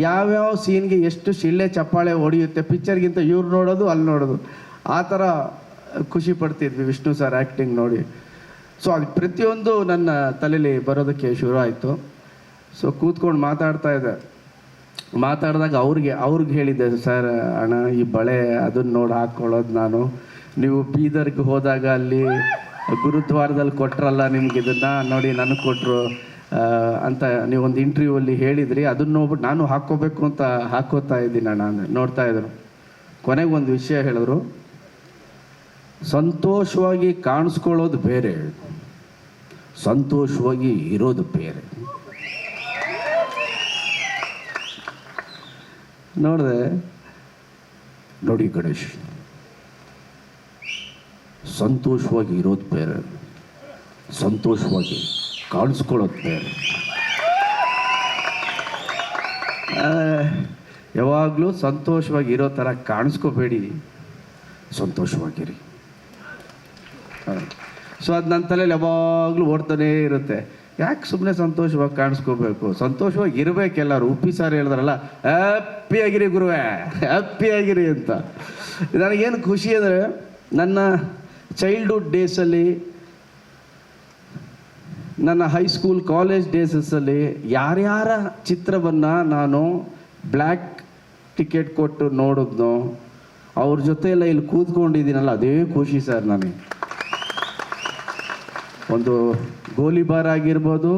ಯಾವ್ಯಾವ ಸೀನ್ಗೆ ಎಷ್ಟು ಶಿಳ್ಳೆ ಚಪ್ಪಾಳೆ ಹೊಡೆಯುತ್ತೆ, ಪಿಕ್ಚರ್ಗಿಂತ ಇವ್ರು ನೋಡೋದು ಅಲ್ಲಿ ನೋಡೋದು, ಆ ಥರ ಖುಷಿ ಪಡ್ತಿದ್ವಿ ವಿಷ್ಣು ಸರ್ ಆ್ಯಕ್ಟಿಂಗ್ ನೋಡಿ. ಸೊ ಅದು ಪ್ರತಿಯೊಂದು ನನ್ನ ತಲೆಯಲ್ಲಿ ಬರೋದಕ್ಕೆ ಶುರು ಆಯಿತು. ಸೊ ಕೂತ್ಕೊಂಡು ಮಾತಾಡಿದಾಗ ಅವ್ರಿಗೆ ಹೇಳಿದ್ದೆ, ಸರ್ ಅಣ್ಣ ಈ ಬಳೆ ಅದನ್ನು ನೋಡಿ ಹಾಕ್ಕೊಳ್ಳೋದು ನಾನು, ನೀವು ಬೀದರ್ಗೆ ಹೋದಾಗ ಅಲ್ಲಿ ಗುರುದ್ವಾರದಲ್ಲಿ ಕೊಟ್ರಲ್ಲ ನಿಮ್ಗೆ ಇದನ್ನು ನೋಡಿ ನನಗೆ ಕೊಟ್ಟರು ಅಂತ ನೀವೊಂದು ಇಂಟರ್ವ್ಯೂವಲ್ಲಿ ಹೇಳಿದ್ರಿ, ಅದನ್ನು ನೋಡ್ಬಿಟ್ಟು ನಾನು ಹಾಕ್ಕೋಬೇಕು ಅಂತ ಹಾಕ್ಕೋತಾ ಇದ್ದೀನಿ ಅಣ್ಣ ನೋಡ್ತಾ ಇದ್ರು. ಕೊನೆಗೆ ಒಂದು ವಿಷಯ ಹೇಳಿದ್ರು, ಸಂತೋಷವಾಗಿ ಕಾಣಿಸ್ಕೊಳ್ಳೋದು ಬೇರೆ, ಸಂತೋಷವಾಗಿ ಇರೋದು ಬೇರೆ. ನೋಡಿದೆ ನೋಡಿ ಗಣೇಶ್, ಸಂತೋಷವಾಗಿ ಇರೋದು ಬೇರೆ, ಸಂತೋಷವಾಗಿ ಕಾಣಿಸ್ಕೊಳ್ಳೋದು ಬೇರೆ. ಯಾವಾಗಲೂ ಸಂತೋಷವಾಗಿ ಇರೋ ಥರ ಕಾಣಿಸ್ಕೋಬೇಡಿ, ಸಂತೋಷವಾಗಿರಿ. ಸೊ ಅದು ನನ್ನ ತಲೆಯಲ್ಲಿ ಯಾವಾಗಲೂ ಓಡ್ತಾನೇ ಇರುತ್ತೆ. ಯಾಕೆ ಸುಮ್ಮನೆ ಸಂತೋಷವಾಗಿ ಕಾಣಿಸ್ಕೋಬೇಕು, ಸಂತೋಷವಾಗಿ ಇರಬೇಕೆಲ್ಲರೂ. ಉಪ್ಪಿ ಸಾರ್ ಹೇಳಿದ್ರಲ್ಲ, ಹ್ಯಾಪಿಯಾಗಿರಿ ಗುರುವೇ, ಹ್ಯಾಪಿಯಾಗಿರಿ ಅಂತ. ನನಗೇನು ಖುಷಿ ಅಂದರೆ, ನನ್ನ ಚೈಲ್ಡ್ಹುಡ್ ಡೇಸಲ್ಲಿ, ನನ್ನ ಹೈಸ್ಕೂಲ್ ಕಾಲೇಜ್ ಡೇಸಲ್ಲಿ ಯಾರ್ಯಾರ ಚಿತ್ರವನ್ನು ನಾನು ಬ್ಲ್ಯಾಕ್ ಟಿಕೆಟ್ ಕೊಟ್ಟು ನೋಡಿದ್ನೋ ಅವ್ರ ಜೊತೆ ಎಲ್ಲ ಇಲ್ಲಿ ಕೂತ್ಕೊಂಡಿದ್ದೀನಲ್ಲ, ಅದೇ ಖುಷಿ ಸರ್ ನನಗೆ. ಒಂದು ಗೋಲಿಬಾರ್ ಆಗಿರ್ಬೋದು,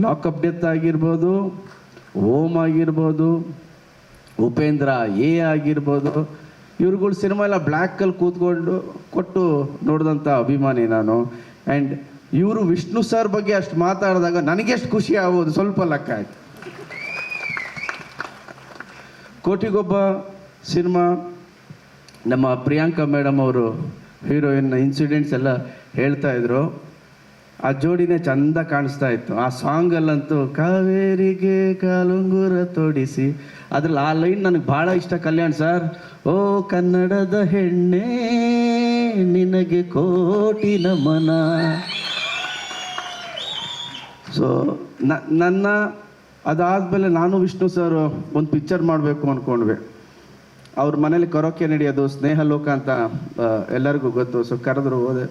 ಲಾಕಪ್ ಡೆತ್ ಆಗಿರ್ಬೋದು, ಓಮ್ ಆಗಿರ್ಬೋದು, ಉಪೇಂದ್ರ ಎ ಆಗಿರ್ಬೋದು, ಇವ್ರುಗಳು ಸಿನಿಮಾ ಎಲ್ಲ ಬ್ಲ್ಯಾಕಲ್ಲಿ ಕೂತ್ಕೊಂಡು ಕೊಟ್ಟು ನೋಡಿದಂಥ ಅಭಿಮಾನಿ ನಾನು. ಆ್ಯಂಡ್ ಇವರು ವಿಷ್ಣು ಸರ್ ಬಗ್ಗೆ ಅಷ್ಟು ಮಾತಾಡಿದಾಗ ನನಗೆಷ್ಟು ಖುಷಿ ಆಗೋದು ಸ್ವಲ್ಪ ಲೆಕ್ಕ ಆಯ್ತು. ಕೋಟಿಗೊಬ್ಬ ಸಿನಿಮಾ, ನಮ್ಮ ಪ್ರಿಯಾಂಕಾ ಮೇಡಮ್ ಅವರು ಹೀರೋಯಿನ್ ಇನ್ಸಿಡೆಂಟ್ಸ್ ಎಲ್ಲ ಹೇಳ್ತಾ ಇದ್ರು. ಆ ಜೋಡಿನೇ ಚಂದ ಕಾಣಿಸ್ತಾ ಇತ್ತು. ಆ ಸಾಂಗಲ್ಲಂತೂ ಕಾವೇರಿಗೆ ಕಾಲುಂಗುರ ತೋಡಿಸಿ, ಅದ್ರಲ್ಲಿ ಆ ಲೈನ್ ನನಗೆ ಭಾಳ ಇಷ್ಟ. ಕಲ್ಯಾಣ್ ಸರ್, ಓ ಕನ್ನಡದ ಹೆಣ್ಣೆ ನಿನಗೆ ಕೋಟಿ ನಮನ. ಸೊ ನನ್ನ ಅದಾದಮೇಲೆ ನಾನು ವಿಷ್ಣು ಸರ್ ಒಂದು ಪಿಕ್ಚರ್ ಮಾಡಬೇಕು ಅಂದ್ಕೊಂಡ್ವಿ. ಅವ್ರ ಮನೇಲಿ ಕರೋಕೆ ನಡೆಯೋದು, ಸ್ನೇಹ ಲೋಕ ಅಂತ ಎಲ್ಲರಿಗೂ ಗೊತ್ತು. ಸೊ ಕರೆದ್ರು, ಹೋದೆ,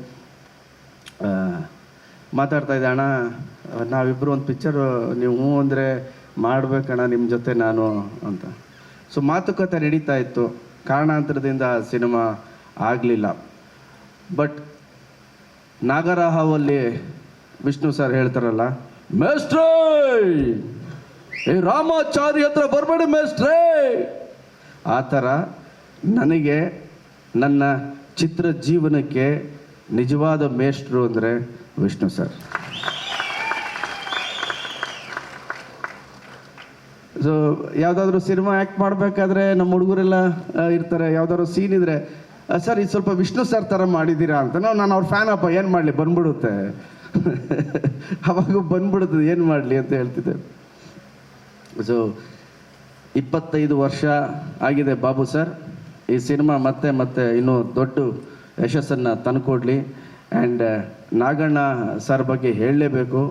ಮಾತಾಡ್ತಾ ಇದ್ದೆ, ಅಣ್ಣ ನಾವಿಬ್ಬರು ಒಂದು ಪಿಕ್ಚರ್, ನೀವು ಹ್ಞೂ ಅಂದರೆ ಮಾಡ್ಬೇಕಣ್ಣ ನಿಮ್ಮ ಜೊತೆ ನಾನು ಅಂತ. ಸೊ ಮಾತುಕತೆ ನಡೀತಾ ಇತ್ತು. ಕಾರಣಾಂತರದಿಂದ ಸಿನಿಮಾ ಆಗಲಿಲ್ಲ. ಬಟ್ ನಾಗರಹಾವಲ್ಲಿ ವಿಷ್ಣು ಸರ್ ಹೇಳ್ತಾರಲ್ಲ, ಮೇಸ್ಟ್ರೇ ಏ ರಾಮಾಚಾರಿ ಹತ್ರ ಬರಬೇಡಿ ಮೇಸ್ಟ್ರೇ, ಆ ಥರ ನನಗೆ ನನ್ನ ಚಿತ್ರ ಜೀವನಕ್ಕೆ ನಿಜವಾದ ಮೇಷ್ಟ್ರು ಅಂದರೆ ವಿಷ್ಣು ಸರ್. ಸೊ ಯಾವುದಾದ್ರೂ ಸಿನಿಮಾ ಆ್ಯಕ್ಟ್ ಮಾಡಬೇಕಾದ್ರೆ ನಮ್ಮ ಹುಡುಗರೆಲ್ಲ ಇರ್ತಾರೆ, ಯಾವುದಾದ್ರು ಸೀನ್ ಇದ್ದರೆ, ಸರ್ ಇದು ಸ್ವಲ್ಪ ವಿಷ್ಣು ಸರ್ ಥರ ಮಾಡಿದ್ದೀರಾ ಅಂತ. ನಾನು ಅವ್ರ ಫ್ಯಾನ್ ಅಪ್ಪ, ಏನು ಮಾಡಲಿ ಬಂದ್ಬಿಡುತ್ತೆ, ಅವಾಗ ಬಂದ್ಬಿಡುತ್ತದೆ, ಏನು ಮಾಡಲಿ ಅಂತ ಹೇಳ್ತಿದ್ದೆ. ಸೊ 25 ವರ್ಷ ಆಗಿದೆ ಬಾಬು ಸರ್. ಈ ಸಿನಿಮಾ ಮತ್ತೆ ಇನ್ನೂ ದೊಡ್ಡ ಯಶಸ್ಸನ್ನು ತಂದುಕೊಡ್ಲಿ. ಆ್ಯಂಡ್ ನಾಗಣ್ಣ ಸರ್ ಬಗ್ಗೆ ಹೇಳಲೇಬೇಕು.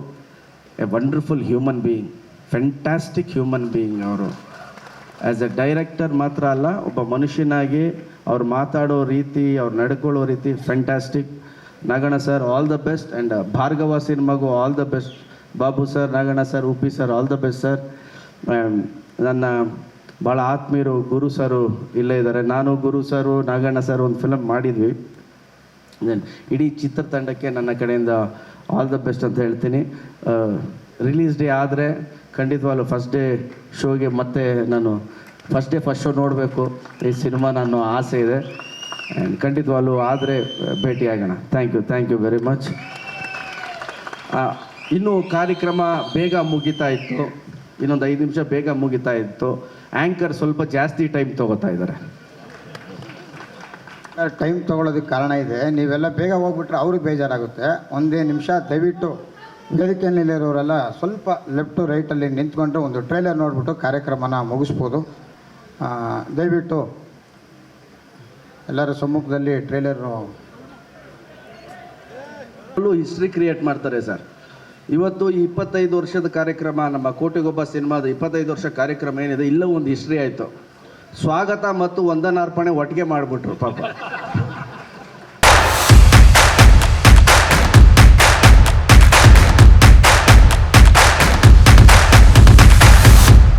A wonderful human being, fantastic human being. ಅವರು ಆ್ಯಸ್ ಎ ಡೈರೆಕ್ಟರ್ ಮಾತ್ರ ಅಲ್ಲ, ಒಬ್ಬ ಮನುಷ್ಯನಾಗಿ ಅವ್ರು ಮಾತಾಡೋ ರೀತಿ, ಅವ್ರು ನಡ್ಕೊಳ್ಳೋ ರೀತಿ fantastic. Naganna sir all the best. And Bhargava ಸಿನಿಮಾಗೂ all the best. Babu sir, Naganna sir, Uppi sir, all the best sir. ನನ್ನ ಭಾಳ ಆತ್ಮೀಯರು ಗುರು ಸರು ಇಲ್ಲೇ ಇದ್ದಾರೆ. ನಾನು ಗುರು ಸರು, ನಾಗಣ್ಣ ಸರ್ ಒಂದು ಫಿಲಮ್ ಮಾಡಿದ್ವಿ. ಇಡೀ ಚಿತ್ರತಂಡಕ್ಕೆ ನನ್ನ ಕಡೆಯಿಂದ ಆಲ್ ದ ಬೆಸ್ಟ್ ಅಂತ ಹೇಳ್ತೀನಿ. ರಿಲೀಸ್ ಡೇ ಆದರೆ ಖಂಡಿತವಾಗ್ಲೂ ಫಸ್ಟ್ ಡೇ ಶೋಗೆ ಮತ್ತೆ ನಾನು ಫಸ್ಟ್ ಶೋ ನೋಡಬೇಕು ಈ ಸಿನಿಮಾ, ನಾನು ಆಸೆ ಇದೆ. ಆ್ಯಂಡ್ ಖಂಡಿತವಾಗ್ಲೂ ಆದರೆ ಭೇಟಿಯಾಗೋಣ. Thank you very much. ಇನ್ನೂ ಕಾರ್ಯಕ್ರಮ ಬೇಗ ಮುಗಿತಾ ಇತ್ತು, ಇನ್ನೊಂದು 5 ನಿಮಿಷ ಬೇಗ ಮುಗಿತಾ ಇತ್ತು. ಆ್ಯಂಕರ್ ಸ್ವಲ್ಪ ಜಾಸ್ತಿ ಟೈಮ್ ತೊಗೋತಾ ಇದ್ದಾರೆ. ಟೈಮ್ ತೊಗೊಳೋದಕ್ಕೆ ಕಾರಣ ಇದೆ. ನೀವೆಲ್ಲ ಬೇಗ ಹೋಗ್ಬಿಟ್ರೆ ಅವ್ರಿಗೆ ಬೇಜಾರಾಗುತ್ತೆ. ಒಂದೇ ನಿಮಿಷ ದಯವಿಟ್ಟು ವೇದಿಕೆಯಲ್ಲಿರೋರೆಲ್ಲ ಸ್ವಲ್ಪ ಲೆಫ್ಟು ರೈಟಲ್ಲಿ ನಿಂತ್ಕೊಂಡ್ರೆ ಒಂದು ಟ್ರೈಲರ್ ನೋಡಿಬಿಟ್ಟು ಕಾರ್ಯಕ್ರಮನ ಮುಗಿಸ್ಬೋದು. ದಯವಿಟ್ಟು ಎಲ್ಲರ ಸಮ್ಮುಖದಲ್ಲಿ ಟ್ರೈಲರು ಹಿಸ್ಟ್ರಿ ಕ್ರಿಯೇಟ್ ಮಾಡ್ತಾರೆ ಸರ್. ಇವತ್ತು ಈ 25 ವರ್ಷದ ಕಾರ್ಯಕ್ರಮ, ನಮ್ಮ ಕೋಟಿಗೊಬ್ಬ ಸಿನಿಮಾದ 25 ವರ್ಷ ಕಾರ್ಯಕ್ರಮ ಏನಿದೆ, ಇಲ್ಲ ಒಂದು ಹಿಸ್ಟ್ರಿ ಆಯಿತು. ಸ್ವಾಗತ ಮತ್ತು ವಂದನಾರ್ಪಣೆ ಒಟ್ಟಿಗೆ ಮಾಡಿಬಿಟ್ರು ಪಾಪ.